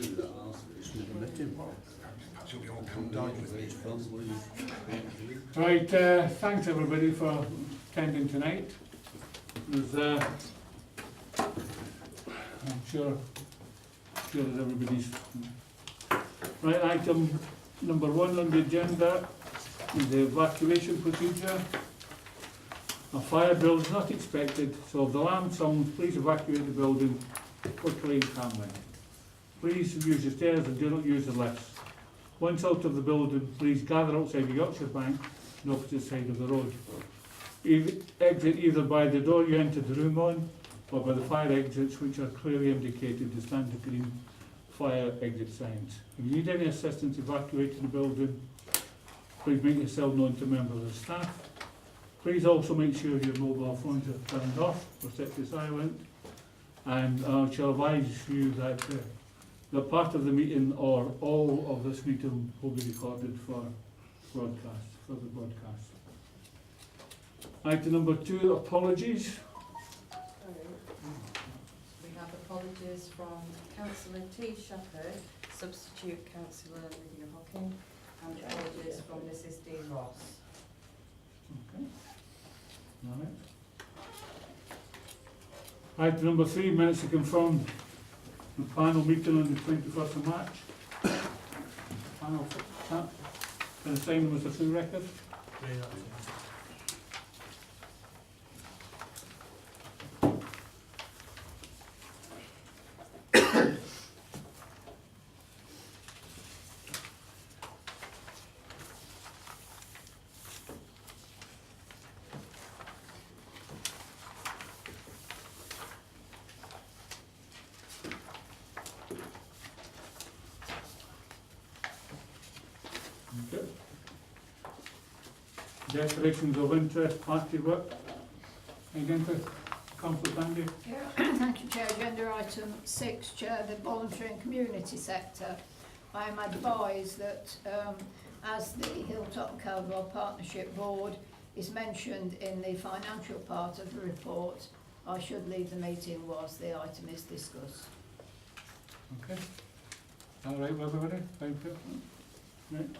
do that, I'll just never met him. Perhaps you'll be all come down with me. Right, thanks everybody for attending tonight. There's, I'm sure that everybody's... Right, item number 1 on the agenda is the evacuation procedure. A fire drill is not expected, so if the alarm sounds, please evacuate the building quickly and calmly. Please use the stairs and do not use the lifts. Once out of the building, please gather outside the Yorkshire Bank, the opposite side of the road. Exit either by the door you entered the room on, or by the fire exits which are clearly indicated with standard green fire exit signs. If you need any assistance evacuating the building, please make yourself known to members of the staff. Please also make sure your mobile phones are turned off or set to silent. And I shall advise you that the part of the meeting or all of this meeting will be recorded for the broadcast. Item number 2, apologies. We have apologies from Councillor T. Shepherd, substitute Councillor Lydia Hocking, and apologies from Mrs. D. Ross. Okay. All right. Item number 3, minutes to confirm the panel meeting on the 21st of March. Panel, can I sign them as a full record? Okay. Declarations of interest, party work. Again, to Councillor Tandy. Yeah, thank you, Chair. Agenda item 6, Chair, the voluntary and community sector. I am advised that as the Hilltop Caldwell Partnership Board is mentioned in the financial part of the report, I should leave the meeting whilst the item is discussed. Okay. All right, with everybody? Thank you. Right.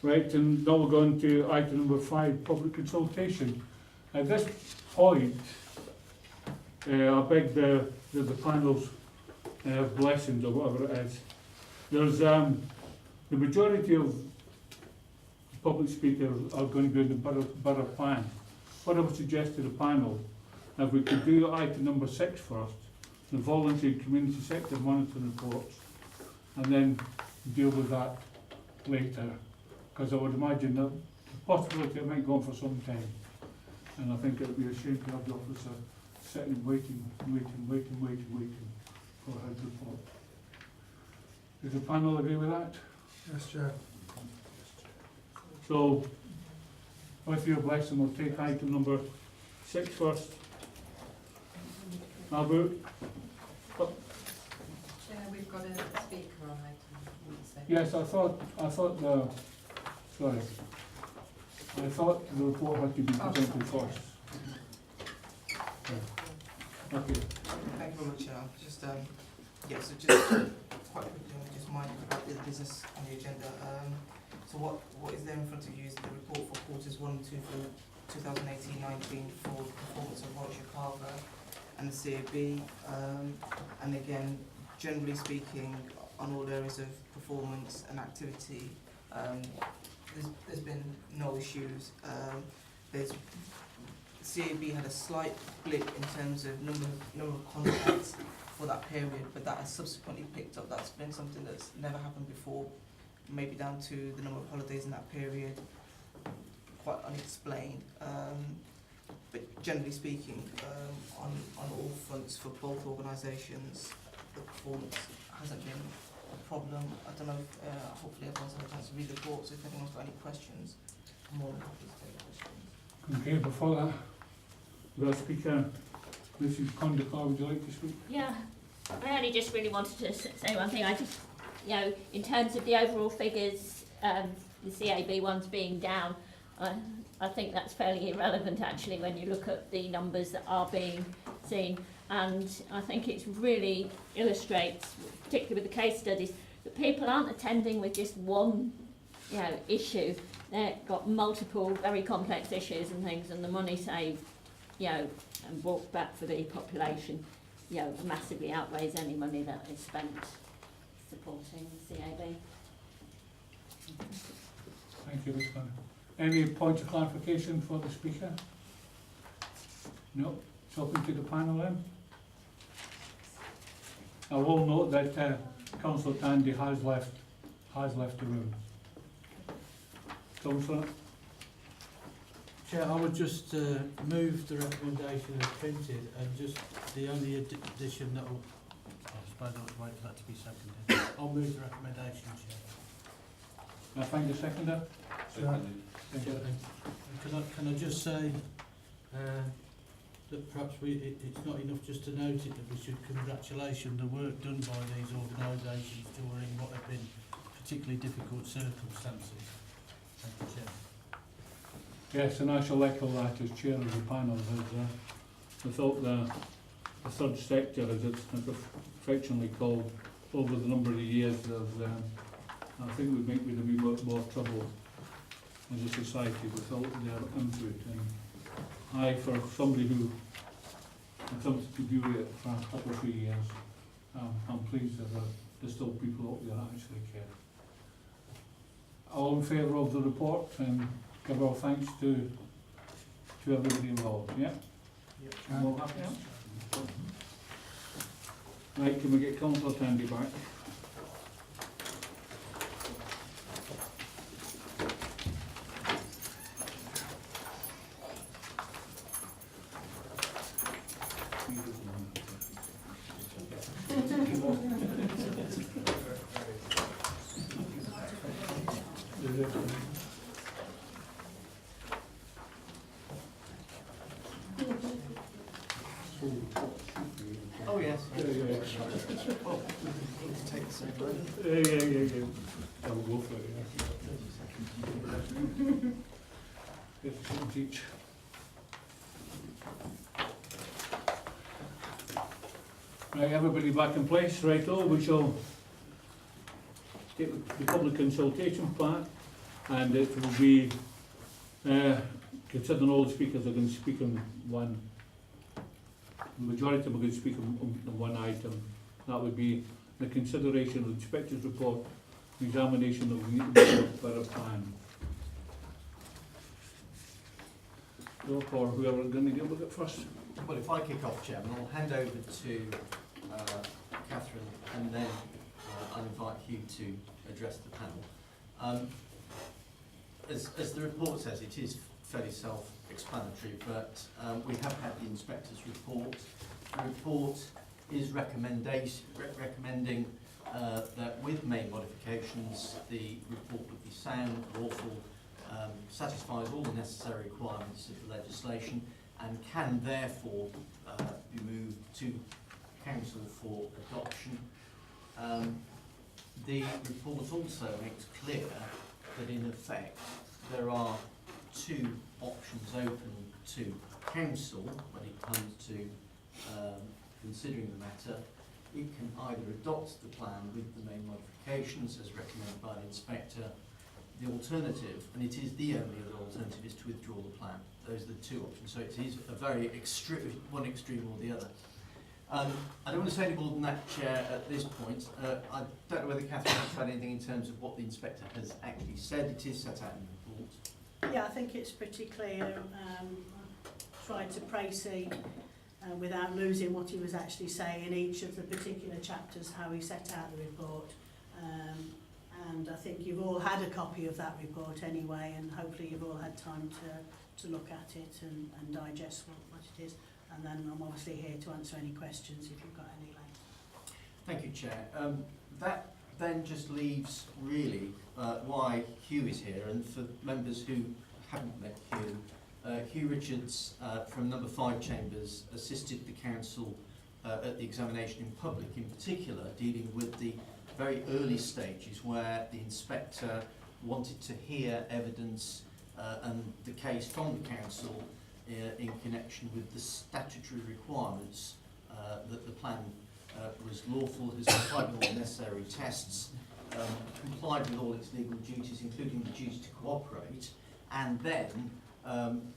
Right, and now we're going to item number 5, public consultation. At this point, I beg the panel's blessings or whatever it is. There's the majority of public speakers are going to be in the borough plan. What I would suggest to the panel, if we could do item number 6 first, the voluntary community sector monitoring reports, and then deal with that later. Because I would imagine that the possibility it might go on for some time. And I think it would be a shame to have the officer sitting waiting for his report. Does the panel agree with that? Yes, Chair. So, with your blessing, we'll take item number 6 first. Albert? Chair, we've got a speaker on item 6. Yes, I thought the report had to be presented first. Okay. Thank you very much, Chair. Just, yeah, so just quite quickly, just mind about the business on the agenda. So what is there in front of you is the report for quarters 1 and 2 for 2018-19 for the performance of Warwickshire Carver and the CAB. And again, generally speaking, on all areas of performance and activity, there's been no issues. CAB had a slight blip in terms of number of contacts for that period, but that has subsequently picked up. That's been something that's never happened before, maybe down to the number of holidays in that period, quite unexplained. But generally speaking, on all fronts for both organisations, the performance hasn't been a problem. I don't know if, hopefully everyone's had a chance to read the report, so if anyone's got any questions, I'm more than happy to take questions. Okay, before that, the speaker, Mrs. Condacor, would you like to speak? Yeah, I only just really wanted to say one thing. I just, in terms of the overall figures, the CAB ones being down, I think that's fairly irrelevant actually when you look at the numbers that are being seen. and I think it really illustrates, particularly with the case studies, that people aren't attending with just one, issue. They've got multiple very complex issues and things, and the money saved, and brought back for the population, massively outweighs any money that is spent supporting CAB. Thank you, Ms. Connor. Any points of clarification for the speaker? No? It's open to the panel then. I will note that Councillor Tandy has left the room. Councillor? Chair, I would just move the recommendation as printed, and just the only addition that will, I suppose I'll wait for that to be seconded. I'll move the recommendation, Chair. Can I find a seconder? Thank you. Can I just say that perhaps it's not enough just to note it, that we should congratulate the work done by these organisations during what have been particularly difficult circumstances. Thank you, Chair. Yes, and I shall echo that as chair of the panel. Without the third sector, as it's affectionately called, over the number of years, I think we'd make a wee bit more trouble as a society without their input. And I, for somebody who attempted to do it for a couple of 3 years, I'm pleased that there's still people out there that actually care. All in favour of the report, and give our thanks to everybody involved, yeah? Yep. All happy? Right, can we get Councillor Tandy back? Oh, yes. Yeah. Oh, need to take the same road. Yeah. I will go for it, yeah. Yes, each. Right, everybody back in place, right, we shall take the public consultation part, and it will be, considering all the speakers are going to speak on one, the majority of them are going to speak on one item. That would be the consideration of the inspector's report, examination of the Nuneaton Borough plan. Look, or whoever going to deal with it first. Well, if I kick off, Chairman, I'll hand over to Catherine, and then I'll invite Hugh to address the panel. As the report says, it is fairly self-explanatory, but we have had the inspector's report. The report is recommending that with main modifications, the report would be sound, lawful, satisfies all the necessary requirements of the legislation, and can therefore be moved to Council for adoption. The report also makes clear that in effect there are two options open to Council when it comes to considering the matter. It can either adopt the plan with the main modifications as recommended by the inspector. The alternative, and it is the only other alternative, is to withdraw the plan. Those are the two options. So it is a very extreme, one extreme or the other. I don't want to say any more than that, Chair, at this point. I don't know whether Catherine has had anything in terms of what the inspector has actually said. It is set out in the report. Yeah, I think it's pretty clear. Tried to précis without losing what he was actually saying in each of the particular chapters, how he set out the report. And I think you've all had a copy of that report anyway, and hopefully you've all had time to look at it and digest what it is. And then I'm obviously here to answer any questions if you've got any later. Thank you, Chair. That then just leaves really why Hugh is here, and for members who haven't met Hugh Richards from number 5 Chambers assisted the Council at the examination in public, in particular dealing with the very early stages where the inspector wanted to hear evidence and the case from the Council in connection with the statutory requirements that the plan was lawful, has complied with all the necessary tests, complied with all its legal duties, including the duty to cooperate, and then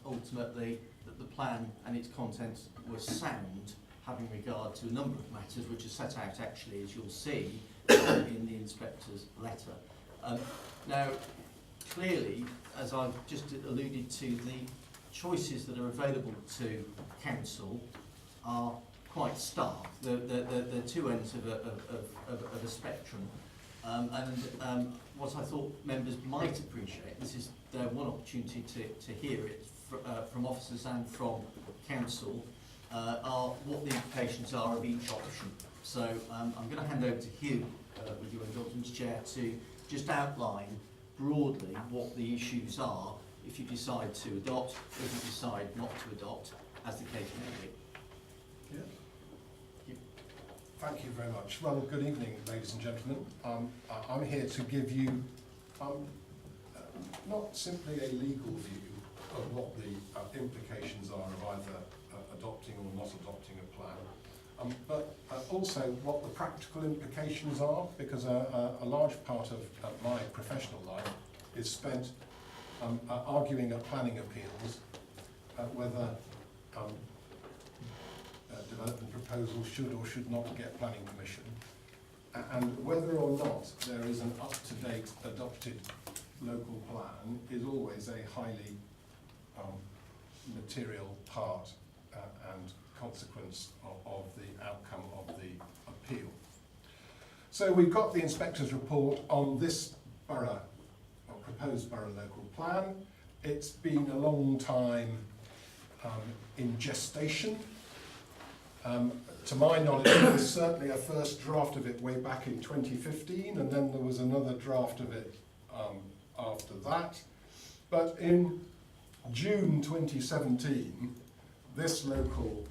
ultimately that the plan and its contents were sound, having regard to a number of matters which are set out actually, as you'll see, in the inspector's letter. Now, clearly, as I've just alluded to, the choices that are available to council are quite stark. They're two ends of a spectrum. What I thought members might appreciate, this is their one opportunity to hear it from officers and from council, are what the implications are of each option. So I'm going to hand over to Hugh, with your indulgence, Chair, to just outline broadly what the issues are if you decide to adopt, if you decide not to adopt, as the case may be. Yeah. Thank you very much. Well, good evening, ladies and gentlemen. I'm here to give you not simply a legal view of what the implications are of either adopting or not adopting a plan, but also what the practical implications are, because a large part of my professional life is spent arguing at planning appeals whether development proposals should or should not get planning permission, and whether or not there is an up-to-date adopted local plan is always a highly material part and consequence of the outcome of the appeal. So we've got the inspector's report on this borough, or proposed borough local plan. It's been a long time in gestation. To my knowledge, there was certainly a first draft of it way back in 2015, and then there was another draft of it after that. But in June 2017, this local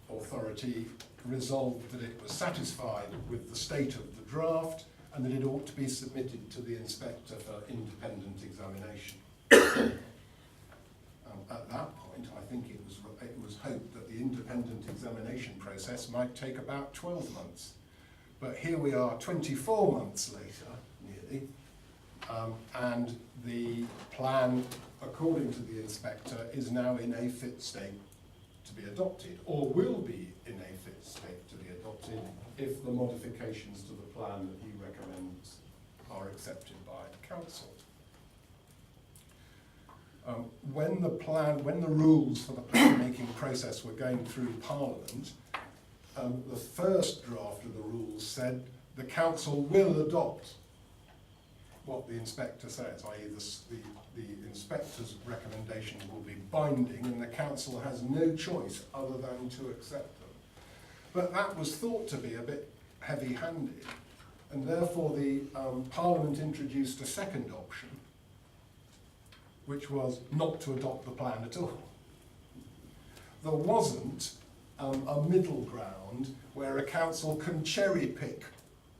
authority resolved that it was satisfied with the state of the draft and that it ought to be submitted to the inspector for independent examination. At that point, I think it was hoped that the independent examination process might take about 12 months. But here we are 24 months later, nearly, and the plan, according to the inspector, is now in a fit state to be adopted, or will be in a fit state to be adopted if the modifications to the plan that he recommends are accepted by council. When the rules for the plan-making process were going through Parliament, the first draft of the rules said the council will adopt what the inspector says, i.e. the inspector's recommendations will be binding and the council has no choice other than to accept them. But that was thought to be a bit heavy-handed, and therefore the Parliament introduced a second option, which was not to adopt the plan at all. There wasn't a middle ground where a council can cherry pick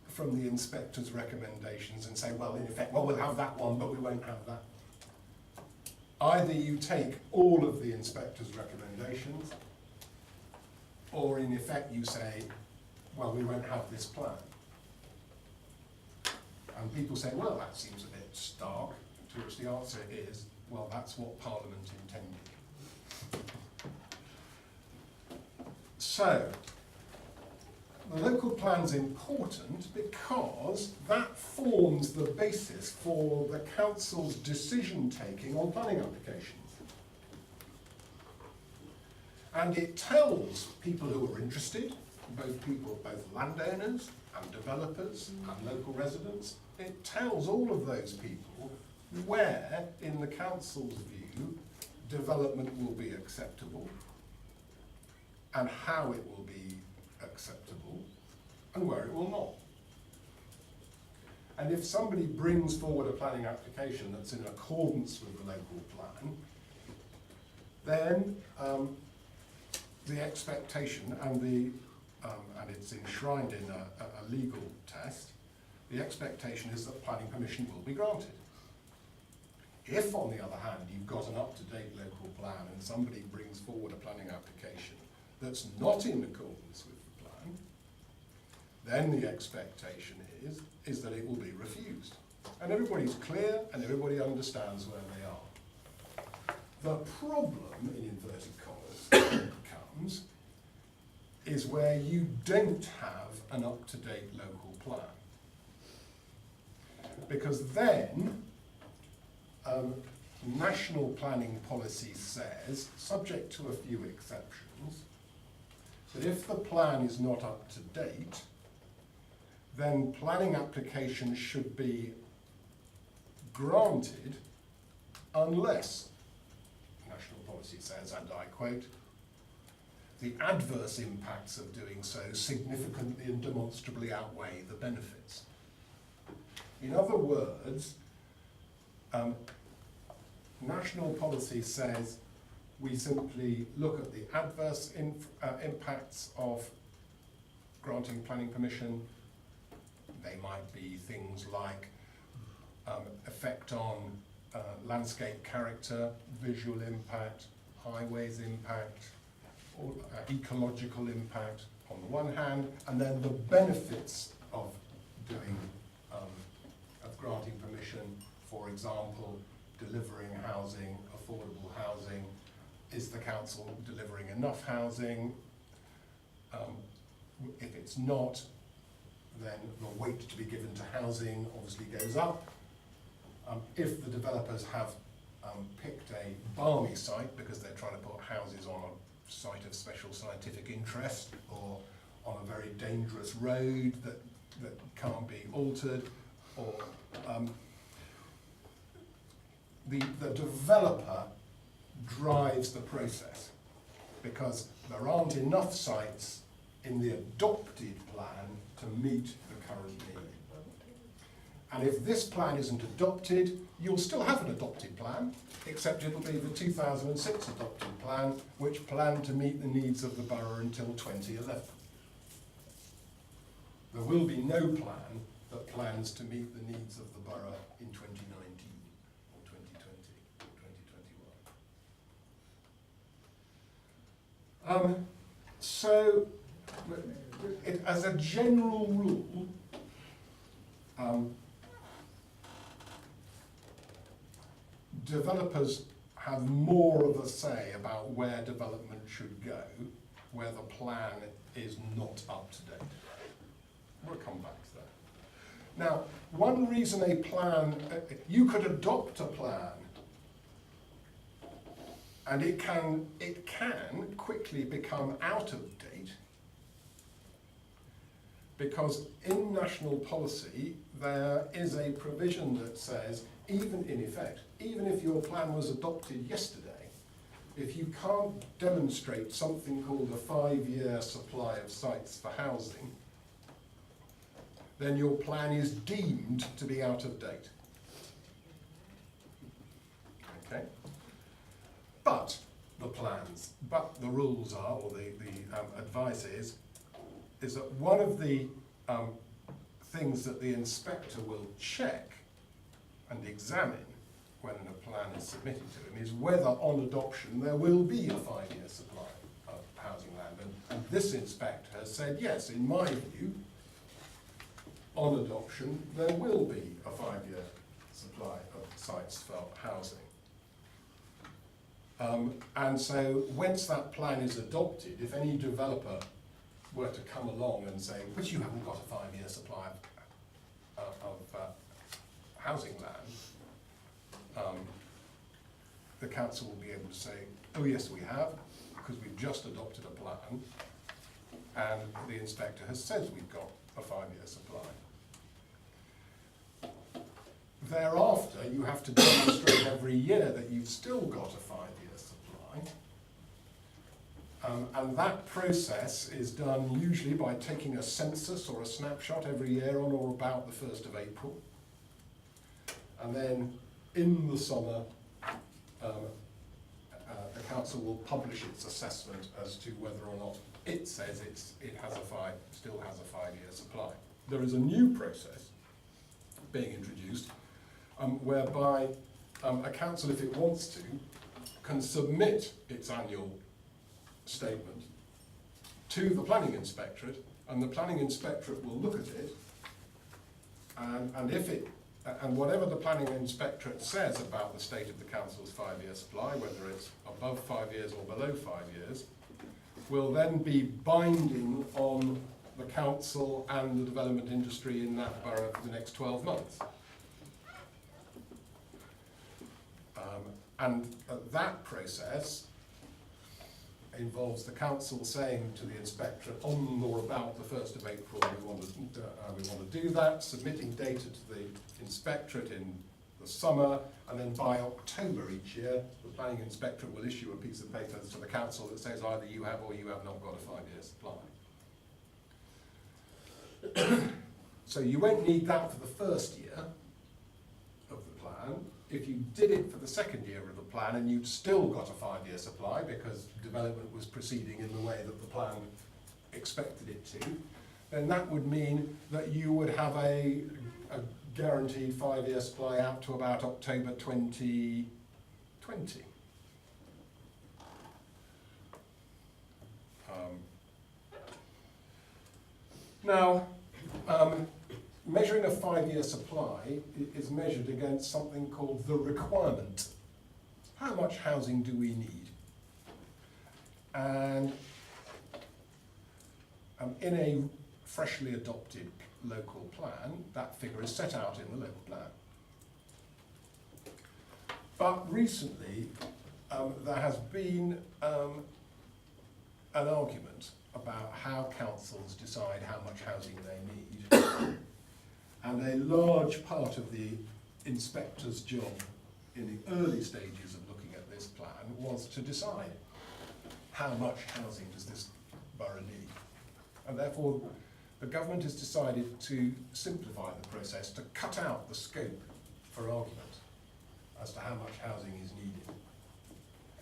from the inspector's recommendations and say, well, in effect, well, we'll have that one, but we won't have that. Either you take all of the inspector's recommendations, or in effect you say, well, we won't have this plan. And people say, well, that seems a bit stark, to which the answer is, well, that's what Parliament intended. So, the local plan's important because that forms the basis for the council's decision-taking on planning applications. And it tells people who are interested, both landowners and developers and local residents, it tells all of those people where, in the council's view, development will be acceptable and how it will be acceptable and where it will not. And if somebody brings forward a planning application that's in accordance with the local plan, then the expectation and it's enshrined in a legal test, the expectation is that planning permission will be granted. If, on the other hand, you've got an up-to-date local plan and somebody brings forward a planning application that's not in accordance with the plan, then the expectation is that it will be refused. And everybody's clear and everybody understands where they are. The problem, in inverted commas, comes is where you don't have an up-to-date local plan. Because then, national planning policy says, subject to a few exceptions, that if the plan is not up to date, then planning applications should be granted unless, national policy says, and I quote, the adverse impacts of doing so significantly and demonstrably outweigh the benefits. In other words, national policy says we simply look at the adverse impacts of granting planning permission. They might be things like effect on landscape character, visual impact, highways impact, or ecological impact on the one hand, and then the benefits of doing, of granting permission, for example, delivering housing, affordable housing. Is the council delivering enough housing? If it's not, then the weight to be given to housing obviously goes up. If the developers have picked a balmy site because they're trying to put houses on a site of special scientific interest, or on a very dangerous road that can't be altered, or the developer drives the process because there aren't enough sites in the adopted plan to meet the current need. And if this plan isn't adopted, you'll still have an adopted plan, except it'll be the 2006 adopted plan, which planned to meet the needs of the borough until 2011. There will be no plan that plans to meet the needs of the borough in 2019 or 2020 or 2021. So, as a general rule, developers have more of a say about where development should go, where the plan is not up to date. We'll come back to that. Now, one reason a plan, you could adopt a plan, and it can quickly become out of date, because in national policy there is a provision that says, even in effect, even if your plan was adopted yesterday, if you can't demonstrate something called a 5-year supply of sites for housing, then your plan is deemed to be out of date. Okay? But the rules are, or the advice is that one of the things that the inspector will check and examine when a plan is submitted to him is whether on adoption there will be a 5-year supply of housing land. And this inspector has said, yes, in my view, on adoption there will be a 5-year supply of sites for housing. And so once that plan is adopted, if any developer were to come along and say, but you haven't got a 5-year supply of housing land, the council will be able to say, oh yes we have, because we've just adopted a plan and the inspector has said we've got a 5-year supply. Thereafter, you have to demonstrate every year that you've still got a 5-year supply. And that process is done usually by taking a census or a snapshot every year on or about the 1st of April. And then in the summer, the council will publish its assessment as to whether or not it says it still has a 5-year supply. There is a new process being introduced whereby a council, if it wants to, can submit its annual statement to the planning inspectorate, and the planning inspectorate will look at it, and if it, and whatever the planning inspectorate says about the state of the council's 5-year supply, whether it's above 5 years or below 5 years, will then be binding on the council and the development industry in that borough for the next 12 months. And that process involves the council saying to the inspectorate on or about the 1st of April we want to do that, submitting data to the inspectorate in the summer, and then by October each year the planning inspectorate will issue a piece of paper to the council that says either you have or you have not got a 5-year supply. So you won't need that for the first year of the plan. If you did it for the second year of the plan and you'd still got a 5-year supply because development was proceeding in the way that the plan expected it to, then that would mean that you would have a guaranteed 5-year supply out to about October 2020. Measuring a 5-year supply is measured against something called the requirement. How much housing do we need? And in a freshly adopted local plan, that figure is set out in the local plan. But recently, there has been an argument about how councils decide how much housing they need. And a large part of the inspector's job in the early stages of looking at this plan was to decide how much housing does this borough need. And therefore, the government has decided to simplify the process, to cut out the scope for argument as to how much housing is needed.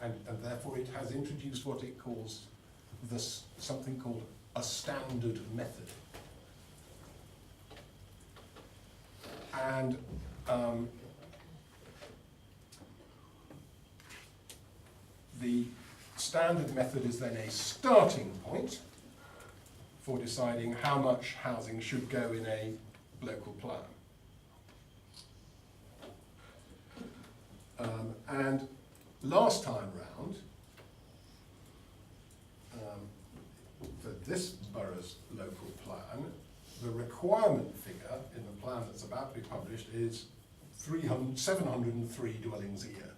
And therefore it has introduced what it calls something called a standard method. And the standard method is then a starting point for deciding how much housing should go in a local plan. And last time round, for this borough's local plan, the requirement figure in the plan that's about to be published is 703 dwellings a year.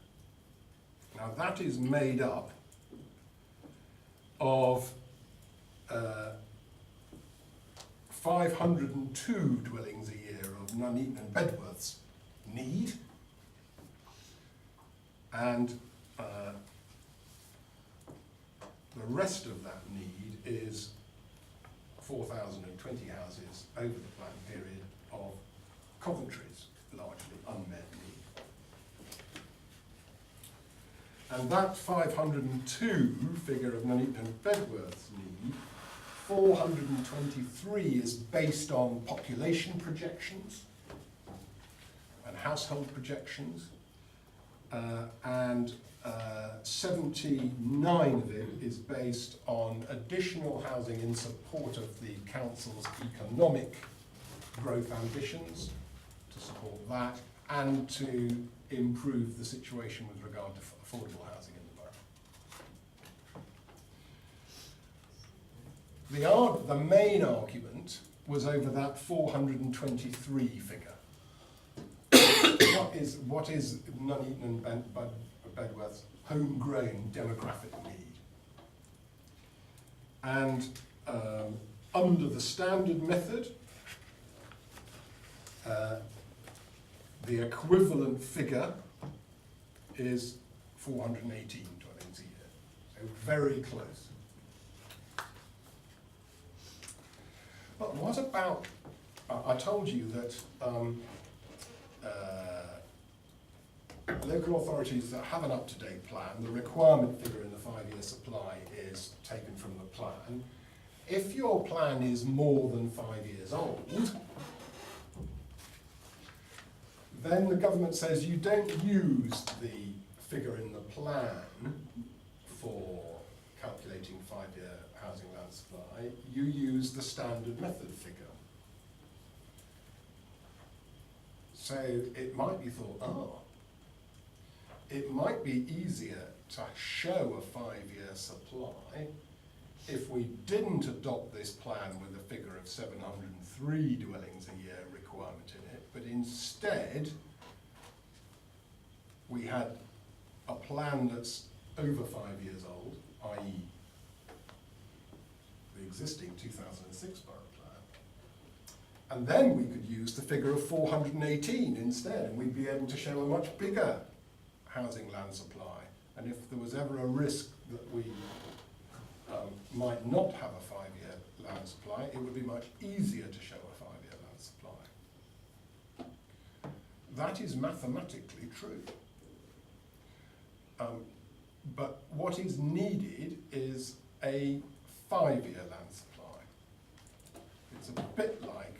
Now that is made up of 502 dwellings a year of Nuneaton and Bedworth's need, and the rest of that need is 4,020 houses over the plan period of Coventry's largely unmet need. And that 502 figure of Nuneaton and Bedworth's need, 423 is based on population projections and household projections, and 79 of it is based on additional housing in support of the council's economic growth ambitions, to support that, and to improve the situation with regard to affordable housing in the borough. The main argument was over that 423 figure. What is Nuneaton and Bedworth's homegrown demographic need? And under the standard method, the equivalent figure is 418 dwellings a year, so very close. But what about, I told you that local authorities that have an up-to-date plan, the requirement figure in the 5-year supply is taken from the plan. If your plan is more than 5 years old, then the government says you don't use the figure in the plan for calculating 5-year housing land supply. supply, you use the standard method figure. So it might be thought, it might be easier to show a 5-year supply if we didn't adopt this plan with a figure of 703 dwellings a year requirement in it, but instead we had a plan that's over 5 years old, i.e. the existing 2006 Borough Plan. And then we could use the figure of 418 instead, and we'd be able to show a much bigger housing land supply. And if there was ever a risk that we might not have a 5-year land supply, it would be much easier to show a 5-year land supply. That is mathematically true. But what is needed is a 5-year land supply. It's a bit like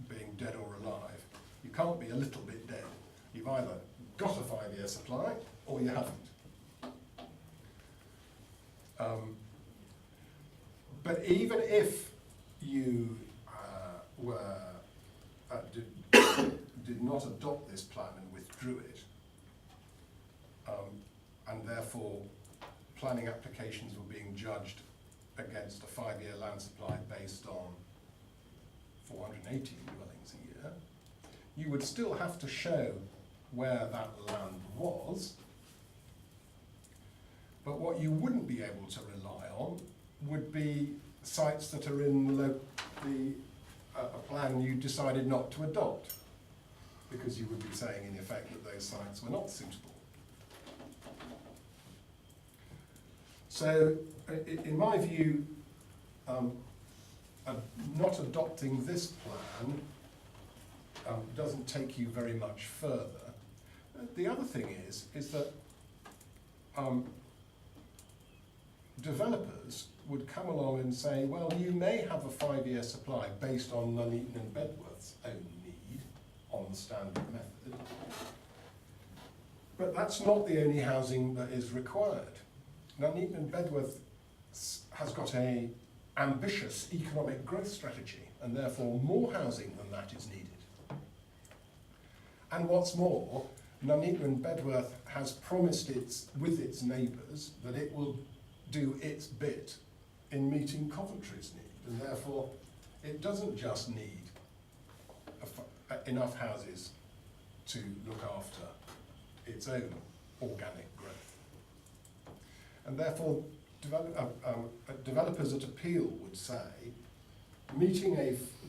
being dead or alive. You can't be a little bit dead. You've either got a 5-year supply or you haven't. But even if you did not adopt this plan and withdrew it, and therefore planning applications were being judged against a 5-year land supply based on 418 dwellings a year, you would still have to show where that land was, but what you wouldn't be able to rely on would be sites that are in a plan you decided not to adopt, because you would be saying in effect that those sites were not suitable. So, in my view, not adopting this plan doesn't take you very much further. The other thing is that developers would come along and say, well, you may have a 5-year supply based on Nuneaton and Bedworth's own need on the standard method, but that's not the only housing that is required. Nuneaton and Bedworth has got an ambitious economic growth strategy, and therefore more housing than that is needed. And what's more, Nuneaton and Bedworth has promised with its neighbours that it will do its bit in meeting Coventry's need, and therefore it doesn't just need enough houses to look after its own organic growth. And therefore developers at appeal would say meeting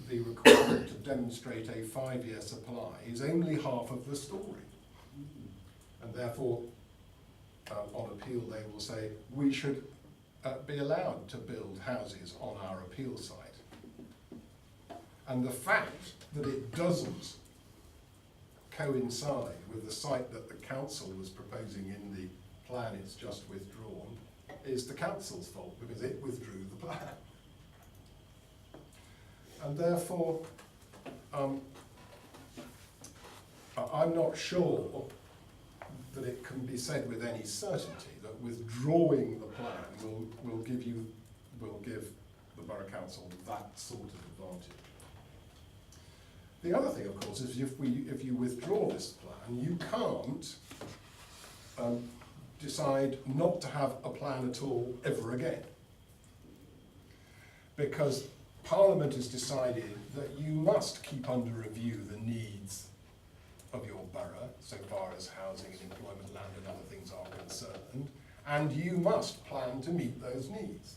the requirement to demonstrate a 5-year supply is only half of the story. And therefore, on appeal, they will say we should be allowed to build houses on our appeal site. And the fact that it doesn't coincide with the site that the council was proposing in the plan it's just withdrawn is the council's fault, because it withdrew the plan. And therefore, I'm not sure that it can be said with any certainty that withdrawing the plan will give the Borough Council that sort of advantage. The other thing, of course, is if you withdraw this plan, you can't decide not to have a plan at all ever again, because Parliament has decided that you must keep under review the needs of your borough, so far as housing and employment, land and other things are concerned, and you must plan to meet those needs.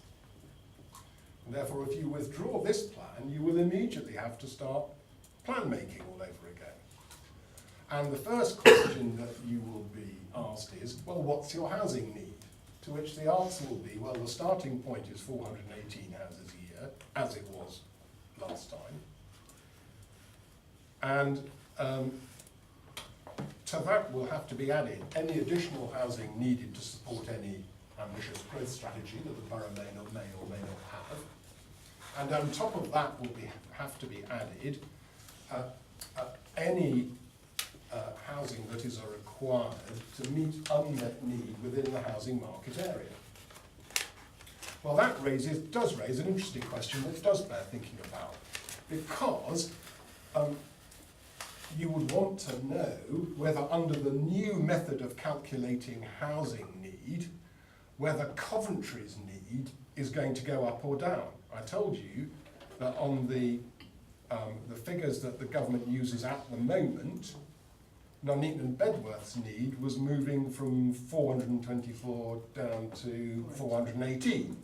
And therefore, if you withdraw this plan, you will immediately have to start plan making all over again. And the first question that you will be asked is, well, what's your housing need? To which the answer will be, well, the starting point is 418 houses a year, as it was last time. And to that will have to be added any additional housing needed to support any ambitious growth strategy that the borough may or may not have. And on top of that will have to be added any housing that is required to meet unmet need within the housing market area. Well, that does raise an interesting question that does bear thinking about, because you would want to know whether under the new method of calculating housing need, whether Coventry's need is going to go up or down. I told you that on the figures that the government uses at the moment, Nuneaton and Bedworth's need was moving from 424 down to 418.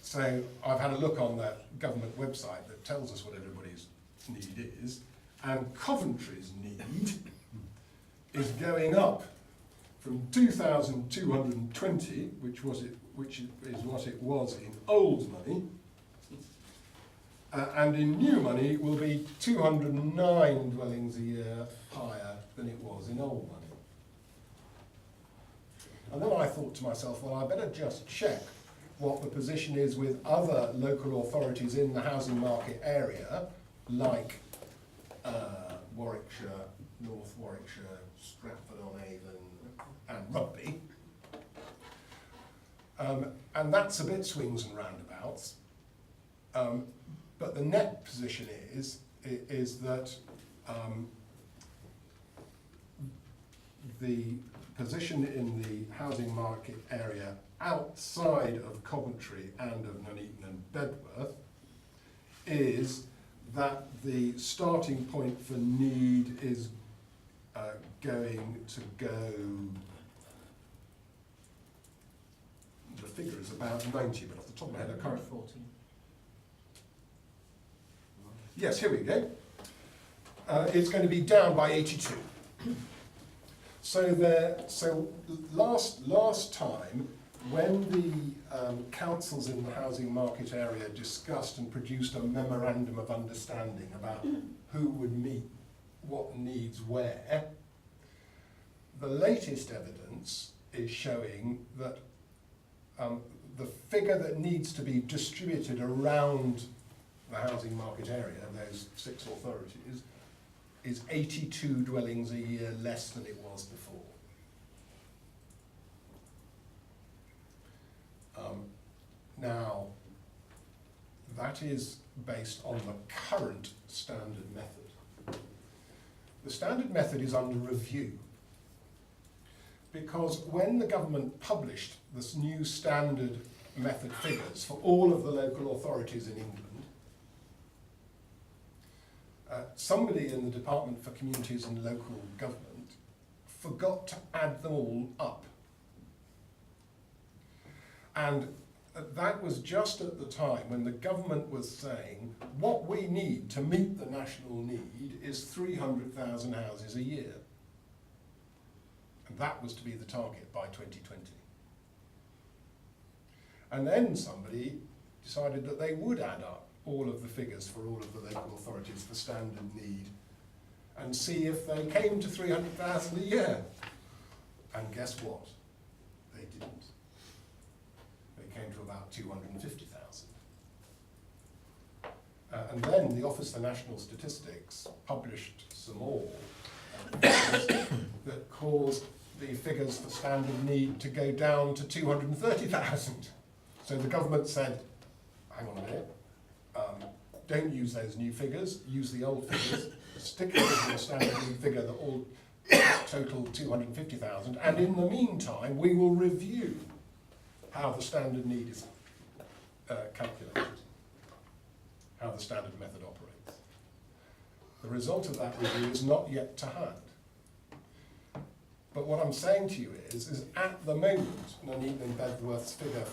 So I've had a look on that government website that tells us what everybody's need is, and Coventry's need is going up from 2,220, which is what it was in old money, and in new money will be 209 dwellings a year higher than it was in old money. And then I thought to myself, well, I better just check what the position is with other local authorities in the housing market area, like Warwickshire, North Warwickshire, Stratford-on-Avon and Rugby. And that's a bit swings and roundabouts. But the net position is that the position in the housing market area outside of Coventry and of Nuneaton and Bedworth is that the starting point for need is going to go, the figure is about 90, but off the top of my head I can't. 14. Yes, here we go. It's going to be down by 82. So last time, when the councils in the housing market area discussed and produced a memorandum of understanding about who would meet what needs where, the latest evidence is showing that the figure that needs to be distributed around the housing market area, those 6 authorities, is 82 dwellings a year less than it was before. Now, that is based on the current standard method. The standard method is under review, because when the government published this new standard method figures for all of the local authorities in England, somebody in the Department for Communities and Local Government forgot to add them all up. And that was just at the time when the government was saying, what we need to meet the national need is 300,000 houses a year. And that was to be the target by 2020. And then somebody decided that they would add up all of the figures for all of the local authorities for standard need and see if they came to 300,000 a year. And guess what? They didn't. They came to about 250,000. And then the Office for National Statistics published some more figures that caused the figures for standard need to go down to 230,000. So the government said, hang on a minute, don't use those new figures, use the old figures, stick with your standard need figure that all total 250,000, and in the meantime we will review how the standard need is calculated, how the standard method operates. The result of that review is not yet to hand. But what I'm saying to you is at the moment, Nuneaton and Bedworth's figure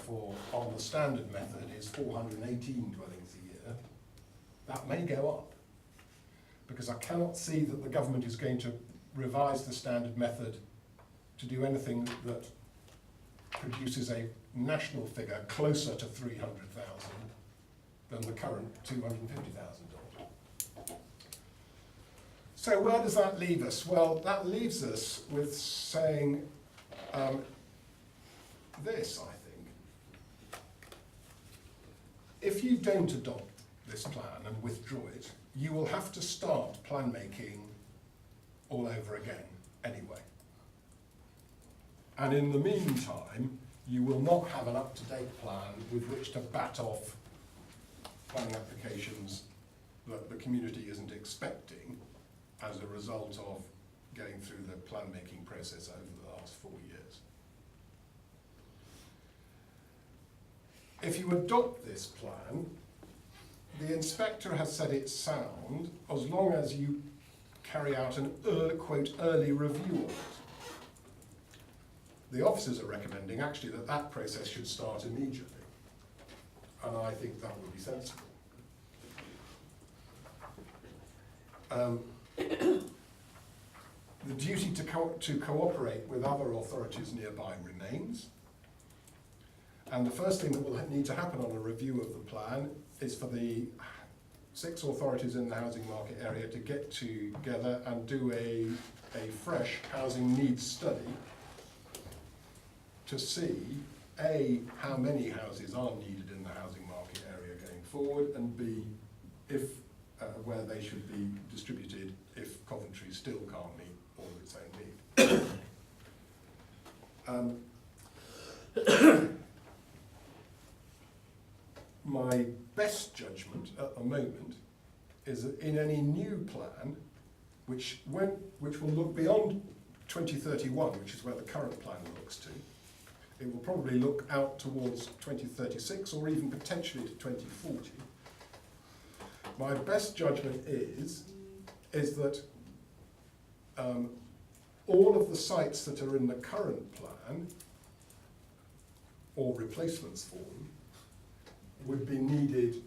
on the standard method is 418 dwellings a year. That may go up, because I cannot see that the government is going to revise the standard method to do anything that produces a national figure closer to 300,000 than the current 250,000. So where does that leave us? Well, that leaves us with saying this, I think. If you don't adopt this plan and withdraw it, you will have to start plan making all over again anyway. And in the meantime, you will not have an up-to-date plan with which to bat off planning applications that the community isn't expecting as a result of going through the plan-making process over the last 4 years. If you adopt this plan, the inspector has said it's sound as long as you carry out an quote early review of it. The officers are recommending actually that that process should start immediately, and I think that would be sensible. The duty to cooperate with other authorities nearby remains. And the first thing that will need to happen on a review of the plan is for the 6 authorities in the housing market area to get together and do a fresh housing needs study to see, A, how many houses are needed in the housing market area going forward, and B, if where they should be distributed if Coventry still can't meet all of its own need. My best judgment at the moment is that in any new plan, which will look beyond 2031, which is where the current plan looks to, it will probably look out towards 2036 or even potentially to 2040. My best judgment is that all of the sites that are in the current plan, or replacements for them, would be needed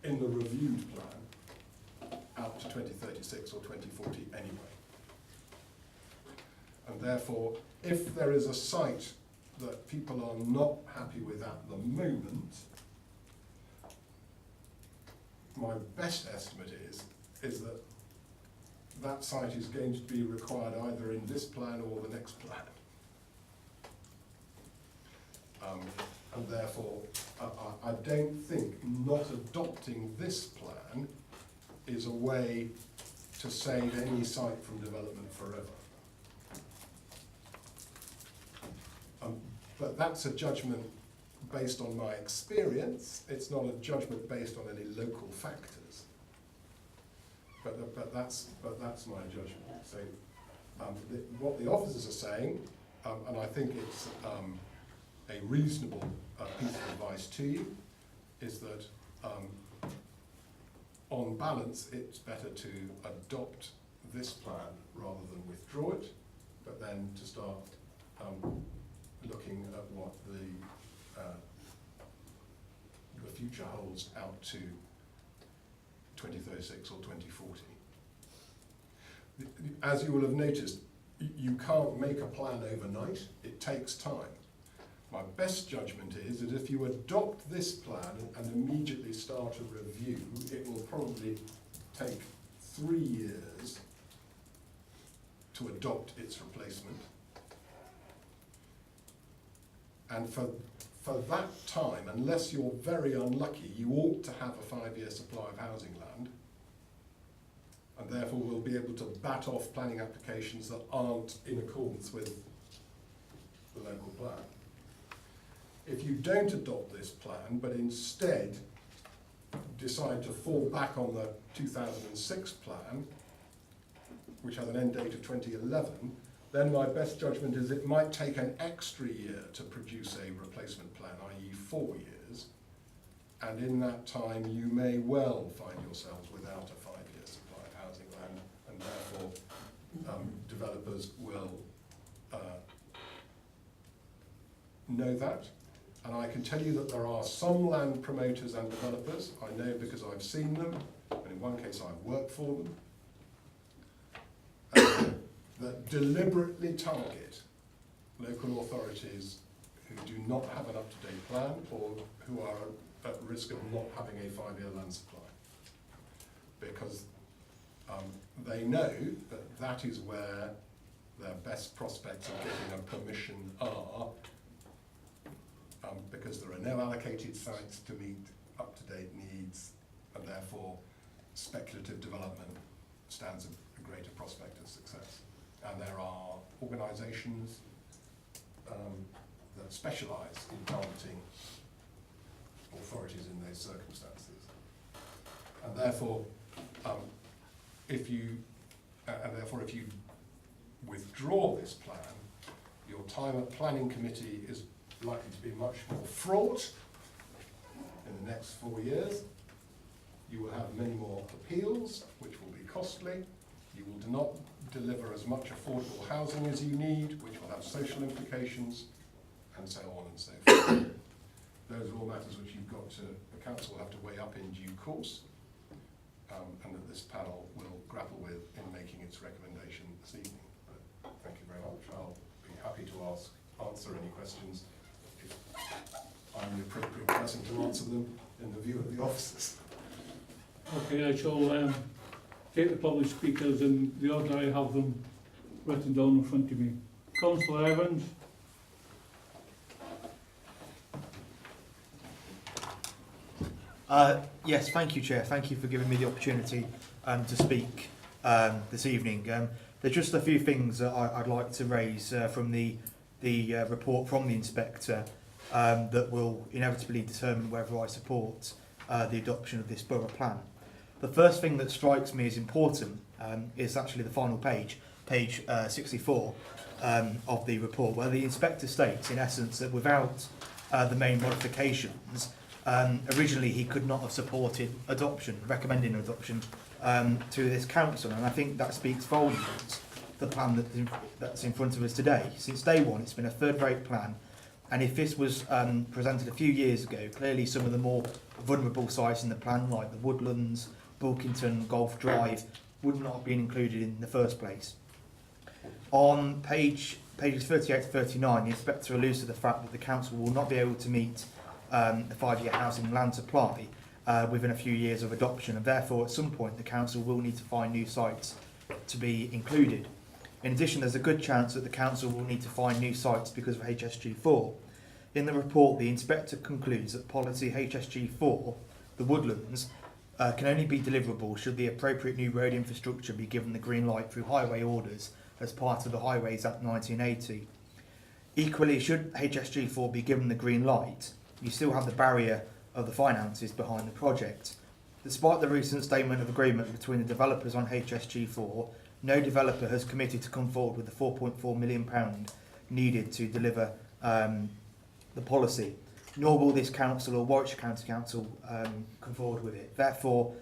in the reviewed plan out to 2036 or 2040 anyway. And therefore, if there is a site that people are not happy with at the moment, my best estimate is that that site is going to be required either in this plan or the next plan. And therefore, I don't think not adopting this plan is a way to save any site from development forever. But that's a judgment based on my experience. It's not a judgment based on any local factors. But that's my judgment. So what the officers are saying, and I think it's a reasonable piece of advice to you, is that on balance it's better to adopt this plan rather than withdraw it, but then to start looking at what the future holds out to 2036 or 2040. As you will have noticed, you can't make a plan overnight. It takes time. My best judgment is that if you adopt this plan and immediately start a review, it will probably take 3 years to adopt its replacement. And for that time, unless you're very unlucky, you ought to have a 5-year supply of housing land, and therefore we'll be able to bat off planning applications that aren't in accordance with the local plan. If you don't adopt this plan, but instead decide to fall back on the 2006 plan, which has an end date of 2011, then my best judgment is it might take an extra year to produce a replacement plan, i.e. 4 years, and in that time you may well find yourselves without a 5-year supply of housing land, and therefore developers will know that. And I can tell you that there are some land promoters and developers, I know because I've seen them, and in one case I've worked for them, that deliberately target local authorities who do not have an up-to-date plan or who are at risk of not having a 5-year land supply. Because they know that that is where their best prospects of getting a permission are, because there are no allocated sites to meet up-to-date needs, and therefore speculative development stands a greater prospect of success. And there are organisations that specialise in targeting authorities in those circumstances. And therefore, if you withdraw this plan, your time at planning committee is likely to be much more fraught in the next 4 years. You will have many more appeals, which will be costly. You will not deliver as much affordable housing as you need, which will have social implications, and so on and so forth. Those are all matters which the council will have to weigh up in due course, and that this panel will grapple with in making its recommendation this evening. But thank you very much. I'll be happy to answer any questions if I'm the appropriate person to answer them in the view of the officers. Okay, I shall take the public speakers in the order I have them written down in front of me. Councillor Evans. Yes, thank you, Chair. Thank you for giving me the opportunity to speak this evening. There's just a few things that I'd like to raise from the report from the Inspector that will inevitably determine whether I support the adoption of this borough plan. The first thing that strikes me as important is actually the final page 64 of the report, where the Inspector states, in essence, that without the main modifications, originally he could not have supported recommending adoption to this council, and I think that speaks volumes. The plan that's in front of us today. Since day one, it's been a third-rate plan, and if this was presented a few years ago, clearly some of the more vulnerable sites in the plan, like the Woodlands, Bulkington, Golf Drive, would not have been included in the first place. On pages 38 to 39, the Inspector alludes to the fact that the council will not be able to meet the 5-year housing land supply within a few years of adoption, and therefore at some point the council will need to find new sites to be included. In addition, there's a good chance that the council will need to find new sites because of HSG4. In the report, the Inspector concludes that policy HSG4, the Woodlands, can only be deliverable should the appropriate new road infrastructure be given the green light through highway orders as part of the Highways Act 1980. Equally, should HSG4 be given the green light, you still have the barrier of the finances behind the project. Despite the recent statement of agreement between the developers on HSG4, no developer has committed to come forward with the £4.4 million needed to deliver the policy, nor will this council or Warwickshire County Council come forward with it. Therefore,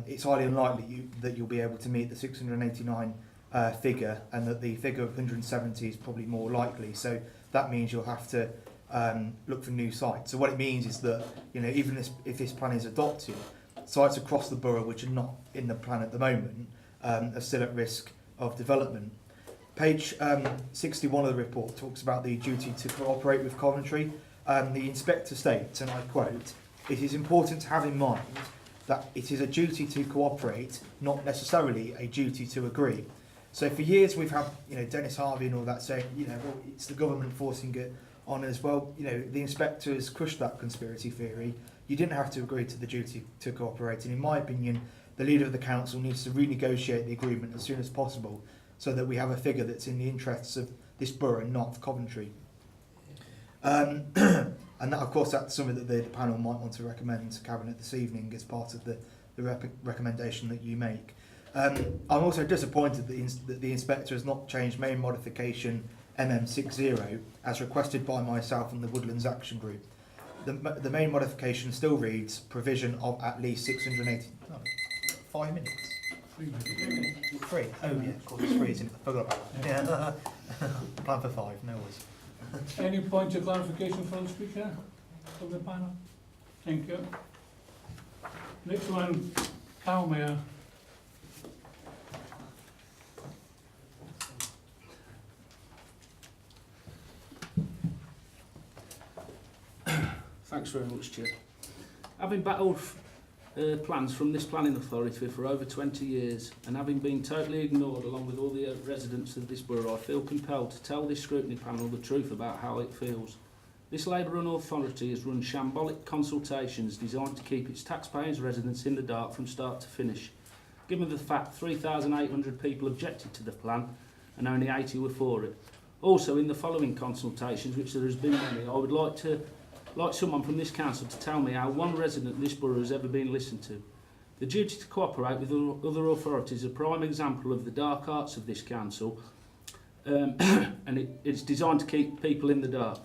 it's highly unlikely that you'll be able to meet the 689 figure, and that the figure of 170 is probably more likely. So that means you'll have to look for new sites. So what it means is that, even if this plan is adopted, sites across the borough which are not in the plan at the moment are still at risk of development. Page 61 of the report talks about the duty to cooperate with Coventry. The Inspector states, and I quote, "It is important to have in mind that it is a duty to cooperate, not necessarily a duty to agree." So for years we've had, Dennis Harvey and all that saying, well, it's the government forcing it on as well. The Inspector has crushed that conspiracy theory. You didn't have to agree to the duty to cooperate, and in my opinion, the leader of the council needs to renegotiate the agreement as soon as possible, so that we have a figure that's in the interests of this borough and not of Coventry. And that, of course, that's something that the panel might want to recommend to Cabinet this evening as part of the recommendation that you make. I'm also disappointed that the Inspector has not changed main modification MM60 as requested by myself and the Woodlands Action Group. The main modification still reads provision of at least 680... 5 minutes? 3 minutes. 3? Oh yeah, of course it's 3, isn't it? I forgot about that. Yeah. Plan for 5, no worries. Any points of clarification from the Speaker of the panel? Thank you. Next one, Mayor. Thanks very much, Chair. Having battled plans from this planning authority for over 20 years, and having been totally ignored along with all the residents of this borough, I feel compelled to tell this scrutiny panel the truth about how it feels. This Labour-run authority has run shambolic consultations designed to keep its taxpayers' residents in the dark from start to finish. Given the fact 3,800 people objected to the plan and only 80 were for it, Also, in the following consultations, which there has been many, I would like someone from this council to tell me how one resident of this borough has ever been listened to. The duty to cooperate with other authorities is a prime example of the dark arts of this council, and it's designed to keep people in the dark.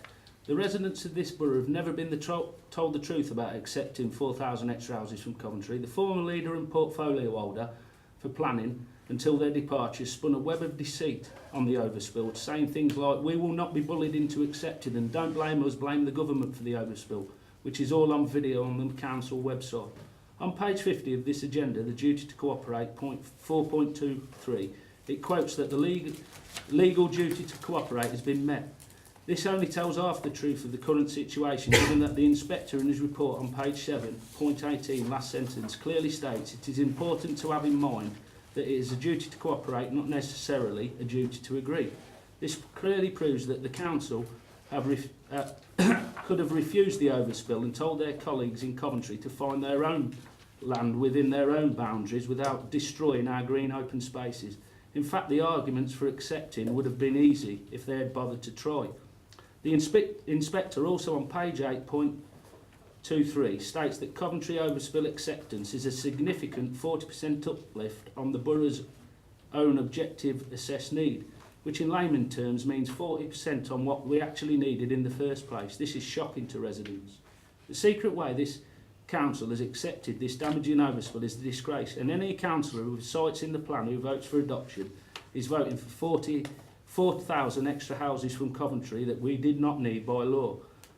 The residents of this borough have never been told the truth about accepting 4,000 extra houses from Coventry. The former leader and portfolio holder for planning, until their departure, spun a web of deceit on the overspill, saying things like, "We will not be bullied into accepting, and don't blame us, blame the government for the overspill," which is all on video on the council website. On page 50 of this agenda, the duty to cooperate, point 4.23, it quotes that the legal duty to cooperate has been met. This only tells half the truth of the current situation, given that the inspector in his report on page 7, point 18, last sentence, clearly states it is important to have in mind that it is a duty to cooperate, not necessarily a duty to agree. This clearly proves that the council could have refused the overspill and told their colleagues in Coventry to find their own land within their own boundaries without destroying our green open spaces. In fact, the arguments for accepting would have been easy if they had bothered to try. The inspector, also on page 8.23, states that Coventry overspill acceptance is a significant 40% uplift on the borough's own objective assessed need, which in layman terms means 40% on what we actually needed in the first place. This is shocking to residents. The secret way this council has accepted this damaging overspill is a disgrace, and any councillor with sites in the plan who votes for adoption is voting for 4,000 extra houses from Coventry that we did not need by law.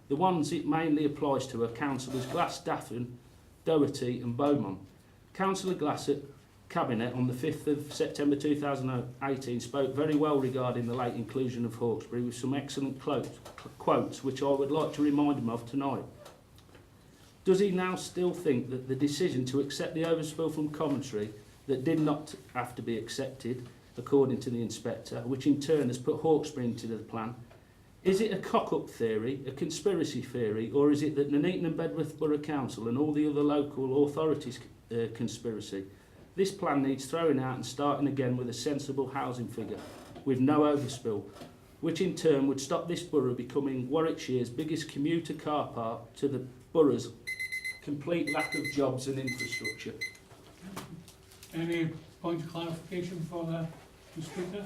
The ones it mainly applies to are councillors Glass, Daffin, Doherty and Beaumont. Councillor Glass at Cabinet on the 5th of September 2018 spoke very well regarding the late inclusion of Hawkesbury with some excellent quotes which I would like to remind him of tonight. Does he now still think that the decision to accept the overspill from Coventry that did not have to be accepted, according to the inspector, which in turn has put Hawkesbury into the plan, is it a cock-up theory, a conspiracy theory, or is it that Nuneaton and Bedworth Borough Council and all the other local authorities conspiracy? This plan needs throwing out and starting again with a sensible housing figure, with no overspill, which in turn would stop this borough becoming Warwickshire's biggest commuter car park to the borough's complete lack of jobs and infrastructure. Any point of clarification for the speaker?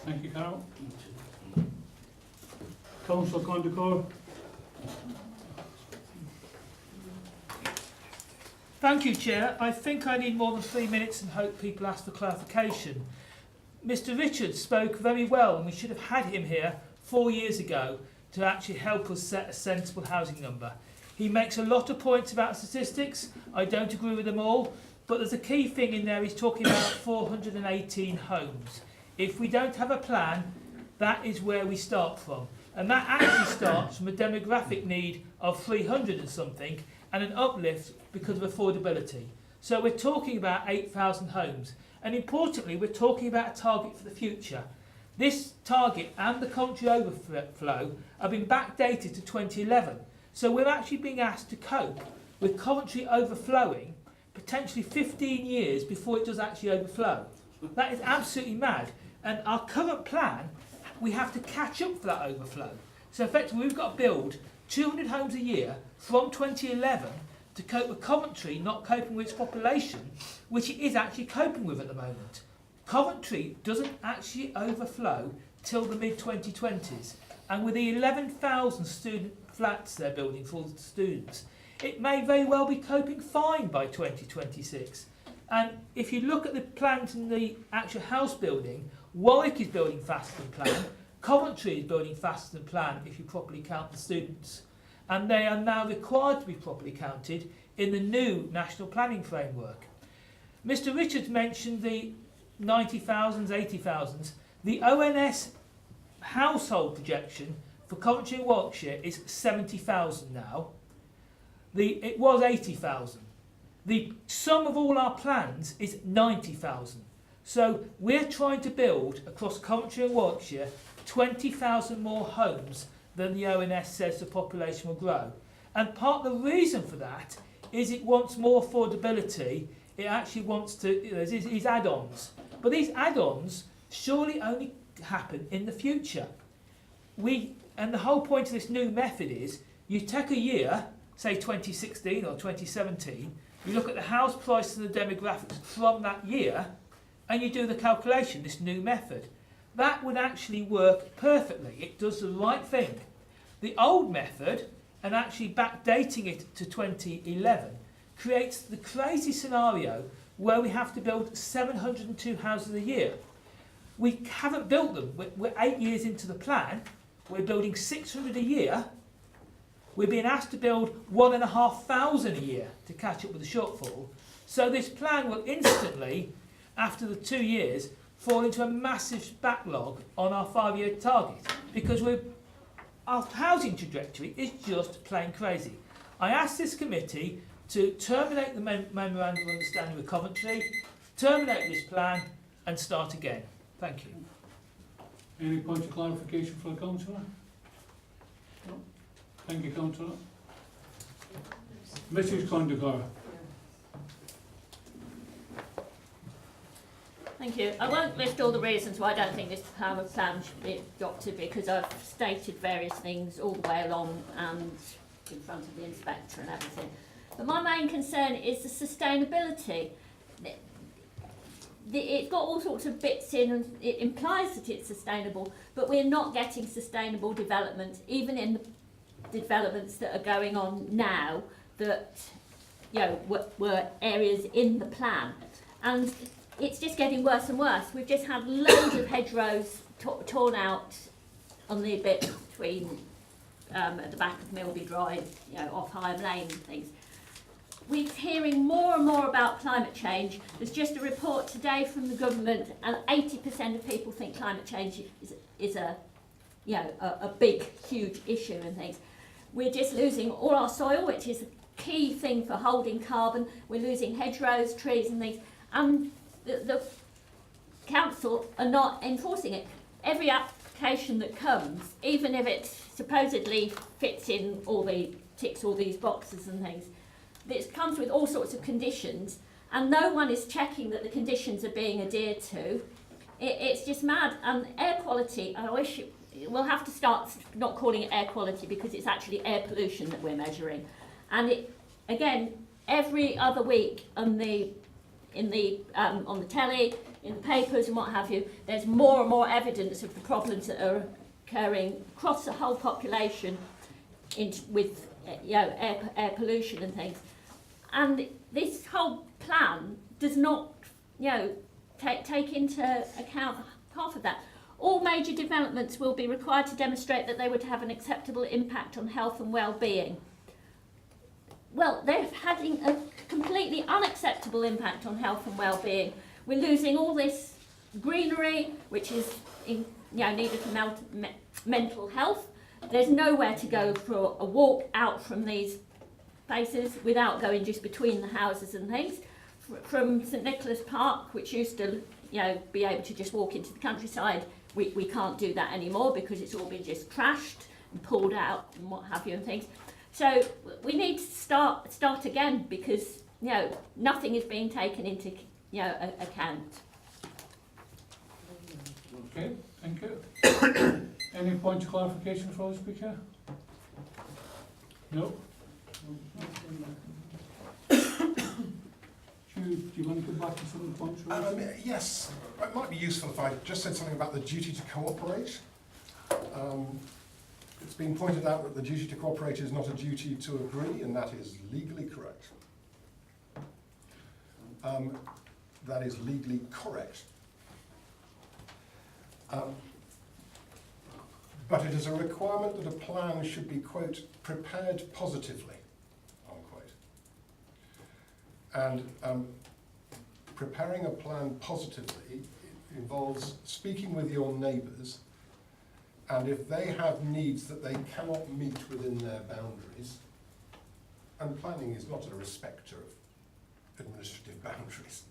Thank you, Carol. Councillor Condacor. Thank you, Chair. I think I need more than 3 minutes and hope people ask for clarification. Mr Richards spoke very well, and we should have had him here 4 years ago to actually help us set a sensible housing number. He makes a lot of points about statistics. I don't agree with them all, but there's a key thing in there. He's talking about 418 homes. If we don't have a plan, that is where we start from. And that actually starts from a demographic need of 300 and something, and an uplift because of affordability. So we're talking about 8,000 homes. And importantly, we're talking about a target for the future. This target and the Coventry overflow have been backdated to 2011. So we're actually being asked to cope with Coventry overflowing potentially 15 years before it does actually overflow. That is absolutely mad. And our current plan, we have to catch up for that overflow. So effectively, we've got to build 200 homes a year from 2011 to cope with Coventry not coping with its population, which it is actually coping with at the moment. Coventry doesn't actually overflow till the mid-2020s, and with the 11,000 student flats they're building for the students, it may very well be coping fine by 2026. And if you look at the plans in the actual house building, Warwick is building faster than planned, Coventry is building faster than planned if you properly count the students. And they are now required to be properly counted in the new national planning framework. Mr Richards mentioned the 90,000s, 80,000s. The ONS household projection for Coventry and Warwickshire is 70,000 now. It was 80,000. The sum of all our plans is 90,000. So we're trying to build across Coventry and Warwickshire 20,000 more homes than the ONS says the population will grow. And part of the reason for that is it wants more affordability. It actually wants to, these add-ons. But these add-ons surely only happen in the future. And the whole point of this new method is you take a year, say 2016 or 2017, you look at the house prices and the demographics from that year, and you do the calculation, this new method. That would actually work perfectly. It does the right thing. The old method, and actually backdating it to 2011, creates the crazy scenario where we have to build 702 houses a year. We haven't built them. We're 8 years into the plan. We're building 600 a year. We're being asked to build 1,500 a year to catch up with the shortfall. So this plan will instantly, after the 2 years, fall into a massive backlog on our 5-year target, because our housing trajectory is just plain crazy. I asked this committee to terminate the Memorandum of Understanding with Coventry, terminate this plan and start again. Thank you. Any points of clarification for the councillor? No? Thank you, councillor. Mrs. Condegara. Thank you. I won't list all the reasons why I don't think this plan should be adopted, because I've stated various things all the way along and in front of the inspector and everything. But my main concern is the sustainability. It's got all sorts of bits in, and it implies that it's sustainable, but we're not getting sustainable development, even in the developments that are going on now that, you know, were areas in the plan. And it's just getting worse and worse. We've just had loads of hedgerows torn out on the bit between at the back of Milby Drive, you know, off Higham Lane and things. We're hearing more and more about climate change. There's just a report today from the government, and 80% of people think climate change is a big, huge issue and things. We're just losing all our soil, which is a key thing for holding carbon. We're losing hedgerows, trees and things. And the council are not enforcing it. Every application that comes, even if it supposedly fits in ticks all these boxes and things, it comes with all sorts of conditions, and no one is checking that the conditions are being adhered to. It's just mad. And air quality, I wish we'll have to start not calling it air quality, because it's actually air pollution that we're measuring. And again, every other week on the telly, in the papers and what have you, there's more and more evidence of the problems that are occurring across the whole population with air pollution and things. And this whole plan does not take into account half of that. All major developments will be required to demonstrate that they would have an acceptable impact on health and well-being. Well, they're having a completely unacceptable impact on health and well-being. We're losing all this greenery, which is needed for mental health. There's nowhere to go for a walk out from these places without going just between the houses and things. From St Nicholas Park, which used to be able to just walk into the countryside, we can't do that anymore, because it's all been just trashed and pulled out and what have you and things. So we need to start again, because nothing is being taken into account. Okay, thank you. Any point of clarification for the speaker? No? Do you want to come back to some of the points? Yes, it might be useful if I just said something about the duty to cooperate. It's been pointed out that the duty to cooperate is not a duty to agree, and that is legally correct. That is legally correct. But it is a requirement that a plan should be, quote, prepared positively, unquote. And preparing a plan positively involves speaking with your neighbours, and if they have needs that they cannot meet within their boundaries, and planning is not a respecter of administrative boundaries.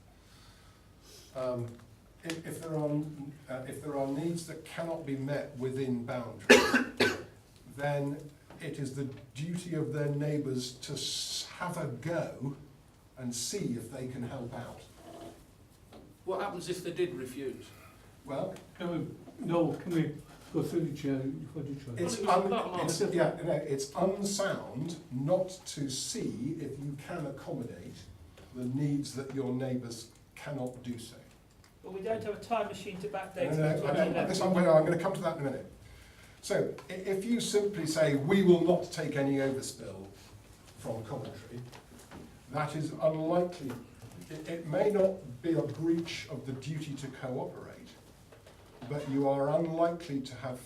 If there are needs that cannot be met within boundaries, then it is the duty of their neighbours to have a go and see if they can help out. What happens if they did refuse? Well, No, can we go through the chair before the chair? It's unsound not to see if you can accommodate the needs that your neighbours cannot do so. But we don't have a time machine to backdate No, it. I'm going to come to that in a minute. So, if you simply say, we will not take any overspill from Coventry, that is unlikely. It may not be a breach of the duty to cooperate, but you are unlikely to have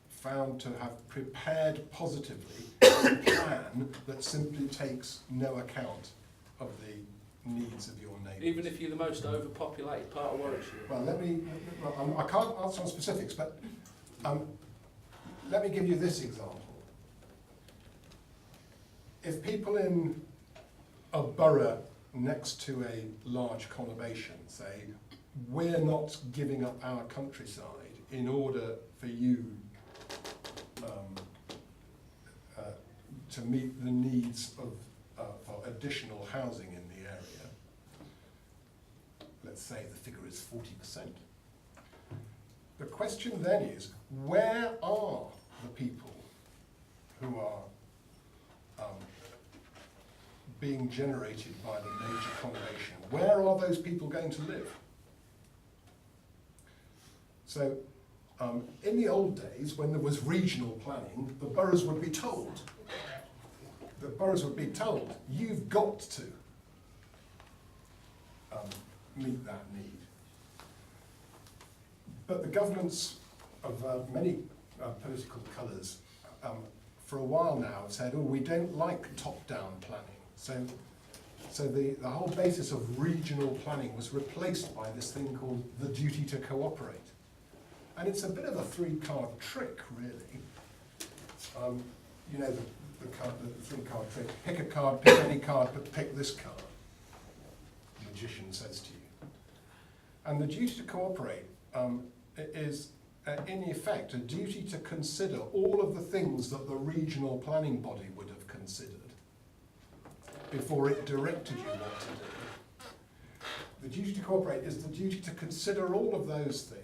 found to have prepared positively a plan that simply takes no account of the needs of your neighbours. Even if you're the most overpopulated part of Warwickshire? Well, I can't answer on specifics, but let me give you this example. If people in a borough next to a large conurbation say, we're not giving up our countryside in order for you to meet the needs of for additional housing in the area, let's say the figure is 40%. The question then is, where are the people who are being generated by the major conurbation? Where are those people going to live? So, in the old days, when there was regional planning, the boroughs would be told, you've got to meet that need. But the governments of many political colours for a while now have said, oh, we don't like top-down planning. So the whole basis of regional planning was replaced by this thing called the duty to cooperate. And it's a bit of a three-card trick, really. You know, the three-card trick. Pick a card, pick any card, but pick this card, the magician says to you. And the duty to cooperate is, in effect, a duty to consider all of the things that the regional planning body would have considered before it directed you what to do. The duty to cooperate is the duty to consider all of those things,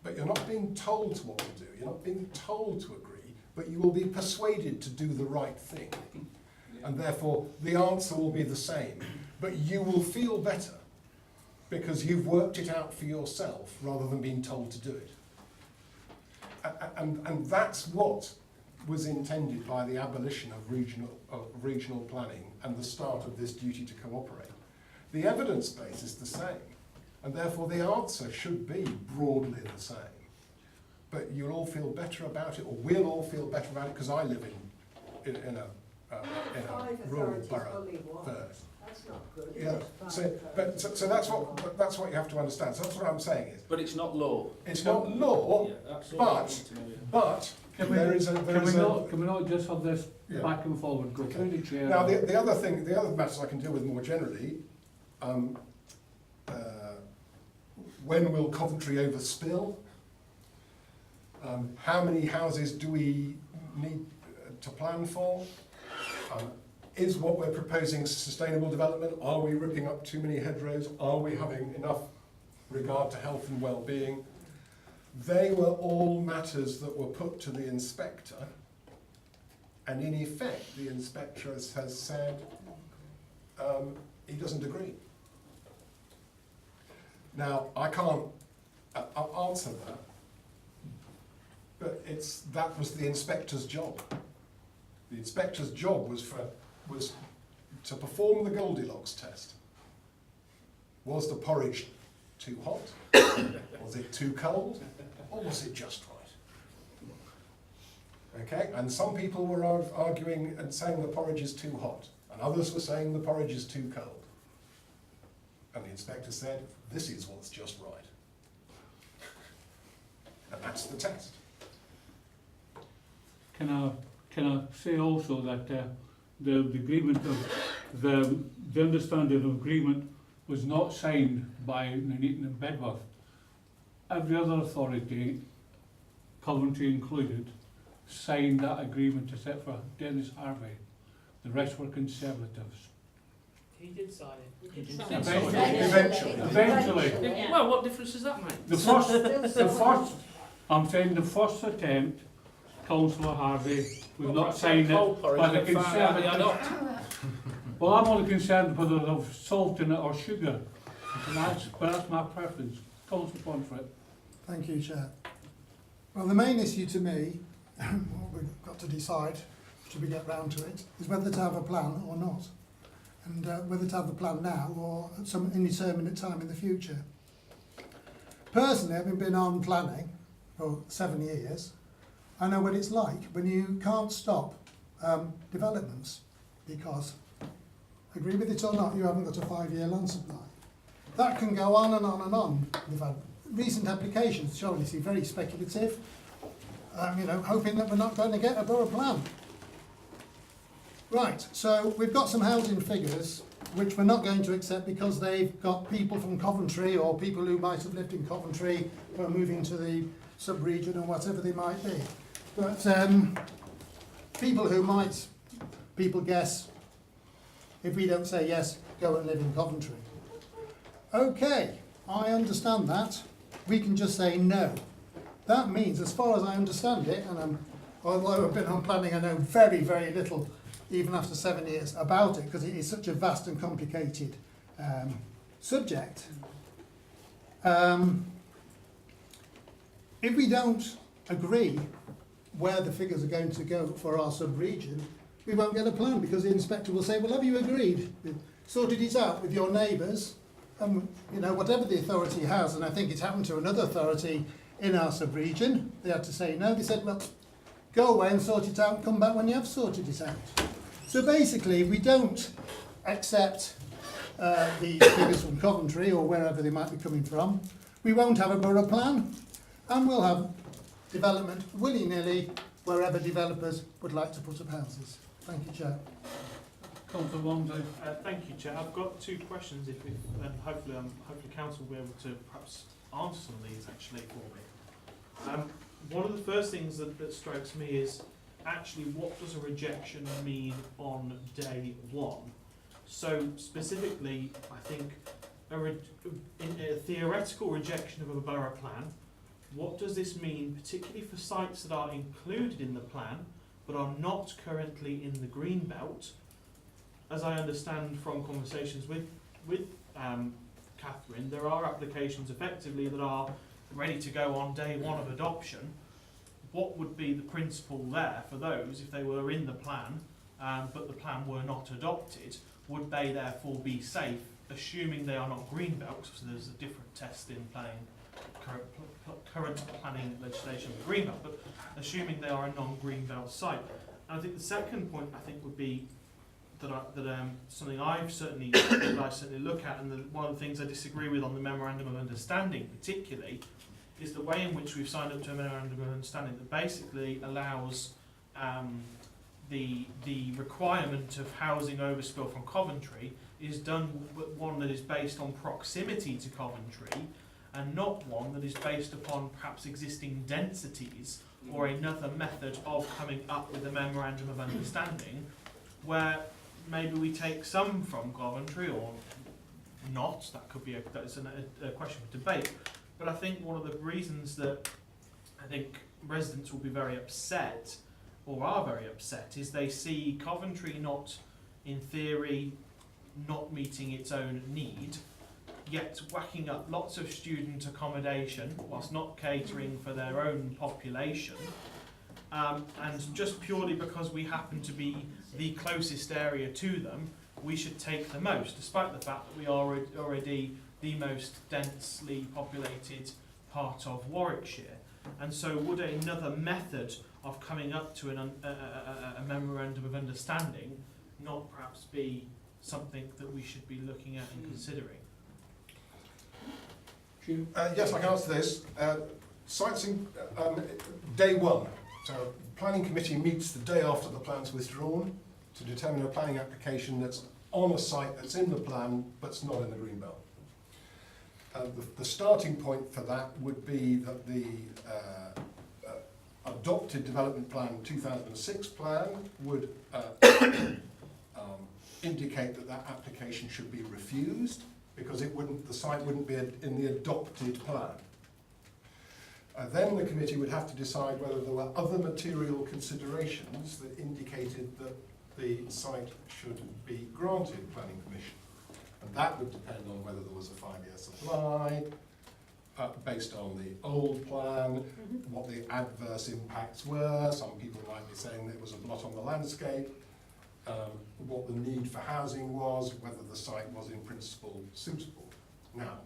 but you're not being told what to do, you're not being told to agree, but you will be persuaded to do the right thing. And therefore, the answer will be the same, but you will feel better because you've worked it out for yourself rather than being told to do it. And that's what was intended by the abolition of regional planning and the start of this duty to cooperate. The evidence base is the same, and therefore the answer should be broadly the same. But you'll all feel better about it, or we'll all feel better about it, because I live in a rural borough first. That's not good. Yeah. So that's what you have to understand. So that's what I'm saying is. But it's not law. It's not law, but Can we not just have this back and forward, go through the chair? Now the other matters I can deal with more generally. When will Coventry overspill? How many houses do we need to plan for? Is what we're proposing sustainable development? Are we ripping up too many hedgerows? Are we having enough regard to health and well-being? They were all matters that were put to the inspector, and in effect the inspector has said he doesn't agree. Now, I can't answer that, but that was the inspector's job. The inspector's job was to perform the Goldilocks test. Was the porridge too hot? Was it too cold? Or was it just right? Okay, and some people were arguing and saying the porridge is too hot, and others were saying the porridge is too cold. And the inspector said, this is what's just right. And that's the test. Can I say also that the agreement of the understanding of agreement was not signed by Nuneaton and Bedworth. Every other authority, Coventry included, signed that agreement except for Dennis Harvey. The rest were Conservatives. He did sign it. He did sign sign it. Eventually. Yeah. Well, what difference does that make? The first, I'm saying the first attempt, Councillor Harvey, was not saying it, but the Conservative. Well, I'm only concerned whether there's salt in it or sugar. But that's my preference. Councillor Pomfret. Thank you, Chair. Well, the main issue to me, what we've got to decide, should we get round to it, is whether to have a plan or not. And whether to have a plan now or at some indeterminate time in the future. Personally, having been on planning for 7 years, I know what it's like when you can't stop developments because, agree with it or not, you haven't got a 5-year land supply. That can go on and on and on. We've had recent applications showing it's very speculative, hoping that we're not going to get a borough plan. Right, so we've got some housing figures which we're not going to accept because they've got people from Coventry or people who might have lived in Coventry who are moving to the sub-region or whatever they might be. But people guess, if we don't say yes, go and live in Coventry. Okay, I understand that. We can just say no. That means, as far as I understand it, and although I've been on planning, I know very, very little, even after 7 years, about it, because it is such a vast and complicated subject. If we don't agree where the figures are going to go for our sub-region, we won't get a plan, because the inspector will say, well, have you agreed? Sorted it out with your neighbours? And, whatever the authority has, and I think it's happened to another authority in our sub-region, they had to say no. They said, well, go away and sort it out and come back when you have sorted it out. So basically, if we don't accept the figures from Coventry or wherever they might be coming from, we won't have a borough plan, and we'll have development willy-nilly wherever developers would like to put up houses. Thank you, Chair. Councillor Wamsley. Thank you, Chair. I've got 2 questions, and hopefully Council will be able to perhaps answer some of these actually for me. One of the first things that strikes me is actually what does a rejection mean on day 1? So specifically, I think in a theoretical rejection of a borough plan, what does this mean particularly for sites that are included in the plan but are not currently in the green belt? As I understand from conversations with Catherine, there are applications effectively that are ready to go on day 1 of adoption. What would be the principle there for those if they were in the plan but the plan were not adopted? Would they therefore be safe, assuming they are not green belts? So there's a different test in current planning legislation for green belt, but assuming they are a non-green belt site. And I think the second point would be that something I certainly look at, and one of the things I disagree with on the memorandum of understanding particularly, is the way in which we've signed up to a memorandum of understanding that basically allows the requirement of housing overspill from Coventry is done one that is based on proximity to Coventry, and not one that is based upon perhaps existing densities or another method of coming up with a memorandum of understanding, where maybe we take some from Coventry or not. That's a question for debate. But I think one of the reasons that I think residents will be very upset, or are very upset, is they see Coventry not, in theory, not meeting its own need, yet whacking up lots of student accommodation whilst not catering for their own population. And just purely because we happen to be the closest area to them, we should take the most, despite the fact that we are already the most densely populated part of Warwickshire. And so would another method of coming up to a memorandum of understanding not perhaps be something that we should be looking at and considering? Yes, I can answer this. Sites in day 1. So planning committee meets the day after the plan's withdrawn to determine a planning application that's on a site that's in the plan but's not in the green belt. The starting point for that would be that the adopted development plan 2006 plan would indicate that that application should be refused because the site wouldn't be in the adopted plan. Then the committee would have to decide whether there were other material considerations that indicated that the site should be granted planning permission. And that would depend on whether there was a 5-year supply, based on the old plan, what the adverse impacts were. Some people might be saying that it was a blot on the landscape, what the need for housing was, whether the site was in principle suitable. Now,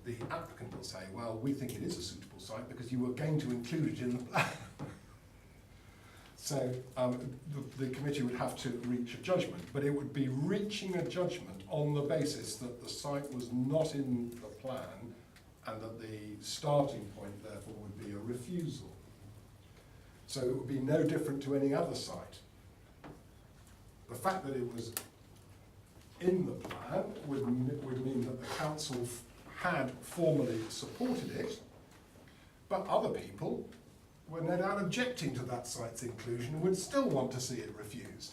the applicant will say, well, we think it is a suitable site because you were going to include it in the plan. So the committee would have to reach a judgment, but it would be reaching a judgment on the basis that the site was not in the plan and that the starting point therefore would be a refusal. So it would be no different to any other site. The fact that it was in the plan would mean that the council had formally supported it, but other people were no doubt objecting to that site's inclusion and would still want to see it refused.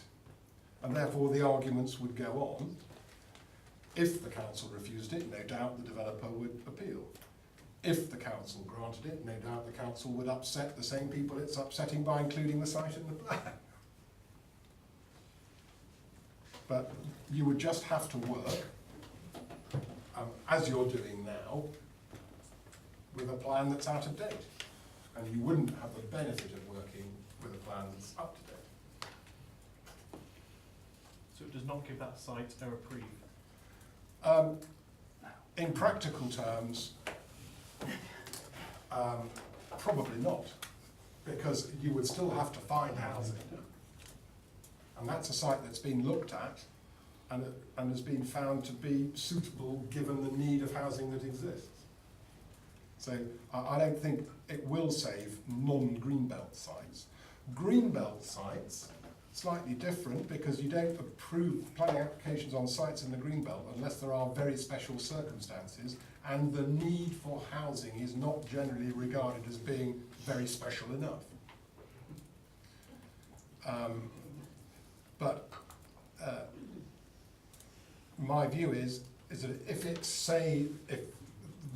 And therefore the arguments would go on. If the council refused it, no doubt the developer would appeal. If the council granted it, no doubt the council would upset the same people it's upsetting by including the site in the plan. But you would just have to work, as you're doing now, with a plan that's out of date. And you wouldn't have the benefit of working with a plan that's up to date. So it does not give that site a reprieve? In practical terms, probably not, because you would still have to find housing. And that's a site that's been looked at and has been found to be suitable given the need of housing that exists. So I don't think it will save non-greenbelt sites. Greenbelt sites, slightly different because you don't approve planning applications on sites in the greenbelt unless there are very special circumstances and the need for housing is not generally regarded as being very special enough. But my view is that if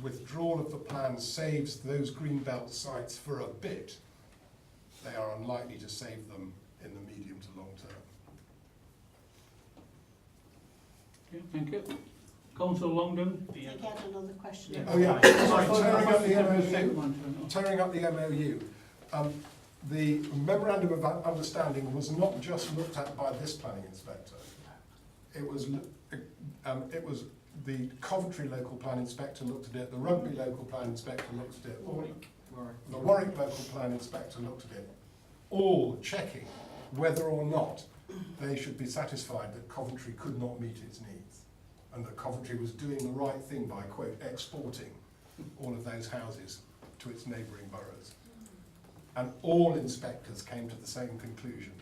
withdrawal of the plan saves those greenbelt sites for a bit, they are unlikely to save them in the medium to long term. Okay, thank you. Councillor Longdon. I get another question. Yeah. Oh yeah, sorry, tearing up the MOU. The memorandum of understanding was not just looked at by this planning inspector. It was the Coventry local plan inspector looked at it, the Rugby local plan inspector looked at it, the Warwick local plan inspector looked at it, all checking whether or not they should be satisfied that Coventry could not meet its needs and that Coventry was doing the right thing by, quote, exporting all of those houses to its neighbouring boroughs. And all inspectors came to the same conclusion,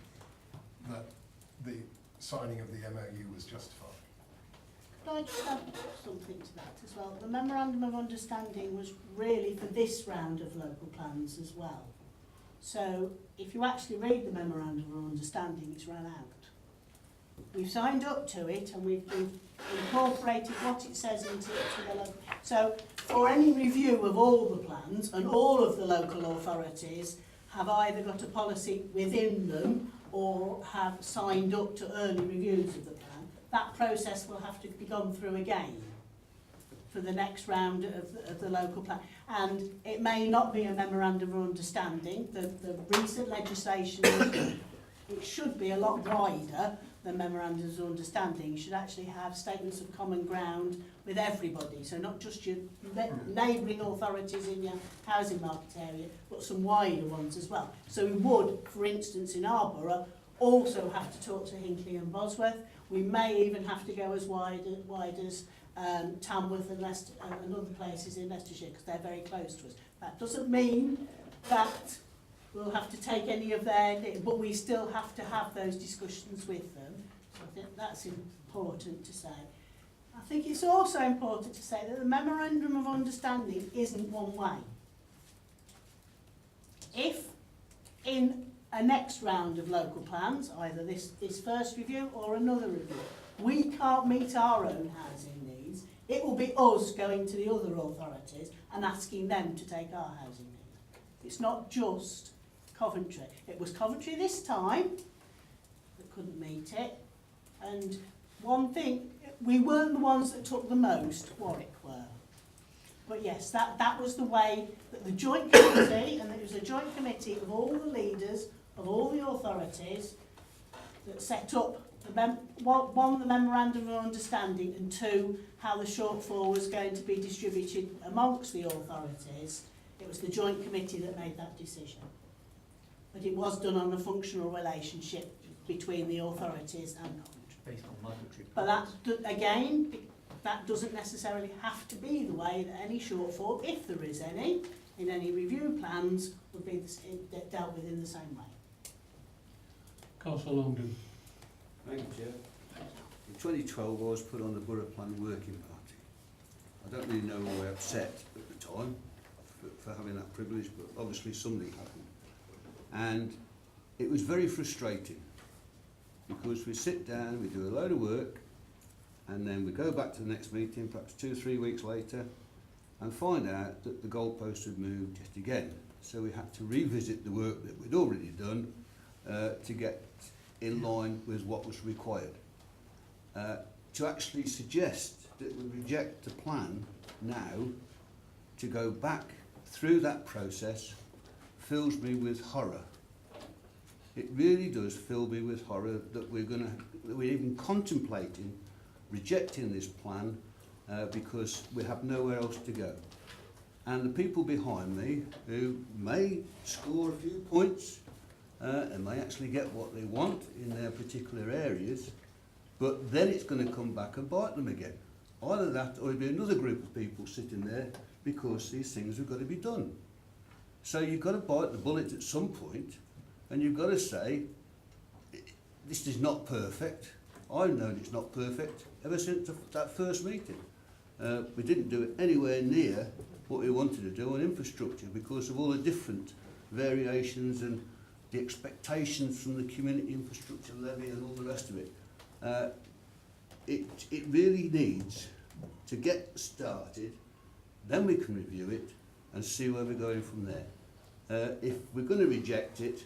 that the signing of the MOU was justified. Could I just add something to that as well? The memorandum of understanding was really for this round of local plans as well. So if you actually read the memorandum of understanding, it's run out. We've signed up to it and we've incorporated what it says into the local. So for any review of all the plans, and all of the local authorities have either got a policy within them or have signed up to early reviews of the plan, that process will have to be gone through again for the next round of the local plan. And it may not be a memorandum of understanding. The recent legislation, it should be a lot wider than memorandums of understanding. You should actually have statements of common ground with everybody, so not just your neighbouring authorities in your housing market area, but some wider ones as well. So we would, for instance, in our borough, also have to talk to Hinckley and Bosworth. We may even have to go as wide as Tamworth and other places in Leicestershire, because they're very close to us. That doesn't mean that we'll have to take any of their, but we still have to have those discussions with them. So I think that's important to say. I think it's also important to say that the memorandum of understanding isn't one way. If in a next round of local plans, either this first review or another review. We can't meet our own housing needs. It will be us going to the other authorities and asking them to take our housing needs. It's not just Coventry. It was Coventry this time that couldn't meet it. And one thing, we weren't the ones that took the most, Warwick were. But yes, that was the way that the joint committee, and it was a joint committee of all the leaders of all the authorities that set up one, the memorandum of understanding, and two, how the shortfall was going to be distributed amongst the authorities. It was the joint committee that made that decision. But it was done on a functional relationship between the authorities and Coventry. Based on monetary. But that, again, that doesn't necessarily have to be the way that any shortfall, if there is any, in any review plans, would be dealt with in the same way. Councillor Longden. Thank you, Chair. In 2012, I was put on the Borough Plan Working Party. I don't really know why I upset at the time for having that privilege, but obviously something happened. And it was very frustrating because we sit down, we do a load of work, and then we go back to the next meeting, perhaps 2 or 3 weeks later, and find out that the goalpost had moved yet again. So we had to revisit the work that we'd already done to get in line with what was required. To actually suggest that we reject the plan now, to go back through that process, fills me with horror. It really does fill me with horror that we're even contemplating rejecting this plan because we have nowhere else to go. And the people behind me, who may score a few points and may actually get what they want in their particular areas, but then it's going to come back and bite them again. Either that or it'll be another group of people sitting there because these things have got to be done. So you've got to bite the bullet at some point, and you've got to say, this is not perfect. I've known it's not perfect ever since that first meeting. We didn't do it anywhere near what we wanted to do on infrastructure because of all the different variations and the expectations from the community infrastructure levy and all the rest of it. It really needs to get started, then we can review it and see where we're going from there. If we're going to reject it,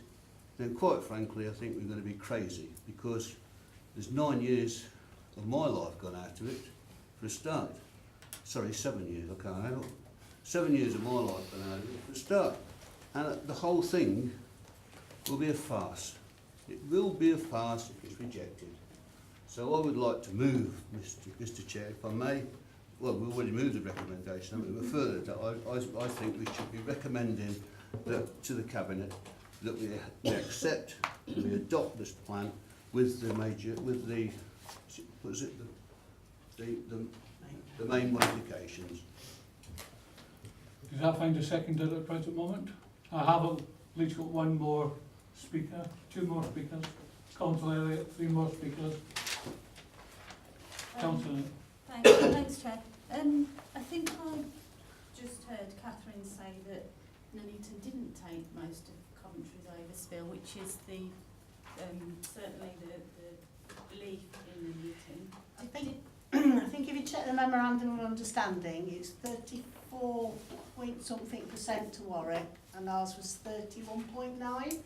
then quite frankly I think we're going to be crazy because there's 9 years of my life gone out of it for a start. Sorry, 7 years, I can't handle. 7 years of my life gone out of it for a start. And the whole thing will be a farce. It will be a farce if it's rejected. So I would like to move, Mr. Chair, if I may. Well, we've already moved the recommendation, haven't we? But further, I think we should be recommending that, to the Cabinet that we accept and we adopt this plan with the the main modifications. Does that find a second at the present moment? I have at least got one more speaker, 2 more speakers. Councillor Elliott, 3 more speakers. Councillor. Thanks, Chair. I think I just heard Catherine say that Nuneaton didn't take most of Coventry's overspill, which is the certainly the belief in Nuneaton. I think if you check the memorandum of understanding, it's 34 point something % to Warwick, and ours was 31.9%,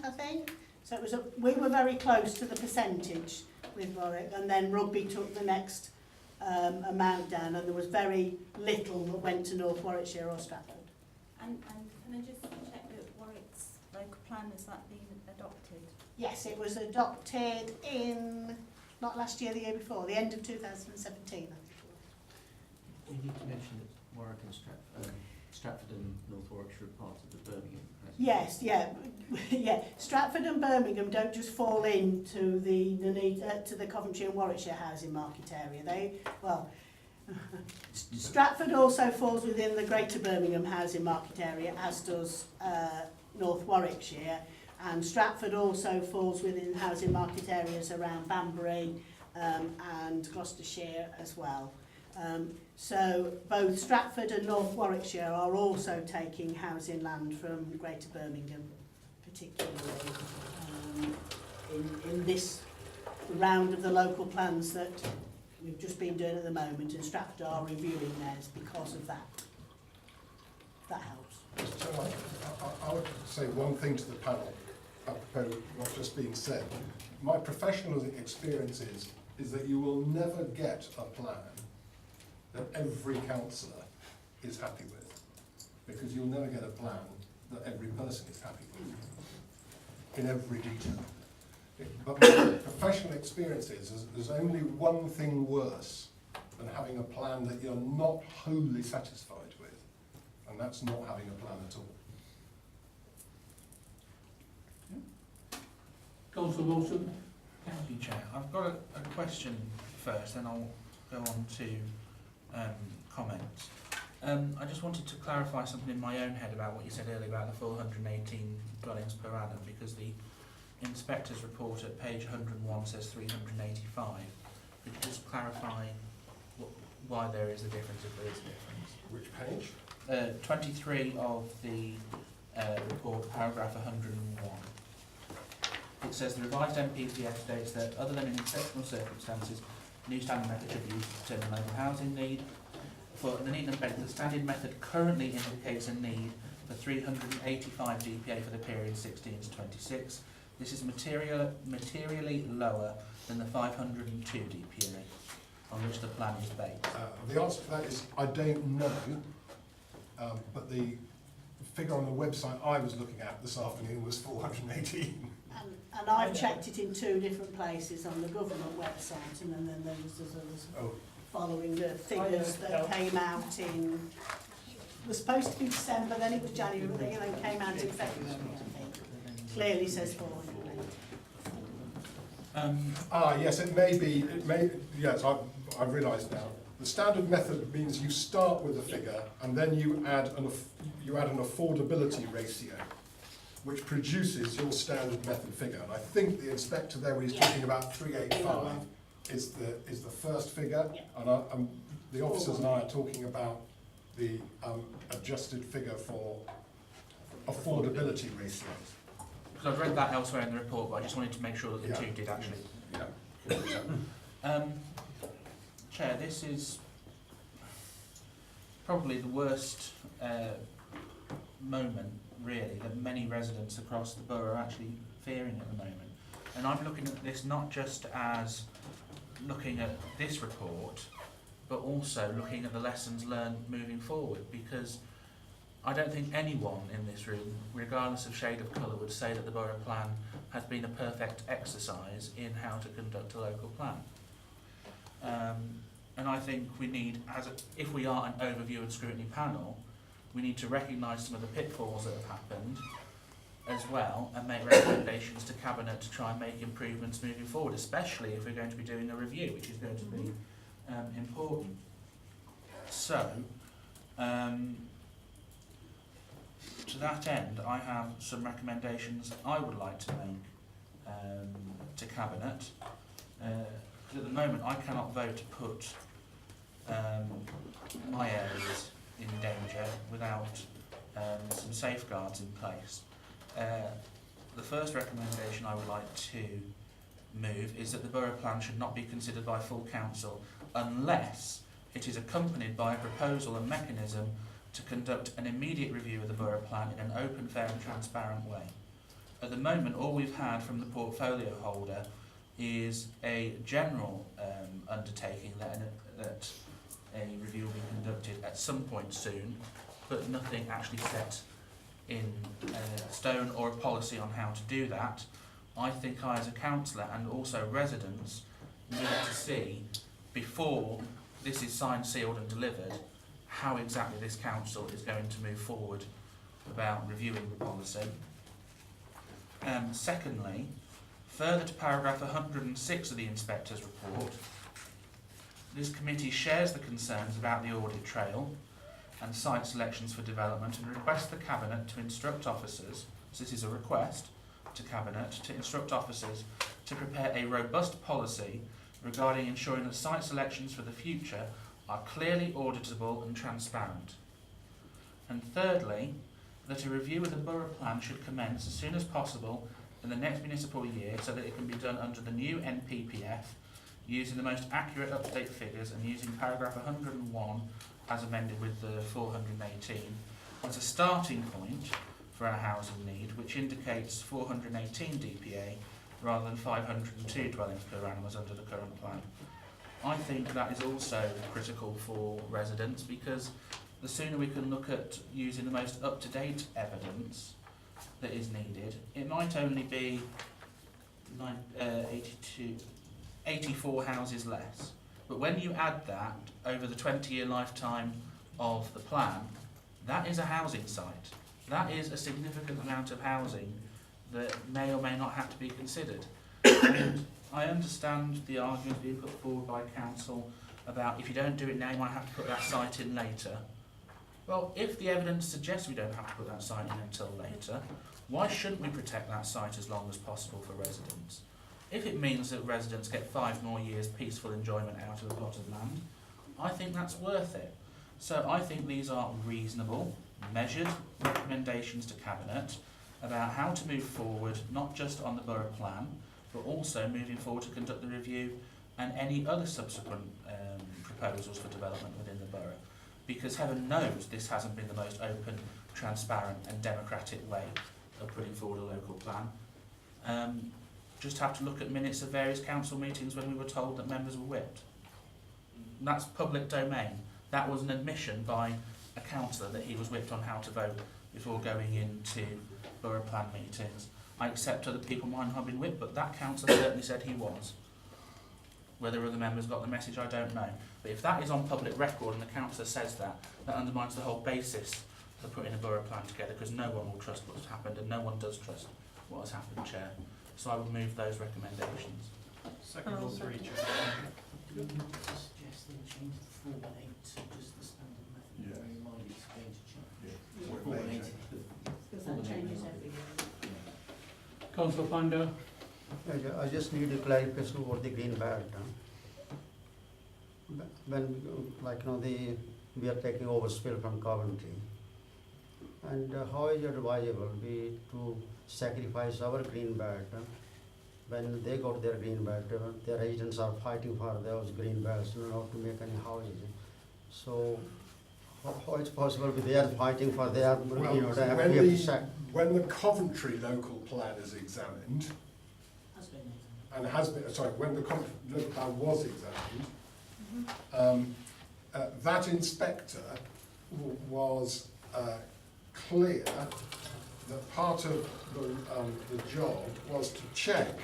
I think. So it was we were very close to the percentage with Warwick, and then Rugby took the next amount down, and there was very little that went to North Warwickshire or Stratford. And can I just check that Warwick's local plan, has that been adopted? Yes, it was adopted in, not last year, the year before, the end of 2017, I think it was. You need to mention that Warwick and Stratford and North Warwickshire are part of the Birmingham. Yes, yeah. Stratford and Birmingham don't just fall into the to the Coventry and Warwickshire housing market area. Stratford also falls within the Greater Birmingham housing market area, as does North Warwickshire, and Stratford also falls within housing market areas around Banbury and Gloucestershire as well. So both Stratford and North Warwickshire are also taking housing land from Greater Birmingham particularly in this round of the local plans that we've just been doing at the moment, and Stratford are reviewing theirs because of that. That helps. So I would say one thing to the panel, apropos what's just being said. My professional experience is that you will never get a plan that every councillor is happy with, because you'll never get a plan that every person is happy with in every detail. But my professional experience is there's only one thing worse than having a plan that you're not wholly satisfied with, and that's not having a plan at all. Councillor Wilson. Thank you, Chair. I've got a question first, then I'll go on to comments. I just wanted to clarify something in my own head about what you said earlier about the 418 dwellings per annum, because the inspector's report at page 101 says 385. Could you just clarify why there is a difference, if there is a difference? Which page? 23 of the report, paragraph 101. It says the revised MPPF states that other than in exceptional circumstances, new standard method should be used to determine local housing need. For the Nuneaton and Bedworth, the standard method currently indicates a need for 385 DPA for the period 16 to 26. This is materially lower than the 502 DPA on which the plan is based. The answer to that is I don't know, but the figure on the website I was looking at this afternoon was 418. And I've checked it in 2 different places on the government website, and then there was others following the figures that came out in, it was supposed to be December, then it was January, and then came out in February, I think. Clearly says 480. Yes, it may, yes, I've realised now. The standard method means you start with a figure and then you add an affordability ratio, which produces your standard method figure. And I think the inspector there, when he's talking about 385, is the first figure, and the officers and I are talking about the adjusted figure for affordability ratios. Because I've read that elsewhere in the report, but I just wanted to make sure that the two did actually. Chair, this is probably the worst moment, really, that many residents across the borough are actually fearing at the moment. And I'm looking at this not just as looking at this report, but also looking at the lessons learned moving forward, because I don't think anyone in this room, regardless of shade of colour, would say that the borough plan has been a perfect exercise in how to conduct a local plan. And I think we need, if we are an overview and scrutiny panel, we need to recognise some of the pitfalls that have happened as well, and make recommendations to Cabinet to try and make improvements moving forward, especially if we're going to be doing a review, which is going to be important. So, to that end, I have some recommendations I would like to make to Cabinet. Because at the moment I cannot vote to put my areas in danger without some safeguards in place. The first recommendation I would like to move is that the borough plan should not be considered by full council unless it is accompanied by a proposal and mechanism to conduct an immediate review of the borough plan in an open, fair and transparent way. At the moment, all we've had from the portfolio holder is a general undertaking that a review will be conducted at some point soon, but nothing actually set in stone or a policy on how to do that. I think I, as a councillor, and also residents, need to see, before this is signed, sealed and delivered, how exactly this council is going to move forward about reviewing the policy. Secondly, further to paragraph 106 of the Inspector's report, this committee shares the concerns about the audit trail and site selections for development and requests the Cabinet to instruct officers, so this is a request to Cabinet, to instruct officers to prepare a robust policy regarding ensuring that site selections for the future are clearly auditable and transparent. And thirdly, that a review of the borough plan should commence as soon as possible in the next municipal year so that it can be done under the new NPPF, using the most accurate up-to-date figures and using paragraph 101 as amended with the 418 as a starting point for our housing need, which indicates 418 DPA rather than 502 dwellings per annum as under the current plan. I think that is also critical for residents, because the sooner we can look at using the most up-to-date evidence that is needed, it might only be 84 houses less. But when you add that over the 20-year lifetime of the plan, that is a housing site. That is a significant amount of housing that may or may not have to be considered. And I understand the argument being put forward by council about if you don't do it now, you might have to put that site in later. Well, if the evidence suggests we don't have to put that site in until later, why shouldn't we protect that site as long as possible for residents? If it means that residents get 5 more years peaceful enjoyment out of a plot of land, I think that's worth it. So I think these are reasonable, measured recommendations to Cabinet about how to move forward, not just on the borough plan, but also moving forward to conduct the review and any other subsequent proposals for development within the borough. Because heaven knows this hasn't been the most open, transparent and democratic way of putting forward a local plan. Just have to look at minutes of various council meetings when we were told that members were whipped. And that's public domain. That was an admission by a councillor that he was whipped on how to vote before going into borough plan meetings. I accept other people might not have been whipped, but that councillor certainly said he was. Whether other members got the message, I don't know. But if that is on public record and the councillor says that, that undermines the whole basis for putting a borough plan together, because no one will trust what's happened, and no one does trust what has happened, Chair. So I would move those recommendations. Second or three, Chair. Suggest they change the 418 to just the standard method. Yeah. Bear in mind it's going to change. Yeah. 418. Because that changes every year. Councillor Panda. I just need a clarification about the green belt. When, like, we are taking over spill from Coventry, and how is it advisable to sacrifice our green belt when they got their green belt? Their residents are fighting for those green belts, not to make any houses. So, how it's possible they are fighting for their, when the Coventry local plan is examined, when the Coventry local plan was examined, that inspector was clear that part of the job was to check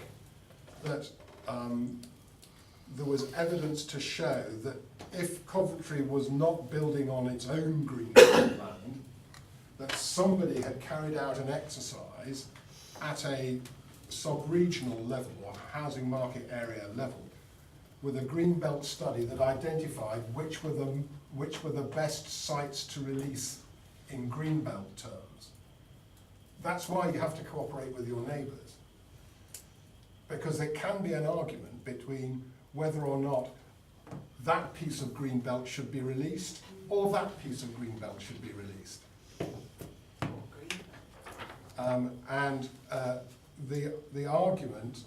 that there was evidence to show that if Coventry was not building on its own greenfield land, that somebody had carried out an exercise at a sub-regional level or housing market area level with a greenbelt study that identified which were the best sites to release in greenbelt terms. That's why you have to cooperate with your neighbours, because there can be an argument between whether or not that piece of greenbelt should be released or that piece of greenbelt should be released. The argument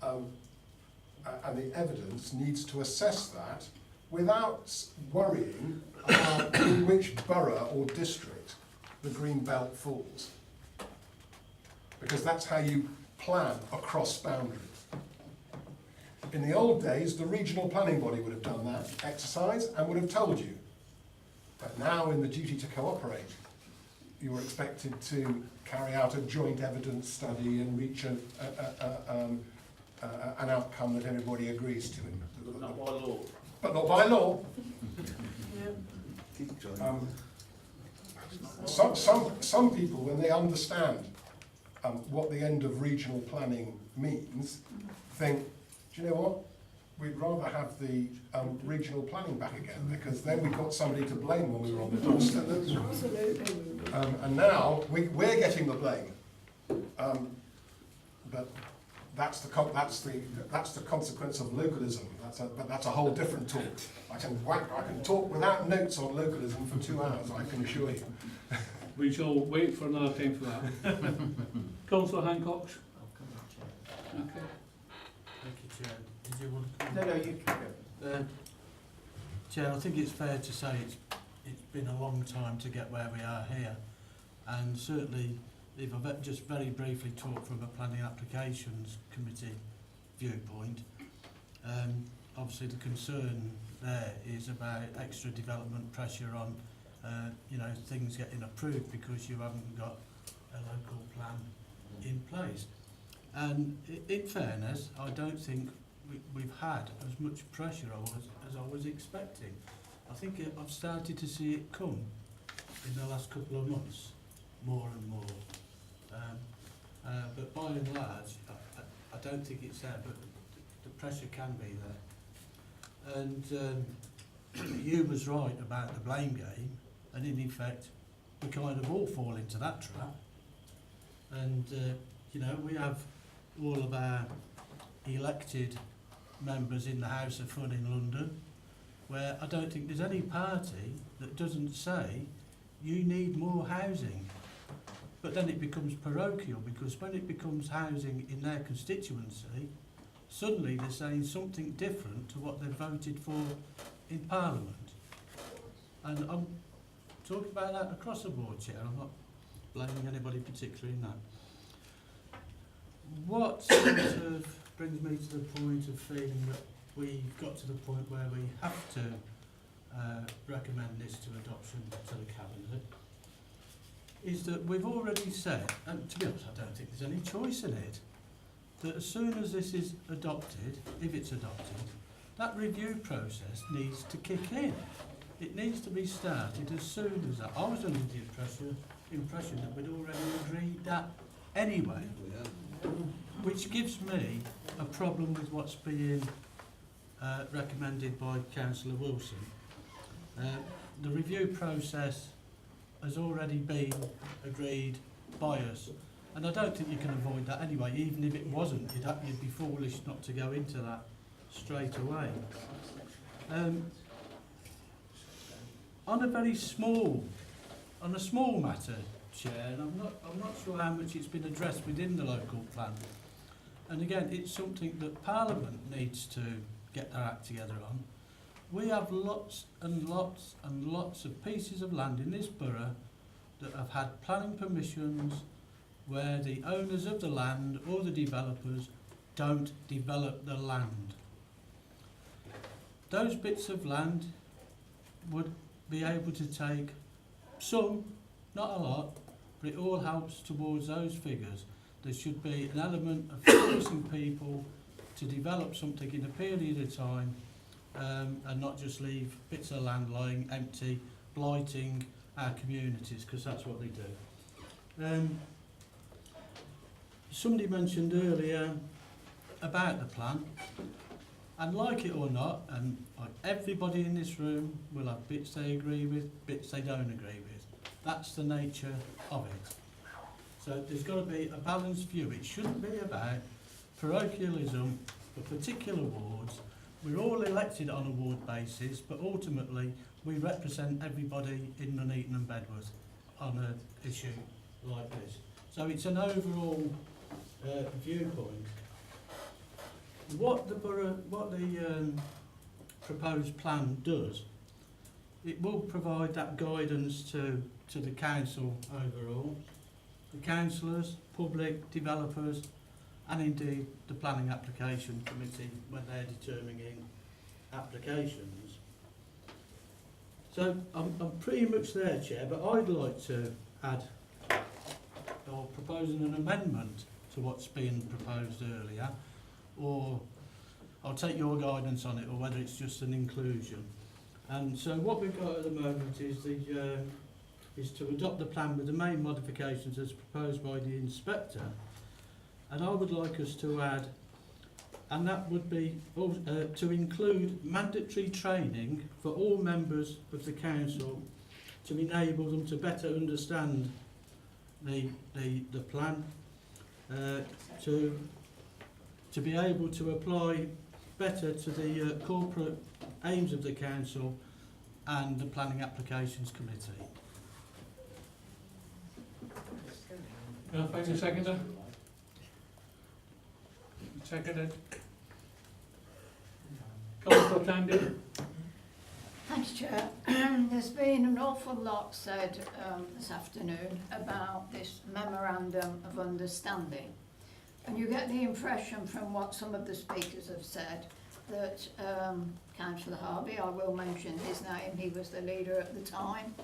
and the evidence needs to assess that without worrying about in which borough or district the green belt falls. Because that's how you plan across boundaries. In the old days, the regional planning body would have done that exercise and would have told you. But now, in the duty to cooperate, you are expected to carry out a joint evidence study and reach an outcome that everybody agrees to. But not by law. But not by law. Some people, when they understand what the end of regional planning means, think, do you know what? We'd rather have the regional planning back again, because then we've got somebody to blame when we were on the doorstep. And now we're getting the blame. But that's the consequence of localism. But that's a whole different talk. I can talk without notes on localism for 2 hours, I can assure you. We shall wait for another time for that. Councillor Hancock. I'll come back, Chair. Okay. Thank you, Chair. Did you want to come? No, you can go. Chair, I think it's fair to say it's been a long time to get where we are here, and certainly if I've just very briefly talked from a planning applications committee viewpoint, obviously the concern there is about extra development pressure on things getting approved because you haven't got a local plan in place. And in fairness, I don't think we've had as much pressure as I was expecting. I think I've started to see it come in the last couple of months, more and more. But by and large, I don't think it's there, but the pressure can be there. And you was right about the blame game, and in effect, we kind of all fall into that trap. And, we have all of our elected members in the House of Fun in London, where I don't think there's any party that doesn't say you need more housing. But then it becomes parochial, because when it becomes housing in their constituency, suddenly they're saying something different to what they've voted for in Parliament. And I'm talking about that across the board, Chair. I'm not blaming anybody particularly in that. What sort of brings me to the point of feeling that we've got to the point where we have to recommend this to adoption to the Cabinet is that we've already said, and to be honest I don't think there's any choice in it, that as soon as this is adopted, if it's adopted, that review process needs to kick in. It needs to be started as soon as that. I was under the impression that we'd already agreed that anyway, which gives me a problem with what's being recommended by Councillor Wilson. The review process has already been agreed by us, and I don't think you can avoid that anyway. Even if it wasn't, you'd be foolish not to go into that straight away. On a small matter, Chair, and I'm not sure how much it's been addressed within the local plan. And again, it's something that Parliament needs to get their act together on. We have lots and lots and lots of pieces of land in this borough that have had planning permissions where the owners of the land or the developers don't develop the land. Those bits of land would be able to take some, not a lot, but it all helps towards those figures. There should be an element of forcing people to develop something in a period of time and not just leave bits of land lying empty, blighting our communities, because that's what they do. Somebody mentioned earlier about the plan, and like it or not, and like everybody in this room will have bits they agree with, bits they don't agree with. That's the nature of it. So there's got to be a balanced view. It shouldn't be about parochialism for particular wards. We're all elected on a ward basis, but ultimately we represent everybody in Nuneaton and Bedworth on an issue like this. So it's an overall viewpoint. What the proposed plan does, it will provide that guidance to the council overall, the councillors, public, developers, and indeed the planning application committee when they're determining applications. So I'm pretty much there, Chair, but I'd like to add or proposing an amendment to what's been proposed earlier, or I'll take your guidance on it, or whether it's just an inclusion. And so what we've got at the moment is to adopt the plan with the main modifications as proposed by the inspector. And I would like us to add, and that would be to include mandatory training for all members of the council to enable them to better understand the plan, to be able to apply better to the corporate aims of the council and the planning applications committee. Can I find a seconder? Seconded. Councillor Tandy? Thanks, Chair. There's been an awful lot said this afternoon about this memorandum of understanding. And you get the impression from what some of the speakers have said that Councillor Harvey, I will mention his name, he was the leader at the time,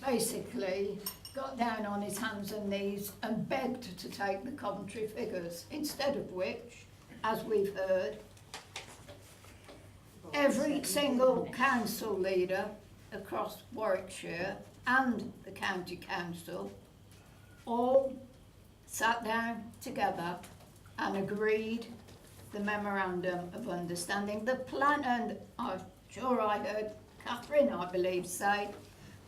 basically got down on his hands and knees and begged to take the Coventry figures, instead of which, as we've heard, every single council leader across Warwickshire and the county council all sat down together and agreed the memorandum of understanding. The plan, and I'm sure I heard Catherine, I believe, say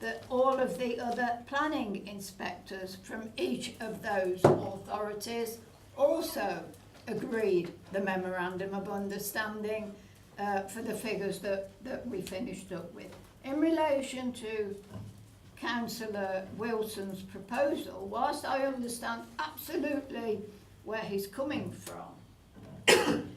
that all of the other planning inspectors from each of those authorities also agreed the memorandum of understanding for the figures that we finished up with. In relation to Councillor Wilson's proposal, whilst I understand absolutely where he's coming from,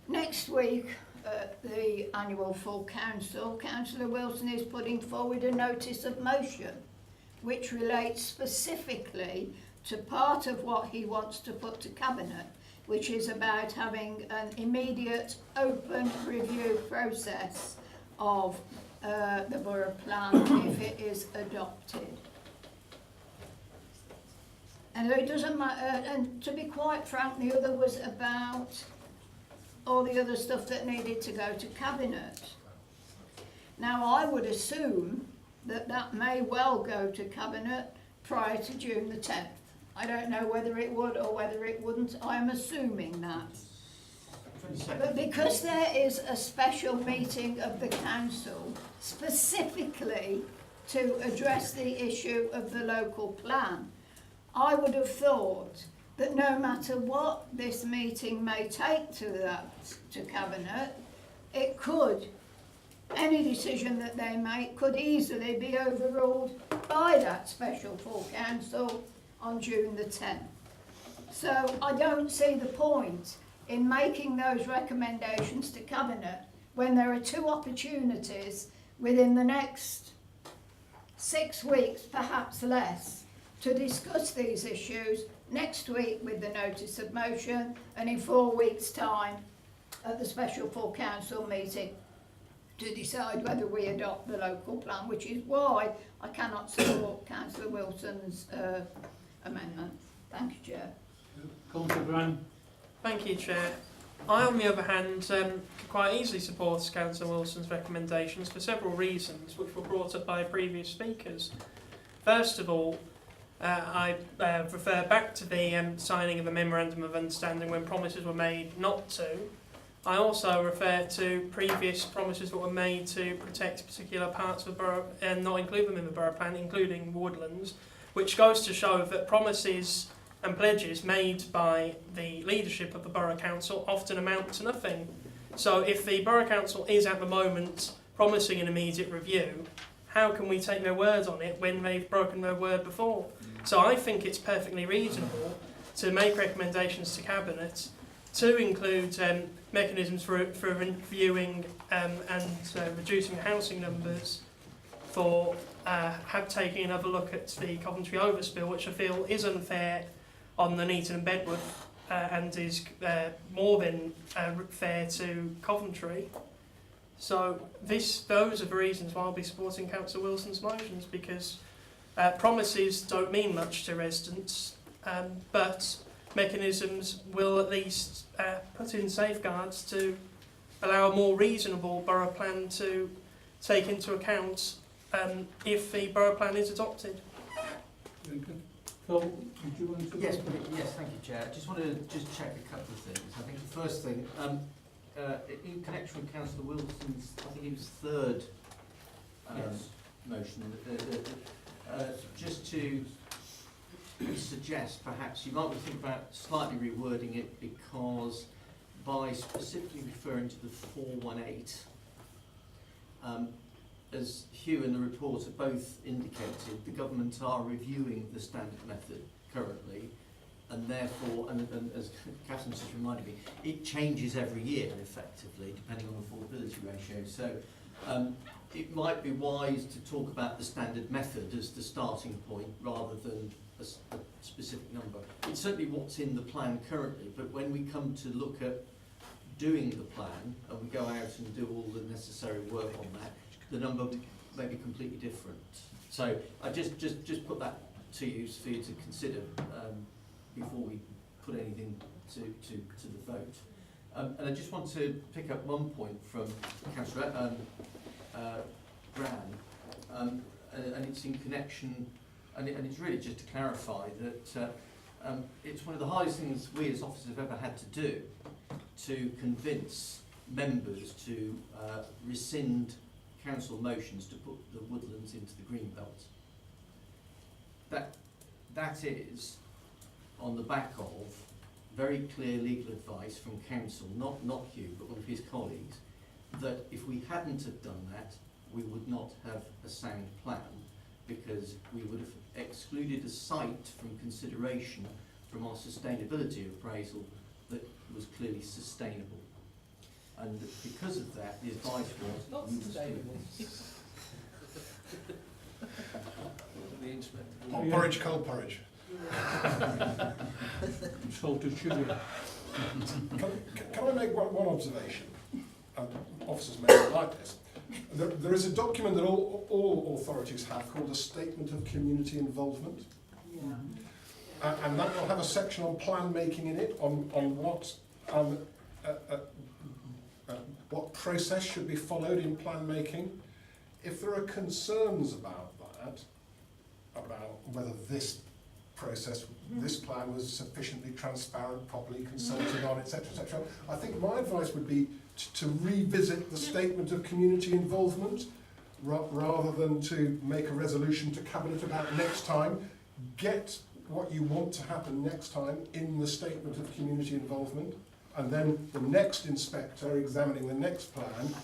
next week at the annual full council, Councillor Wilson is putting forward a notice of motion which relates specifically to part of what he wants to put to Cabinet, which is about having an immediate open review process of the borough plan if it is adopted. And it doesn't matter, and to be quite frank, the other was about all the other stuff that needed to go to Cabinet. Now, I would assume that that may well go to Cabinet prior to June the 10th. I don't know whether it would or whether it wouldn't. I'm assuming that. But because there is a special meeting of the council specifically to address the issue of the local plan, I would have thought that no matter what this meeting may take to Cabinet, it could, any decision that they make could easily be overruled by that special full council on June the 10th. So I don't see the point in making those recommendations to Cabinet when there are two opportunities within the next 6 weeks, perhaps less, to discuss these issues next week with the notice of motion and in 4 weeks' time at the special full council meeting to decide whether we adopt the local plan, which is why I cannot support Councillor Wilson's amendment. Thank you, Chair. Councillor Grant? Thank you, Chair. I, on the other hand, could quite easily support Councillor Wilson's recommendations for several reasons, which were brought up by previous speakers. First of all, I refer back to the signing of the Memorandum of Understanding when promises were made not to. I also refer to previous promises that were made to protect particular parts of the borough and not include them in the borough plan, including woodlands, which goes to show that promises and pledges made by the leadership of the Borough Council often amount to nothing. So if the Borough Council is at the moment promising an immediate review, how can we take their word on it when they've broken their word before? So I think it's perfectly reasonable to make recommendations to Cabinet to include mechanisms for reviewing and reducing housing numbers, for taking another look at the Coventry overspill, which I feel is unfair on Nuneaton and Bedworth and is more than fair to Coventry. So those are the reasons why I'll be supporting Councillor Wilson's motions, because promises don't mean much to residents, but mechanisms will at least put in safeguards to allow a more reasonable borough plan to take into account if the borough plan is adopted. Phil, would you want to? Yes, thank you, Chair. I just want to check a couple of things. I think the first thing, in connection with Councillor Wilson's, I think it was third motion, just to suggest perhaps you might want to think about slightly rewording it, because by specifically referring to the 418, as Hugh and the report have both indicated, the government are reviewing the standard method currently, and therefore, and as Catherine just reminded me, it changes every year effectively, depending on the affordability ratio. So it might be wise to talk about the standard method as the starting point rather than a specific number. It's certainly what's in the plan currently, but when we come to look at doing the plan and we go out and do all the necessary work on that, the number may be completely different. So I just put that to you for you to consider before we put anything to the vote. And I just want to pick up one point from Councillor Brown, and it's in connection, and it's really just to clarify that it's one of the hardest things we as officers have ever had to do, to convince members to rescind council motions to put the woodlands into the green belt. That is on the back of very clear legal advice from council, not Hugh, but one of his colleagues, that if we hadn't have done that, we would not have a sound plan, because we would have excluded a site from consideration from our sustainability appraisal that was clearly sustainable. And because of that, the advice was Not sustainable. Hot porridge, cold porridge. Salted sugar. Can I make one observation? Officers may not like this. There is a document that all authorities have called a Statement of Community Involvement. Yeah. And that will have a section on plan making in it, on what process should be followed in plan making. If there are concerns about that, about whether this process, this plan was sufficiently transparent, properly consulted on, etc., etc., I think my advice would be to revisit the Statement of Community Involvement rather than to make a resolution to Cabinet about next time. Get what you want to happen next time in the Statement of Community Involvement, and then the next inspector examining the next plan,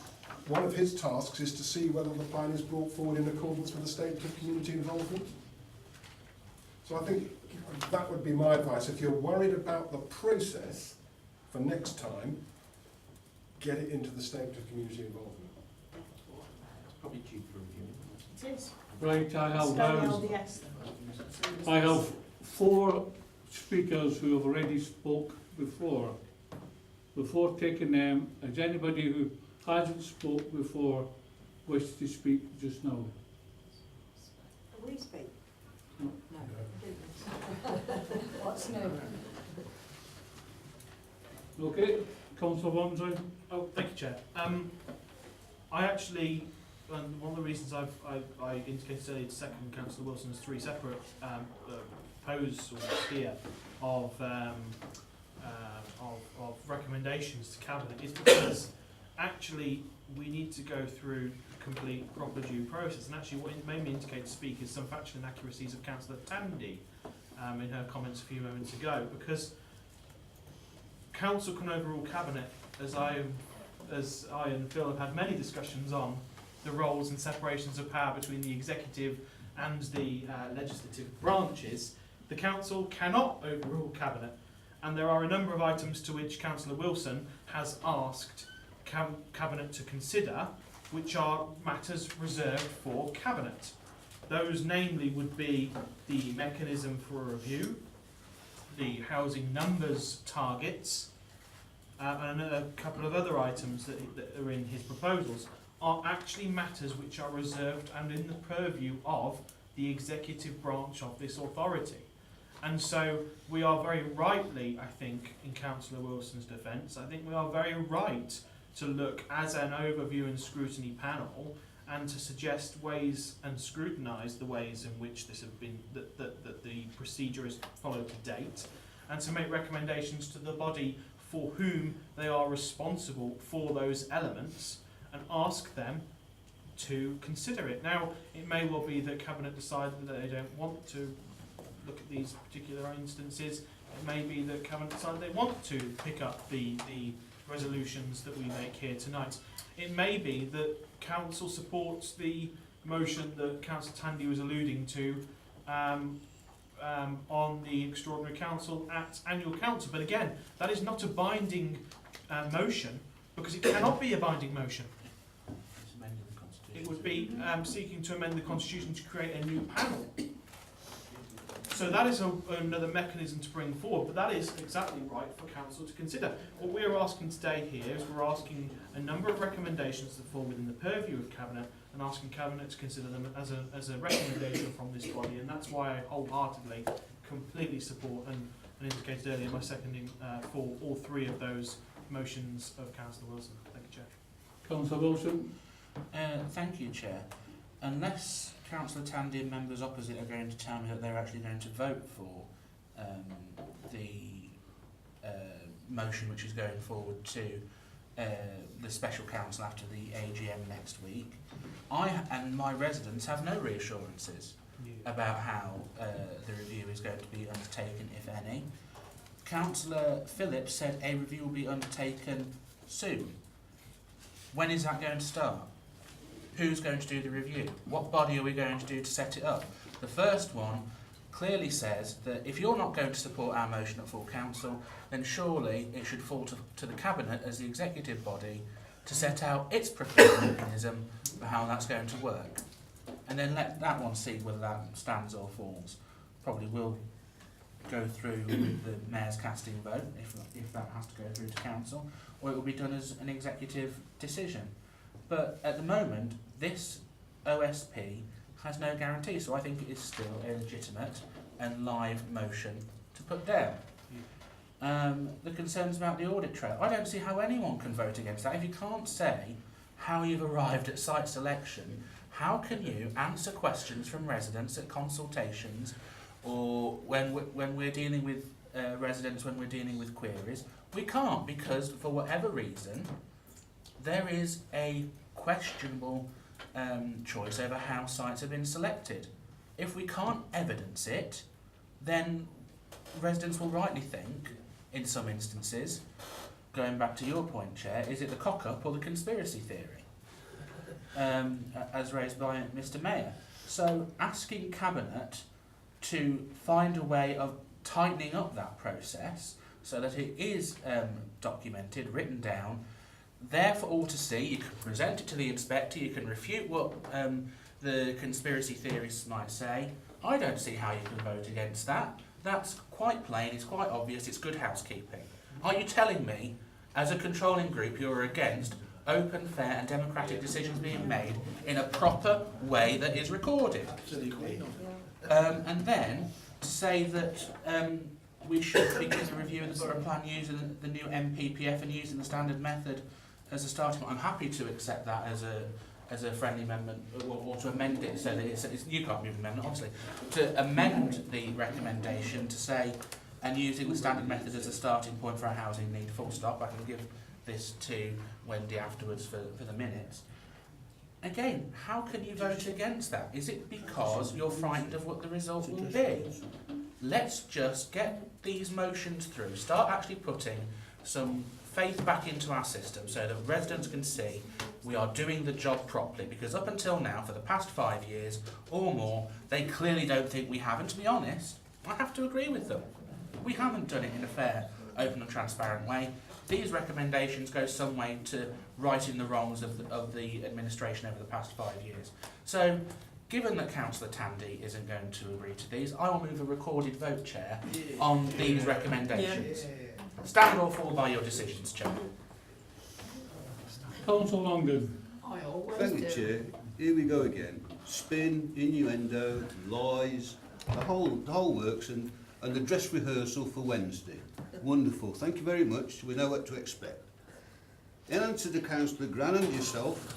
one of his tasks is to see whether the plan is brought forward in accordance with the Statement of Community Involvement. So I think that would be my advice. If you're worried about the process for next time, get it into the Statement of Community Involvement. it's probably due for review. It is. Right, I I have 4 speakers who have already spoke before. Before taking them, has anybody who hasn't spoke before wish to speak just now? We speak. No. What's new? Okay, Councillor Wamsley. Oh, thank you, Chair. I actually, one of the reasons I indicated earlier to second Councillor Wilson's 3 separate proposals here of recommendations to Cabinet is because actually we need to go through complete proper due process, and actually what it made me indicate to speak is some factual inaccuracies of Councillor Tandy in her comments a few moments ago, because Council can overrule Cabinet, as I and Phil have had many discussions on the roles and separations of power between the executive and the legislative branches. The Council cannot overrule Cabinet, and there are a number of items to which Councillor Wilson has asked Cabinet to consider, which are matters reserved for Cabinet. Those namely would be the mechanism for a review, the housing numbers targets, and a couple of other items that are in his proposals are actually matters which are reserved and in the purview of the executive branch of this authority. And so we are very rightly, I think, in Councillor Wilson's defence, I think we are very right to look as an overview and scrutiny panel and to suggest ways and scrutinise the ways in which this have been, that the procedure is followed to date, and to make recommendations to the body for whom they are responsible for those elements and ask them to consider it. Now, it may well be that Cabinet decided that they don't want to look at these particular instances. It may be that Cabinet decided they want to pick up the resolutions that we make here tonight. It may be that council supports the motion that Councillor Tandy was alluding to on the Extraordinary Council at Annual Council. But again, that is not a binding motion, because it cannot be a binding motion. It would be seeking to amend the Constitution to create a new panel. So that is another mechanism to bring forward, but that is exactly right for Council to consider. What we are asking today here is we're asking a number of recommendations that fall within the purview of Cabinet, and asking Cabinet to consider them as a recommendation from this body, and that's why I wholeheartedly, completely support and indicated earlier my seconding for all three of those motions of Councillor Wilson. Thank you, Chair. Councillor Wilson. Thank you, Chair. Unless Councillor Tandy and members opposite are going to tell me that they're actually going to vote for the motion which is going forward to the special council after the AGM next week, I and my residents have no reassurances about how the review is going to be undertaken, if any. Councillor Phillips said a review will be undertaken soon. When is that going to start? Who's going to do the review? What body are we going to do to set it up? The first one clearly says that if you're not going to support our motion at full council, then surely it should fall to the Cabinet as the executive body to set out its preferred mechanism for how that's going to work. And then let that one see whether that stands or falls. Probably will go through with the Mayor's casting vote, if that has to go through to council, or it will be done as an executive decision. But at the moment, this OSP has no guarantee, so I think it is still a legitimate and live motion to put down. The concerns about the audit trail, I don't see how anyone can vote against that. If you can't say how you've arrived at site selection, how can you answer questions from residents at consultations, or when we're dealing with residents, when we're dealing with queries? We can't, because for whatever reason, there is a questionable choice over how sites have been selected. If we can't evidence it, then residents will rightly think, in some instances, going back to your point, Chair, is it the cock-up or the conspiracy theory, as raised by Mr Mayor? So asking Cabinet to find a way of tightening up that process so that it is documented, written down, there for all to see. You can present it to the inspector, you can refute what the conspiracy theorists might say. I don't see how you can vote against that. That's quite plain, it's quite obvious, it's good housekeeping. Are you telling me, as a controlling group, you're against open, fair and democratic decisions being made in a proper way that is recorded? Absolutely. And then to say that we should begin the review of the borough plan using the new MPPF and using the standard method as a starting point. I'm happy to accept that as a friendly amendment, or to amend it so that it's you can't move an amendment, obviously, to amend the recommendation to say, and using the standard method as a starting point for our housing need, full stop. I can give this to Wendy afterwards for the minutes. Again, how can you vote against that? Is it because you're frightened of what the result will be? Let's just get these motions through, start actually putting some faith back into our system so that residents can see we are doing the job properly, because up until now, for the past 5 years or more, they clearly don't think we have, and to be honest, I have to agree with them. We haven't done it in a fair, open and transparent way. These recommendations go some way to righting the wrongs of the administration over the past 5 years. So, given that Councillor Tandy isn't going to agree to these, I will move a recorded vote, Chair, on these recommendations. Stand or fall by your decisions, Chair. Councillor Longden. I always Thank you, do. Chair. Here we go again. Spin, innuendo, lies, the whole works, and the dress rehearsal for Wednesday. Wonderful. Thank you very much. We know what to expect. In answer to Councillor Gran and yourself,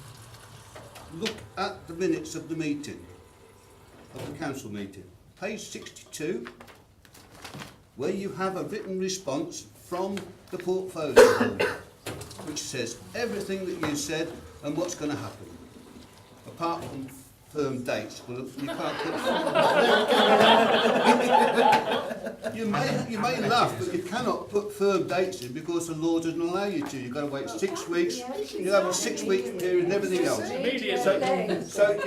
look at the minutes of the meeting, of the council meeting. Page 62, where you have a written response from the portfolio holder, which says everything that you said and what's going to happen, apart from firm dates. Well, you can't put You may laugh, but you cannot put firm dates in because the law doesn't allow you to. You've got to wait 6 weeks. You have a 6 week period and everything else. So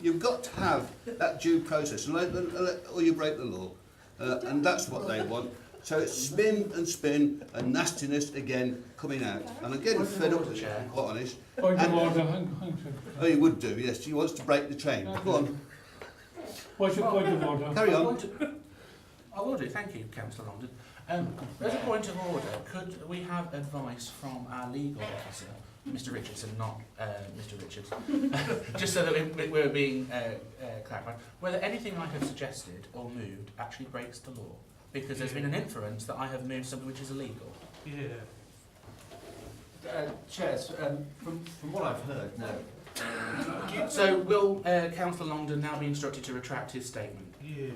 you've got to have that due process, or you break the law, and that's what they want. So it's spin and nastiness again coming out, and I'm getting fed up with it, to be quite honest. Point of order, hang on. Oh, he would do, yes. He wants to break the train. Go on. What's your point of order? Carry on. I will do, thank you, Councillor Longden. As a point of order, could we have advice from our legal officer, Mr Richardson, not Mr Richards, just so that we're being clarified, whether anything I have suggested or moved actually breaks the law? Because there's been an inference that I have moved something which is illegal. Yeah. Chairs, from what I've heard, no. So will Councillor Longden now be instructed to retract his statement? Yeah.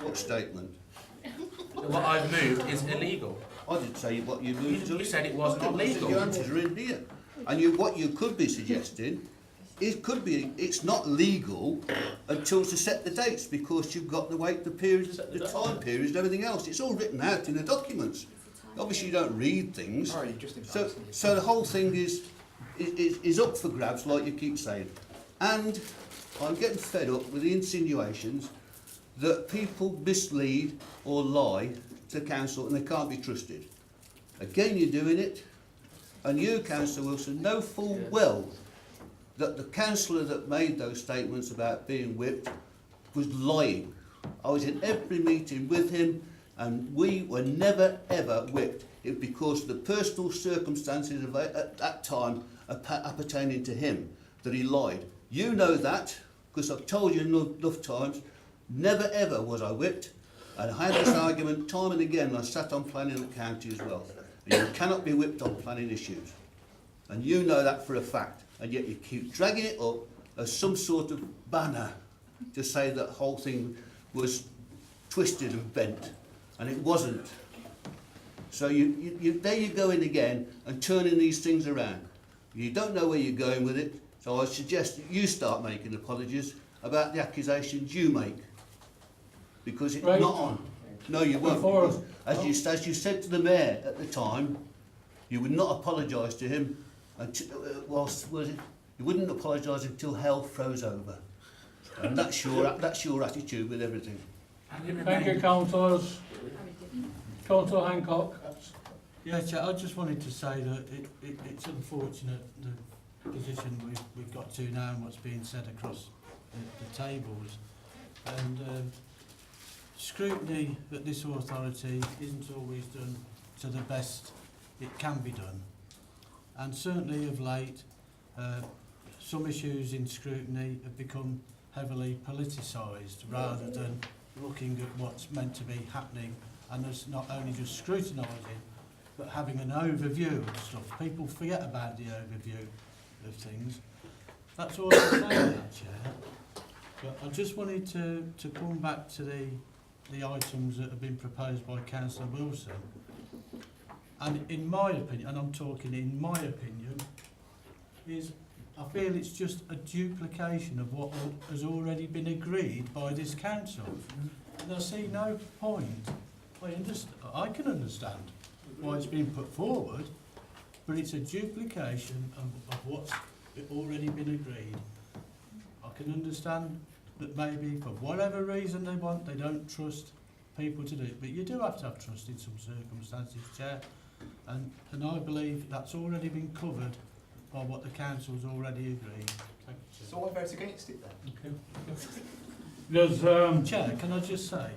What statement? What I've moved is illegal. I didn't say what you moved. You said it was not legal. Your answers are in here. And what you could be suggesting, it's not legal until to set the dates, because you've got to wait the periods, the time periods and everything else. It's all written out in the documents. Obviously you don't read things. So the whole thing is up for grabs, like you keep saying. And I'm getting fed up with the insinuations that people mislead or lie to council and they can't be trusted. Again, you're doing it, and you, Councillor Wilson, know full well that the councillor that made those statements about being whipped was lying. I was in every meeting with him, and we were never ever whipped. It was because of the personal circumstances of at that time appertaining to him that he lied. You know that, because I've told you enough times. Never ever was I whipped, and I had this argument time and again, and I sat on planning the county as well. And you cannot be whipped on planning issues, and you know that for a fact, and yet you keep dragging it up as some sort of banner to say that the whole thing was twisted and bent, and it wasn't. So there you go in again and turning these things around. You don't know where you're going with it, so I suggest that you start making apologies about the accusations you make. Because it's not on. No, you won't. Because as you said to the mayor at the time, you would not apologise to him until, you wouldn't apologise until hell froze over. And that's your attitude with everything. Thank you, councillors. Councillor Hancock. Yeah, Chair, I just wanted to say that it's unfortunate the position we've got to now and what's being said across the tables. And scrutiny at this authority isn't always done to the best it can be done. And certainly of late, some issues in scrutiny have become heavily politicised rather than looking at what's meant to be happening, and there's not only just scrutinising but having an overview of stuff. People forget about the overview of things. That's all I'm saying, Chair. But I just wanted to come back to the items that have been proposed by Councillor Wilson. And in my opinion, and I'm talking in my opinion, is I feel it's just a duplication of what has already been agreed by this council. And I see no point. I can understand why it's been put forward, but it's a duplication of what's already been agreed. I can understand that maybe for whatever reason they don't trust people to do it, but you do have to have trust in some circumstances, Chair, and I believe that's already been covered by what the council's already agreed. Thank you. So I vote against it then? Okay. There's Chair, can I just say,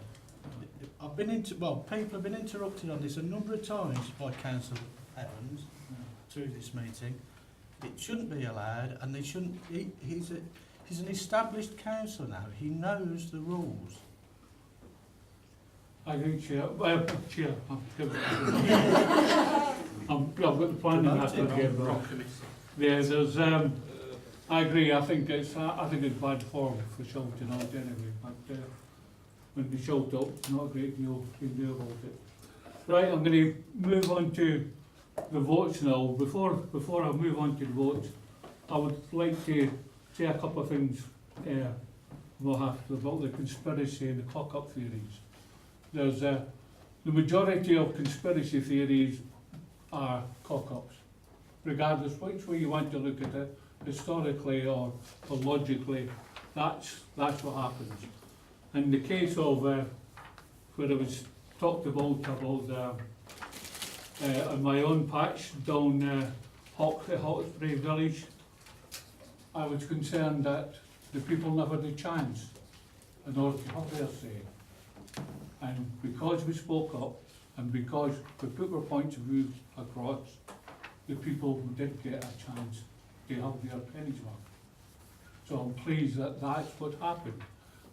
people have been interrupted on this a number of times by Councillor Evans through this meeting. It shouldn't be allowed, and they shouldn't. He's an established councillor now. He knows the rules. I think Chair, I've got the planning aspect here, but there's I agree. I think it's bad form for shouting out anyway. But when you shout up, it's not a great deal you can do about it. Right, I'm going to move on to the votes now. Before I move on to the votes, I would like to say a couple of things about the conspiracy and the cock-up theories. there's the majority of conspiracy theories are cock-ups, regardless which way you want to look at it, historically or logically. That's what happens. In the case of where it was talked about on my own patch down Hawkesbury Village, I was concerned that the people never had a chance in order to have their say. And because we spoke up and because we put our points of view across, the people did get a chance to have their pennies worth. So I'm pleased that that's what happened.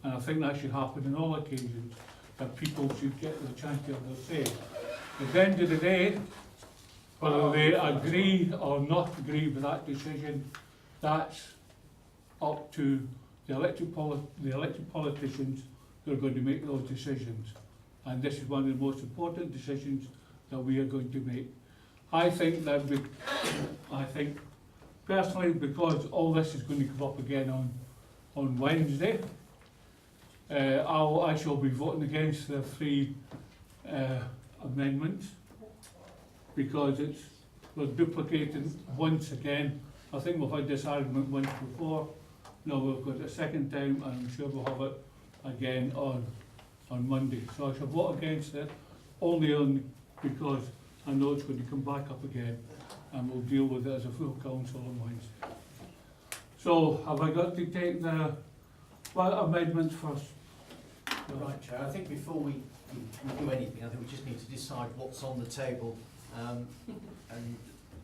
And I think that should happen on all occasions, that people should get the chance to have their say. At the end of the day, whether they agree or not agree with that decision, that's up to the elected politicians who are going to make those decisions. And this is one of the most important decisions that we are going to make. I think personally, because all this is going to come up again on Wednesday, I shall be voting against the 3 amendments, because we're duplicating once again. I think we've had this argument once before. Now we've got it a second time, and I'm sure we'll have it again on Monday. So I shall vote against it only because I know it's going to come back up again, and we'll deal with it as a full council on Wednesday. So have I got to take the amendments first? Right, Chair. I think before we do anything, I think we just need to decide what's on the table and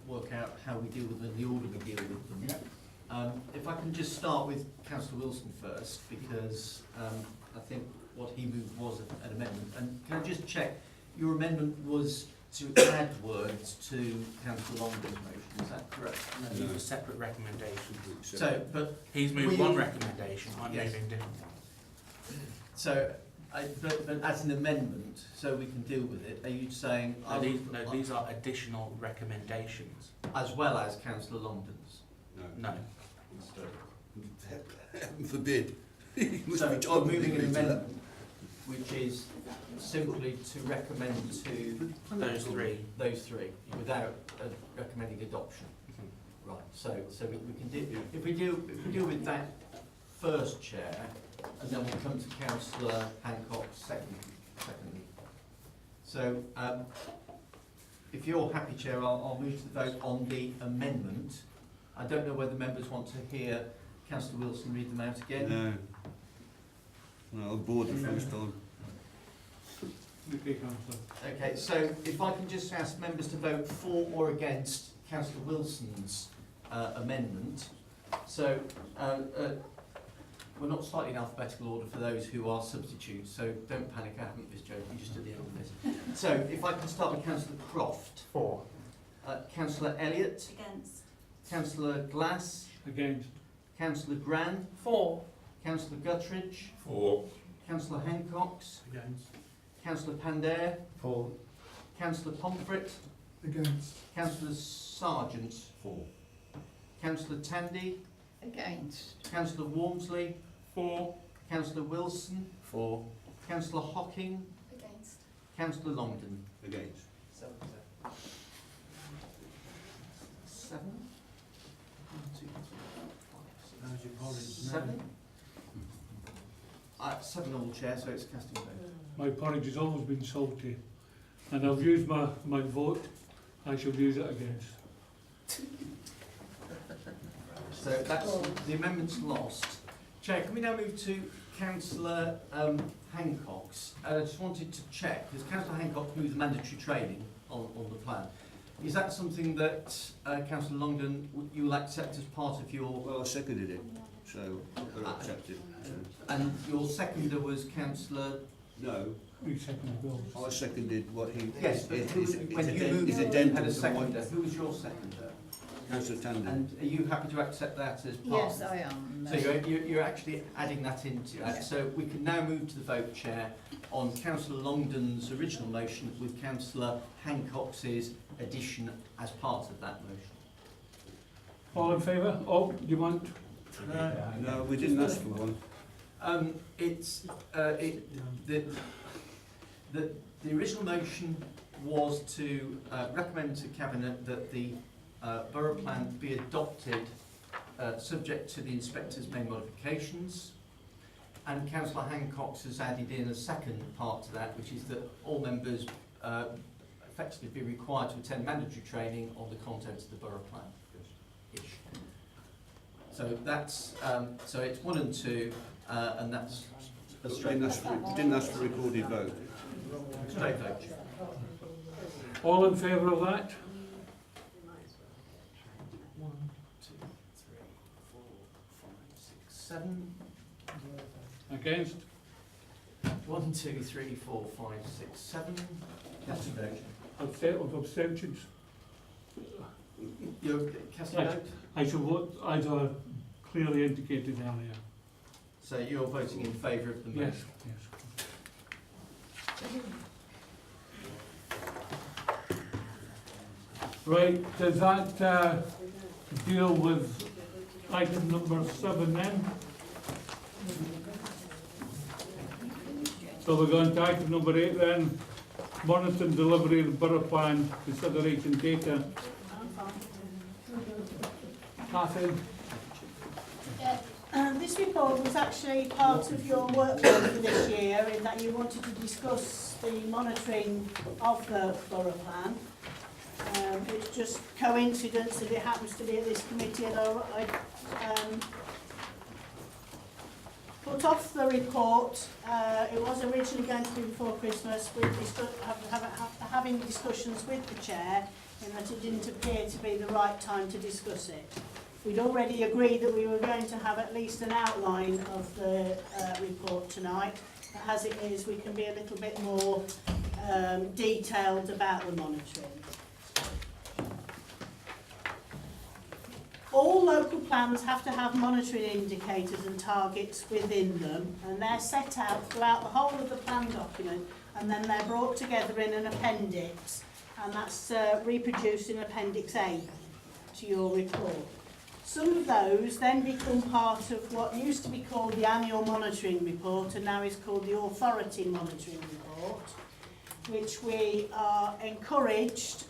work out how we deal with them, the order we deal with them. Yeah. If I can just start with Councillor Wilson first, because I think what he moved was an amendment. And can I just check, your amendment was to add words to Councillor Longden's motion, is that correct? No, these were separate recommendations. So, but he's moved one recommendation, I'm yes. moving different one. So, but as an amendment, so we can deal with it, are you saying... These are additional recommendations. As well as Councillor Longden's? No. Heaven forbid. So we're moving an amendment, which is simply to recommend to... Those three, without recommending adoption. Right, so we can do... If we deal with that first, Chair, and then we'll come to Councillor Hancock secondly. So, if you're happy, Chair, I'll move to the vote on the amendment. I don't know whether members want to hear Councillor Wilson read them out again. No, I'm bored the first time. Okay, so if I can just ask members to vote for or against Councillor Wilson's amendment. So, we're not slightly in alphabetical order for those who are substitutes, so don't panic, I haven't this joke, just at the end of this. So, if I can start with Councillor Croft. For. Councillor Elliott. Against. Councillor Glass. Against. Councillor Gran. For. Councillor Guttridge. For. Councillor Hancox. Against. Councillor Pandair. For. Councillor Pomfret. Against. Councillor Sargent. For. Councillor Tandy. Against. Councillor Walmsley. For. Councillor Wilson. For. Councillor Hocking. Against. Councillor Longden. Against. 7. 1, 2, 3, 4, 5, 6. How's your porridge? 7. 7 all, Chair, so it's casting vote. My porridge has always been salty, and I've used my vote. I shall use it against. So that's the amendment's lost. Chair, can we now move to Councillor Hancock's? I just wanted to check, because Councillor Hancock moved the mandatory training on the plan. Is that something that Councillor Longden, you will accept as part of your... Well, I seconded it, so I'll accept it. And your seconder was Councillor... No. We seconded Bill's. I seconded what he... Yes, but when you moved, you had a seconder. Who was your seconder? Councillor Tandon. And are you happy to accept that as part? Yes, I am. So you're actually adding that into that. So we can now move to the vote, Chair, on Councillor Longden's original motion with Councillor Hancock's addition as part of that motion. All in favour? Oh, you want? No, we didn't ask for one. The original motion was to recommend to Cabinet that the borough plan be adopted subject to the inspector's main modifications, and Councillor Hancock's has added in a second part to that, which is that all members effectively be required to attend mandatory training on the contents of the borough plan. Ish. So that's so it's 1 and 2, and that's a straight vote. Didn't ask for recorded vote. Straight vote. All in favour of that? 1, 2, 3, 4, 5, 6, 7. Against? 1, 2, 3, 4, 5, 6, 7. Casting vote. Abstentions? You're casting vote? I shall vote as I clearly indicated earlier. So you're voting in favour of the motion? Yes. Right, does that deal with item number 7 then? So we're going to item number 8 then. Monitor and delivery of the borough plan, consideration data. Catherine? This report was actually part of your workload for this year, in that you wanted to discuss the monitoring of the borough plan. It's just coincidence that it happens to be at this committee, and I put off the report. It was originally going to be before Christmas. We having discussions with the chair, in that it didn't appear to be the right time to discuss it. We'd already agreed that we were going to have at least an outline of the report tonight. But as it is, we can be a little bit more detailed about the monitoring. All local plans have to have monitoring indicators and targets within them, and they're set out throughout the whole of the plan document, and then they're brought together in an appendix, and that's reproduced in Appendix A to your report. Some of those then become part of what used to be called the annual monitoring report, and now is called the authority monitoring report, which we are encouraged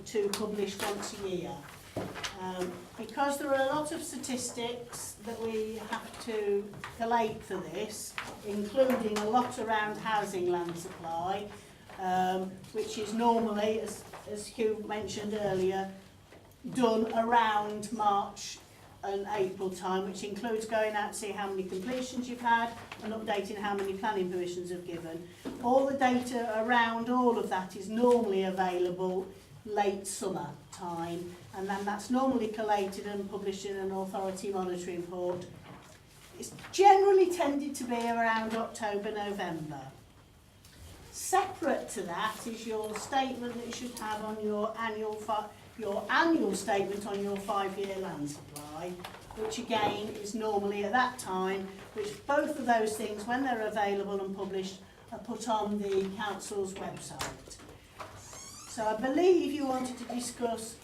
to publish once a year. Because there are a lot of statistics that we have to collate for this, including a lot around housing land supply, which is normally, as Hugh mentioned earlier, done around March and April time, which includes going out to see how many completions you've had and updating how many planning permissions have given. All the data around all of that is normally available late summer time, and then that's normally collated and published in an authority monitoring report. It's generally tended to be around October, November. Separate to that is your statement that you should have on your annual statement on your 5-year land supply, which again is normally at that time, which both of those things, when they're available and published, are put on the council's website. So I believe you wanted to discuss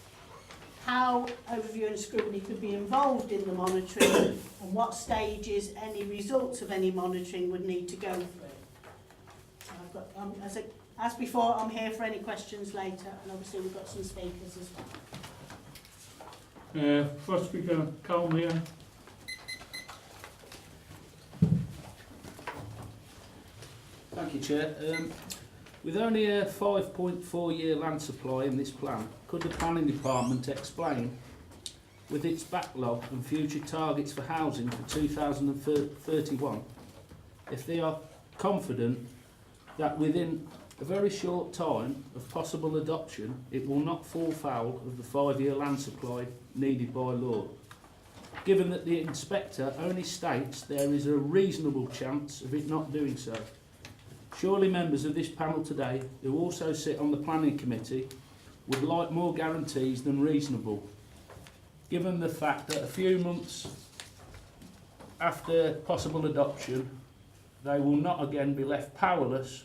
how Overview and Scrutiny could be involved in the monitoring and what stages any results of any monitoring would need to go through. So I've got, as before, I'm here for any questions later, and obviously we've got some speakers as well. First speaker, Carl here. Thank you, Chair. With only a 5.4 year land supply in this plan, could the Planning Department explain, with its backlog and future targets for housing for 2031, if they are confident that within a very short time of possible adoption, it will not fall foul of the 5-year land supply needed by law? Given that the inspector only states there is a reasonable chance of it not doing so. Surely members of this panel today, who also sit on the planning committee, would like more guarantees than reasonable, given the fact that a few months after possible adoption, they will not again be left powerless,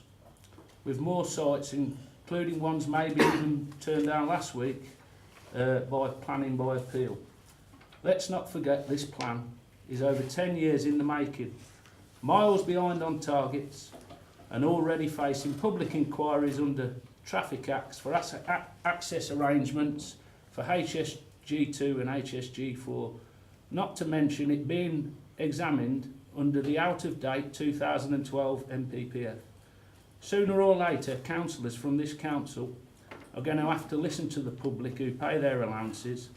with more sites, including ones maybe even turned down last week, by planning by appeal. Let's not forget this plan is over 10 years in the making, miles behind on targets, and already facing public inquiries under Traffic Acts for access arrangements for HSG2 and HSG4, not to mention it being examined under the out-of-date 2012 MPPF. Sooner or later, councillors from this council are going to have to listen to the public who pay their allowances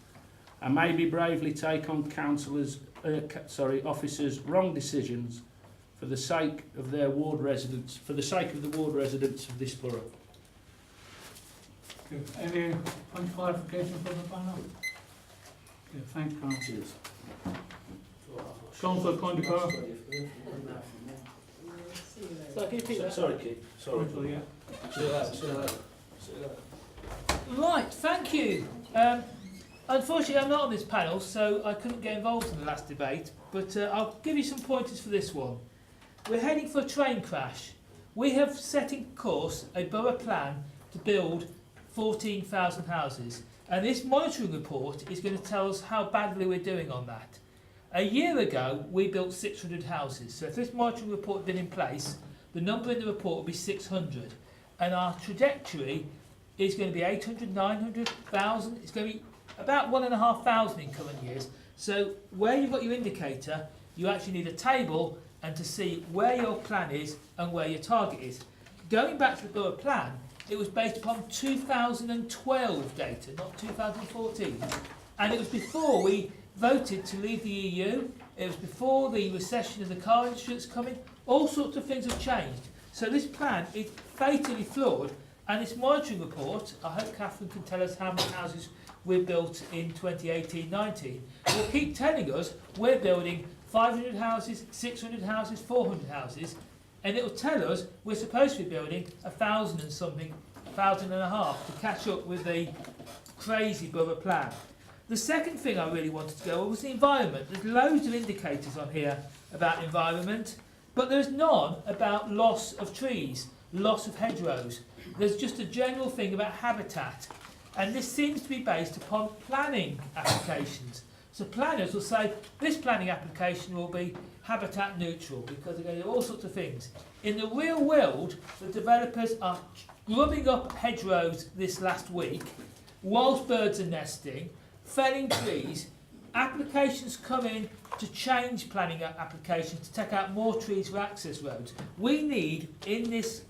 and maybe bravely take on officers' wrong decisions for the sake of their ward residents, for the sake of the ward residents of this borough. Any point clarification from the panel? Okay, thanks, Councillor. Councillor Condicott. Sorry, Keith. Sorry. Right, thank you. Unfortunately, I'm not on this panel, so I couldn't get involved in the last debate, but I'll give you some pointers for this one. We're heading for a train crash. We have set in course a borough plan to build 14,000 houses, and this monitoring report is going to tell us how badly we're doing on that. A year ago, we built 600 houses, so if this monitoring report had been in place, the number in the report would be 600, and our trajectory is going to be 800, 900, 1,000. It's going to be about 1,500 in coming years. So where you've got your indicator, you actually need a table and to see where your plan is and where your target is. Going back to the borough plan, it was based upon 2012 data, not 2014. And it was before we voted to leave the EU, it was before the recession of the car industry that's coming. All sorts of things have changed. So this plan is fatally flawed, and this monitoring report, I hope Catherine can tell us how many houses we built in 2018-19, will keep telling us we're building 500 houses, 600 houses, 400 houses, and it will tell us we're supposed to be building 1,000 and something, 1,500 to catch up with the crazy borough plan. The second thing I really wanted to go over was the environment. There's loads of indicators on here about environment, but there's none about loss of trees, loss of hedgerows. There's just a general thing about habitat, and this seems to be based upon planning applications. So planners will say this planning application will be habitat neutral because they're going to do all sorts of things. In the real world, the developers are grubbing up hedgerows this last week whilst birds are nesting, felling trees. Applications come in to change planning applications to take out more trees for access roads. We need, in this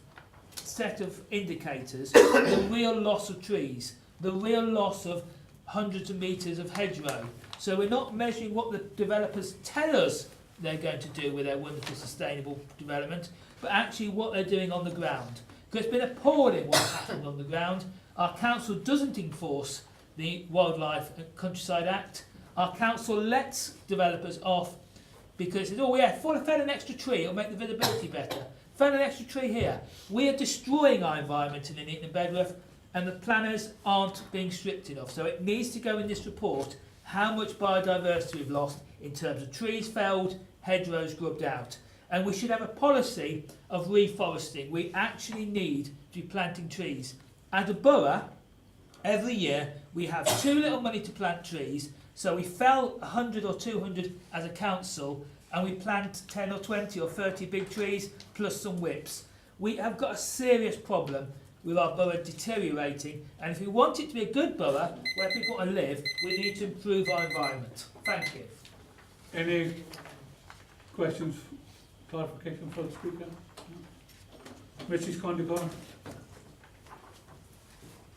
set of indicators, the real loss of trees, the real loss of hundreds of metres of hedgerow. So we're not measuring what the developers tell us they're going to do with their wonderful sustainable development, but actually what they're doing on the ground. Because it's been appalling what's happened on the ground. Our council doesn't enforce the Wildlife and Countryside Act. Our council lets developers off because it says, oh yeah, fell an extra tree, it'll make the visibility better. Fell an extra tree here. We are destroying our environment in Nuneaton and Bedworth, and the planners aren't being strict enough. So it needs to go in this report how much biodiversity we've lost in terms of trees felled, hedgerows grubbed out. And we should have a policy of reforesting. We actually need to be planting trees. As a borough, every year we have too little money to plant trees, so we fell 100 or 200 as a council, and we plant 10 or 20 or 30 big trees plus some whips. We have got a serious problem with our borough deteriorating, and if we want it to be a good borough where people want to live, we need to improve our environment. Thank you. Any questions, clarification for the speaker? Mrs. Condicott.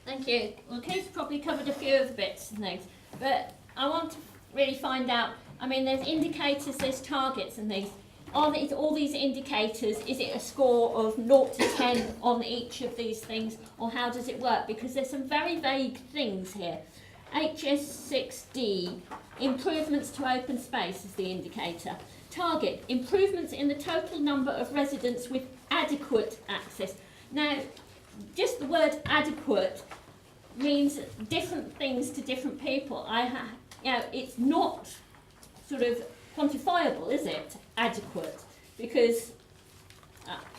Thank you. Well, Keith's probably covered a few of the bits and things, but I want to really find out, I mean, there's indicators, there's targets and things. Are these, all these indicators, is it a score of 0 to 10 on each of these things, or how does it work? Because there's some very vague things here. HS6D, improvements to open space is the indicator. Target, improvements in the total number of residents with adequate access. Now, just the word adequate means different things to different people. You know, it's not sort of quantifiable, is it? Adequate, because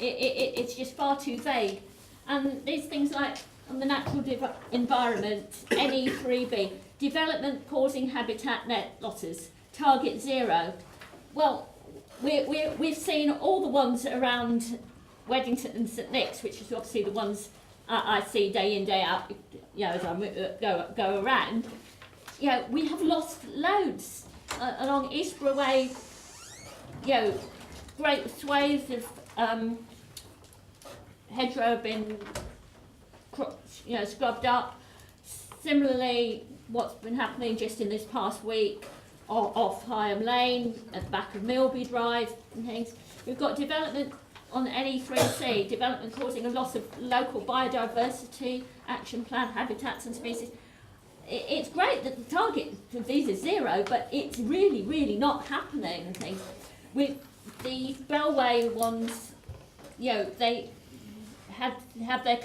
it's just far too vague. And these things like on the natural environment, NE3B, development causing habitat net losses, target 0. Well, we've seen all the ones around Weddington and St Nick's, which is obviously the ones I see day in, day out, you know, as I go around, you know, we have lost loads along Eastborough Way, you know, great swathes of hedgerow have been, you know, scrubbed up. Similarly, what's been happening just in this past week off Higham Lane, at the back of Milby Drive and things. We've got development on NE3C, development causing a loss of local biodiversity, action plan, habitats and species. It's great that the target for these is 0, but it's really, really not happening and things. With the Bellway ones, you know, they had to have their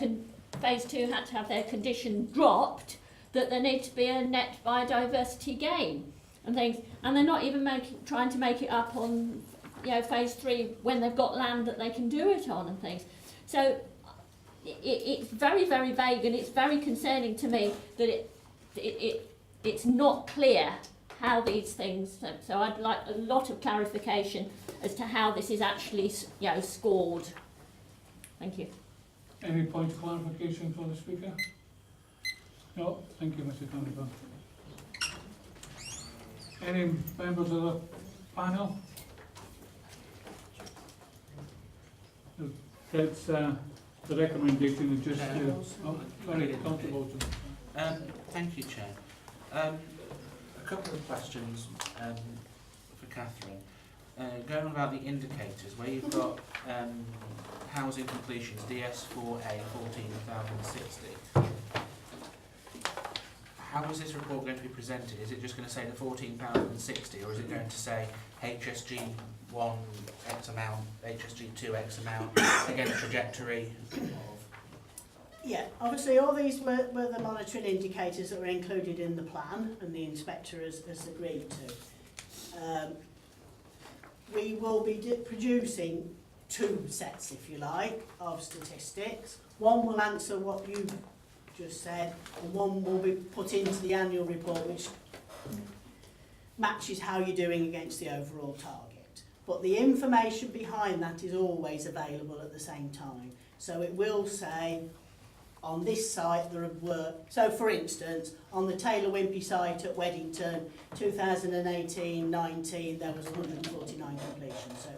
phase 2 had to have their condition dropped that there need to be a net biodiversity gain and things, and they're not even trying to make it up on, you know, phase 3 when they've got land that they can do it on and things. So it's very, very vague, and it's very concerning to me that it's not clear how these things. So I'd like a lot of clarification as to how this is actually, you know, scored. Thank you. Any point of clarification for the speaker? No, thank you, Mr. Cunningham. Any members of the panel? It's the recommendation is just very comfortable. Thank you, Chair. A couple of questions for Catherine. Going on about the indicators, where you've got housing completions, DS4A 14,060. How is this report going to be presented? Is it just going to say the 14,060, or is it going to say HSG 1 X amount, HSG 2 X amount, again a trajectory of... Yeah, obviously all these were the monitoring indicators that were included in the plan and the inspector has agreed to. We will be producing 2 sets, if you like, of statistics. One will answer what you've just said, and one will be put into the annual report, which matches how you're doing against the overall target. But the information behind that is always available at the same time. So it will say, on this site there were, so for instance, on the Taylor Wimpey site at Weddington, 2018-19, there was 149 completions. So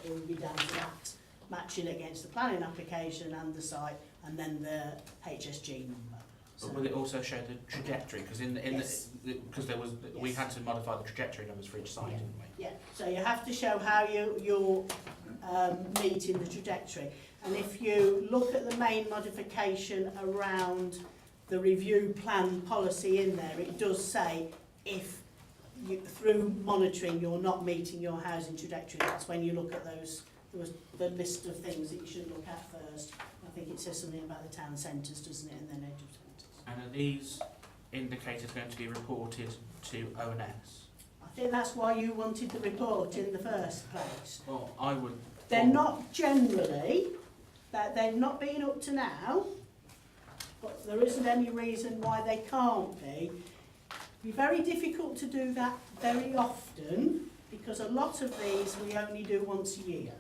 it would be down to that, matching against the planning application and the site, and then the HSG number. But will it also show the trajectory? Because because there was, we had to modify the trajectory numbers for each site, didn't we? Yeah. So you have to show how you're meeting the trajectory. And if you look at the main modification around the review plan policy in there, it does say if you, through monitoring you're not meeting your housing trajectory, that's when you look at those, the list of things that you should look at first. I think it says something about the town centres, doesn't it, and then edge of centres. And are these indicators going to be reported to ONS? I think that's why you wanted the report in the first place. Well, I would... They're not generally, that they've not been up to now, but there isn't any reason why they can't be. It'd be very difficult to do that very often, because a lot of these we only do once a year.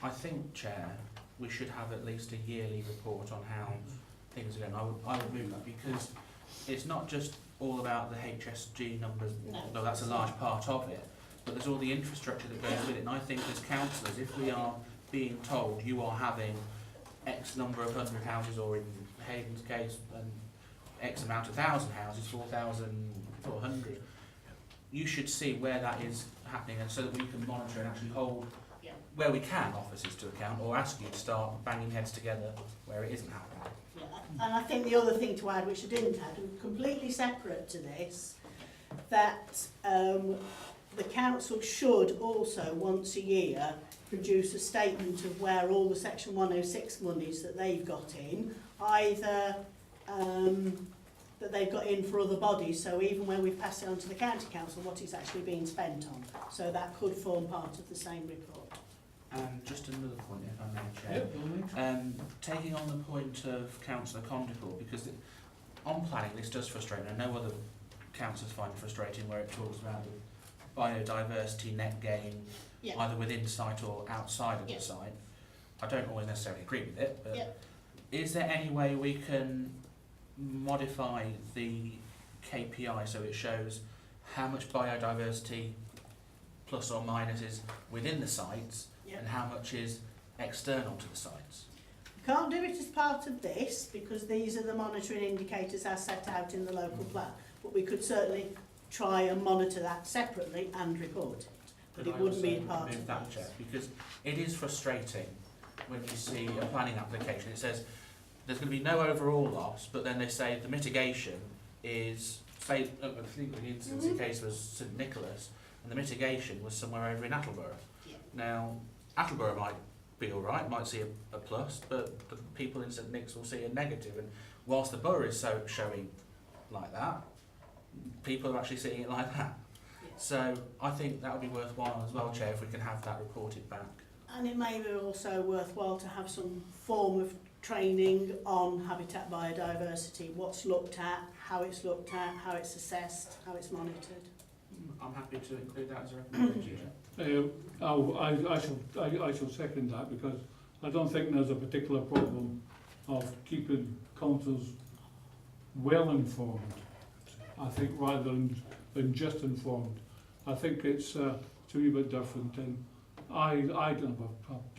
I think, Chair, we should have at least a yearly report on how things are going. I would move that, because it's not just all about the HSG numbers, though that's a large part of it, but there's all the infrastructure that goes with it. And I think as councillors, if we are being told you are having X number of 100 houses, or in Hayden's case, X amount of 1,000 houses, 4,400, you should see where that is happening, and so that we can monitor and actually hold, where we can, officers to account, or ask you to start banging heads together where it isn't happening. Yeah. And I think the other thing to add, which I didn't add, completely separate to this, that the council should also once a year produce a statement of where all the Section 106 monies that they've got in, either that they've got in for other bodies, so even when we pass it on to the county council, what it's actually being spent on. So that could form part of the same report. Just another point, if I may, Chair. Taking on the point of Councillor Condicle, because on planning this does frustrate me. I know other councillors find it frustrating where it talks about the biodiversity net gain Yeah. either within sight or outside of Yeah. the site. I don't always necessarily agree with it, but Yeah. is there any way we can modify the KPI so it shows how much biodiversity plus or minus is within the sites Yeah. and how much is external to the sites? We can't do it as part of this because these are the monitoring indicators as set out in the local plan. But we could certainly try and monitor that separately and report it. But Could it I wouldn't be also part move of that, this. Chair? Because it is frustrating when you see a planning application. It says there's going to be no overall loss, but then they say the mitigation is, say, I think the instance in case was St Nicholas, and the mitigation was somewhere over in Attleborough. Yeah. Now, Attleborough might be all right, might see a plus, but the people in St Nick's will see a negative. And whilst the borough is showing like that, people are actually seeing it like that. So I think that would be worthwhile as well, Chair, if we can have that reported back. And it may be also worthwhile to have some form of training on habitat biodiversity, what's looked at, how it's assessed, how it's monitored. I'm happy to include that as a recommendation. I shall second that because I don't think there's a particular problem of keeping councils well informed. I think rather than just informed. I think it's a wee bit different, and I don't have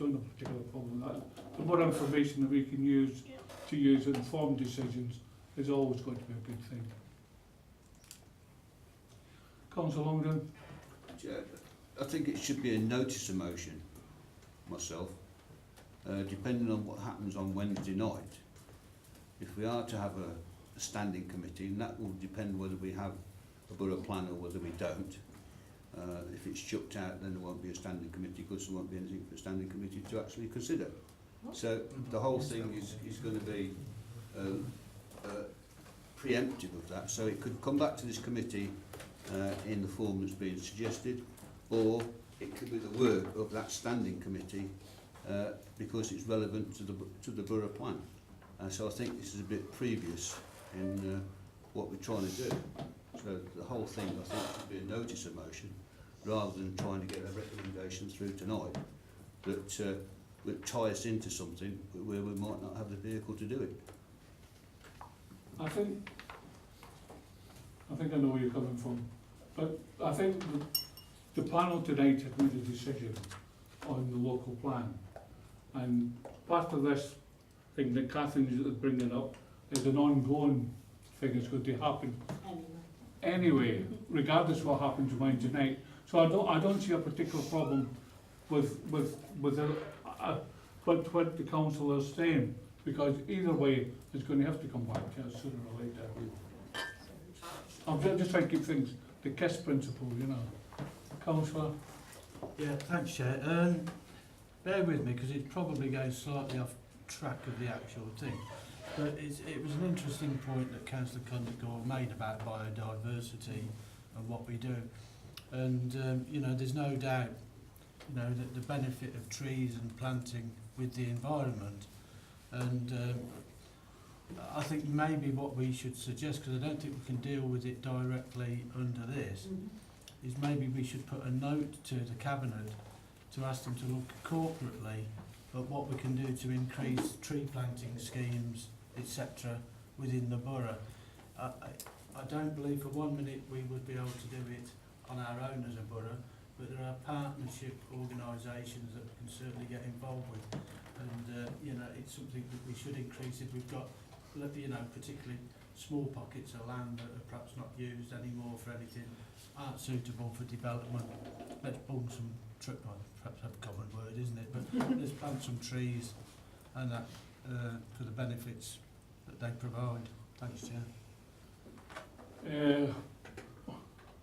a particular problem with that. The more information that we can use to use informed decisions is always going to be a good thing. Councillor Longden? Chair, I think it should be a notice of motion, myself, depending on what happens on Wednesday night. If we are to have a standing committee, and that will depend whether we have a borough plan or whether we don't. If it's chucked out, then there won't be a standing committee because there won't be anything for a standing committee to actually consider. So the whole thing is going to be preemptive of that. So it could come back to this committee in the form that's been suggested, or it could be the work of that standing committee because it's relevant to the borough plan. So I think this is a bit previous in what we're trying to do. So the whole thing, I think, should be a notice of motion rather than trying to get a recommendation through tonight that would tie us into something where we might not have the vehicle to do it. I think I know where you're coming from, but I think the panel tonight had made a decision on the local plan, and part of this thing that Catherine's bringing up is an ongoing thing that's going to happen anyway, regardless of what happens Wednesday night. So I don't see a particular problem with what the council is saying, because either way it's going to have to come back to us sooner or later. I'm just trying to keep things the KISS principle, you know. Councillor? Yeah, thanks, Chair. Bear with me because it probably goes slightly off track of the actual thing. But it was an interesting point that Councillor Cunningham made about biodiversity and what we do. And, you know, there's no doubt, you know, that the benefit of trees and planting with the environment. And I think maybe what we should suggest, because I don't think we can deal with it directly under this, is maybe we should put a note to the Cabinet to ask them to look corporately at what we can do to increase tree planting schemes, etc. within the borough. I don't believe for 1 minute we would be able to do it on our own as a borough, but there are partnership organisations that we can certainly get involved with. And, you know, it's something that we should increase if we've got, you know, particularly small pockets of land that are perhaps not used anymore for anything, aren't suitable for development. Let's bung some perhaps a common word, isn't it? But let's plant some trees and that for the benefits that they provide. Thanks, Chair.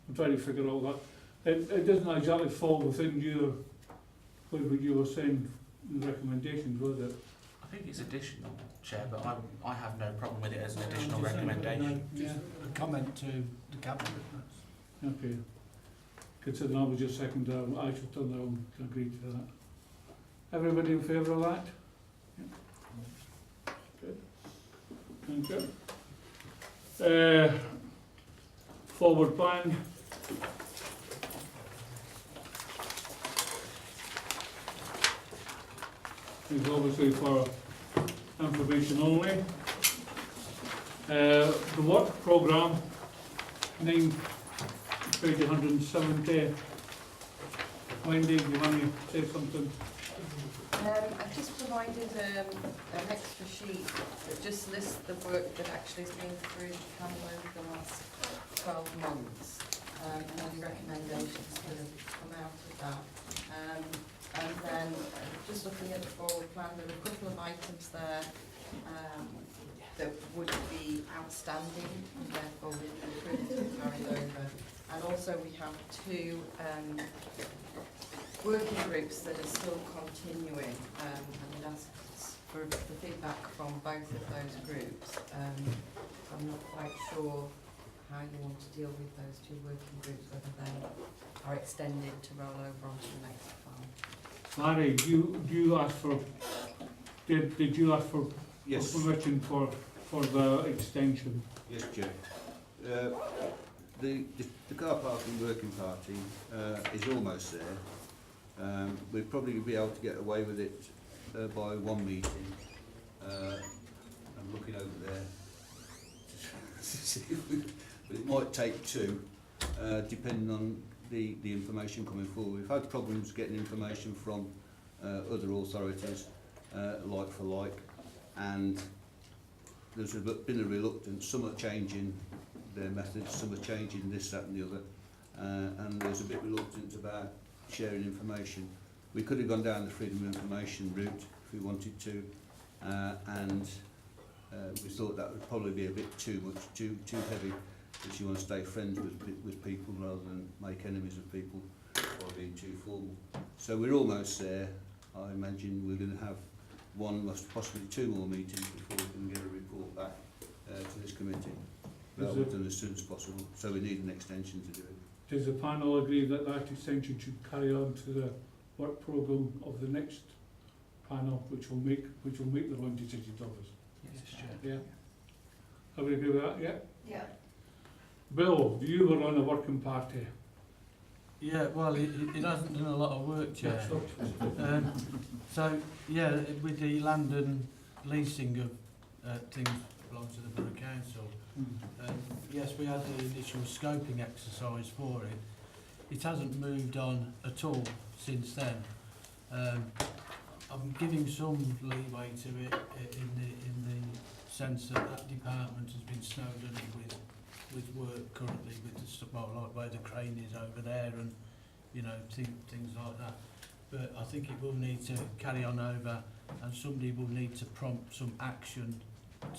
I'm trying to figure out that. It doesn't exactly fall within what you were saying, the recommendations, was it? I think it's additional, Chair, but I have no problem with it as an additional recommendation. Just a comment to the Cabinet. Okay. Considering I was just second, I should turn around to agree to that. Everybody in favour of that? Yeah. Good. Thank you. Forward plan. is obviously for information only. The work programme, page 170. Wendy, do you want to say something? I've just provided an extra sheet that just lists the work that actually has been through the panel over the last 12 months, and any recommendations that have come out of that. And then just looking at the forward plan, there are a couple of items there that would be outstanding and therefore would be approved to be carried over. And also we have two working groups that are still continuing, and it asks for the feedback from both of those groups. I'm not quite sure how you want to deal with those two working groups, whether they are extended to roll over onto the next file. Larry, did you ask for Yes. permission for the extension? Yes, Chair. The car parking working party is almost there. We'd probably be able to get away with it by one meeting. I'm looking over there to see if but it might take two, depending on the information coming forward. We've had problems getting information from other authorities, like for like, and there's been a reluctance. Some are changing their methods, some are changing this, that and the other, and there's a bit reluctant about sharing information. We could have gone down the freedom of information route if we wanted to, and we thought that would probably be a bit too much, too heavy, if you want to stay friends with people rather than make enemies of people by being too formal. So we're almost there. I imagine we're going to have one, possibly two more meetings before we can get a report back to this committee. That will be done as soon as possible. So we need an extension to do it. Does the panel agree that that extension should carry on to the work programme of the next panel, which will make the Royal Decisions of us? Yes, Chair. Yeah. Have we agree with that? Yeah. Yeah. Bill, you were on a working party. Yeah, well, it hasn't done a lot of work, Chair. So, yeah, with the land and leasing of things that belong to the Borough Council, yes, we had the initial scoping exercise for it. It hasn't moved on at all since then. I'm giving some leeway to it in the sense that that department has been snowed under with work currently, with the stuff like where the crane is over there and things like that. But I think it will need to carry on over, and somebody will need to prompt some action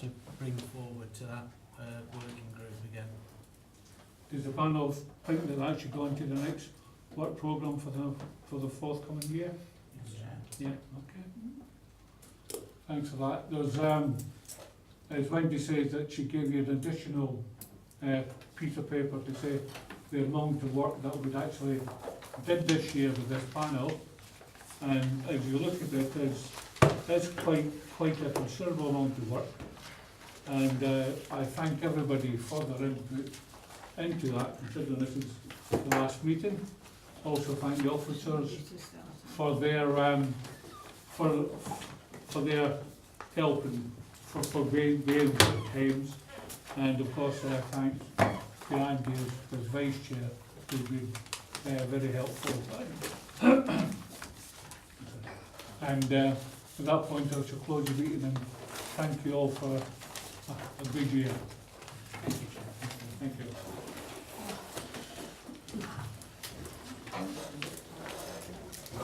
to bring forward to that working group again. Does the panel think that that should go into the next work programme for the forthcoming year? Yeah, okay. Thanks for that. There's as Wendy says, that she gave you an additional piece of paper to say the amount of work that we actually did this year with this panel, and if you look at it, there's quite a considerable amount of work, and I thank everybody for their input into that, considering this is the last meeting. Also thank the officers for their help and for being there at times, and of course thanks to Andy as Vice Chair, who's been very helpful. And at that point I shall close the meeting and thank you all for a good year. Thank you.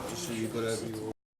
Just so you got over your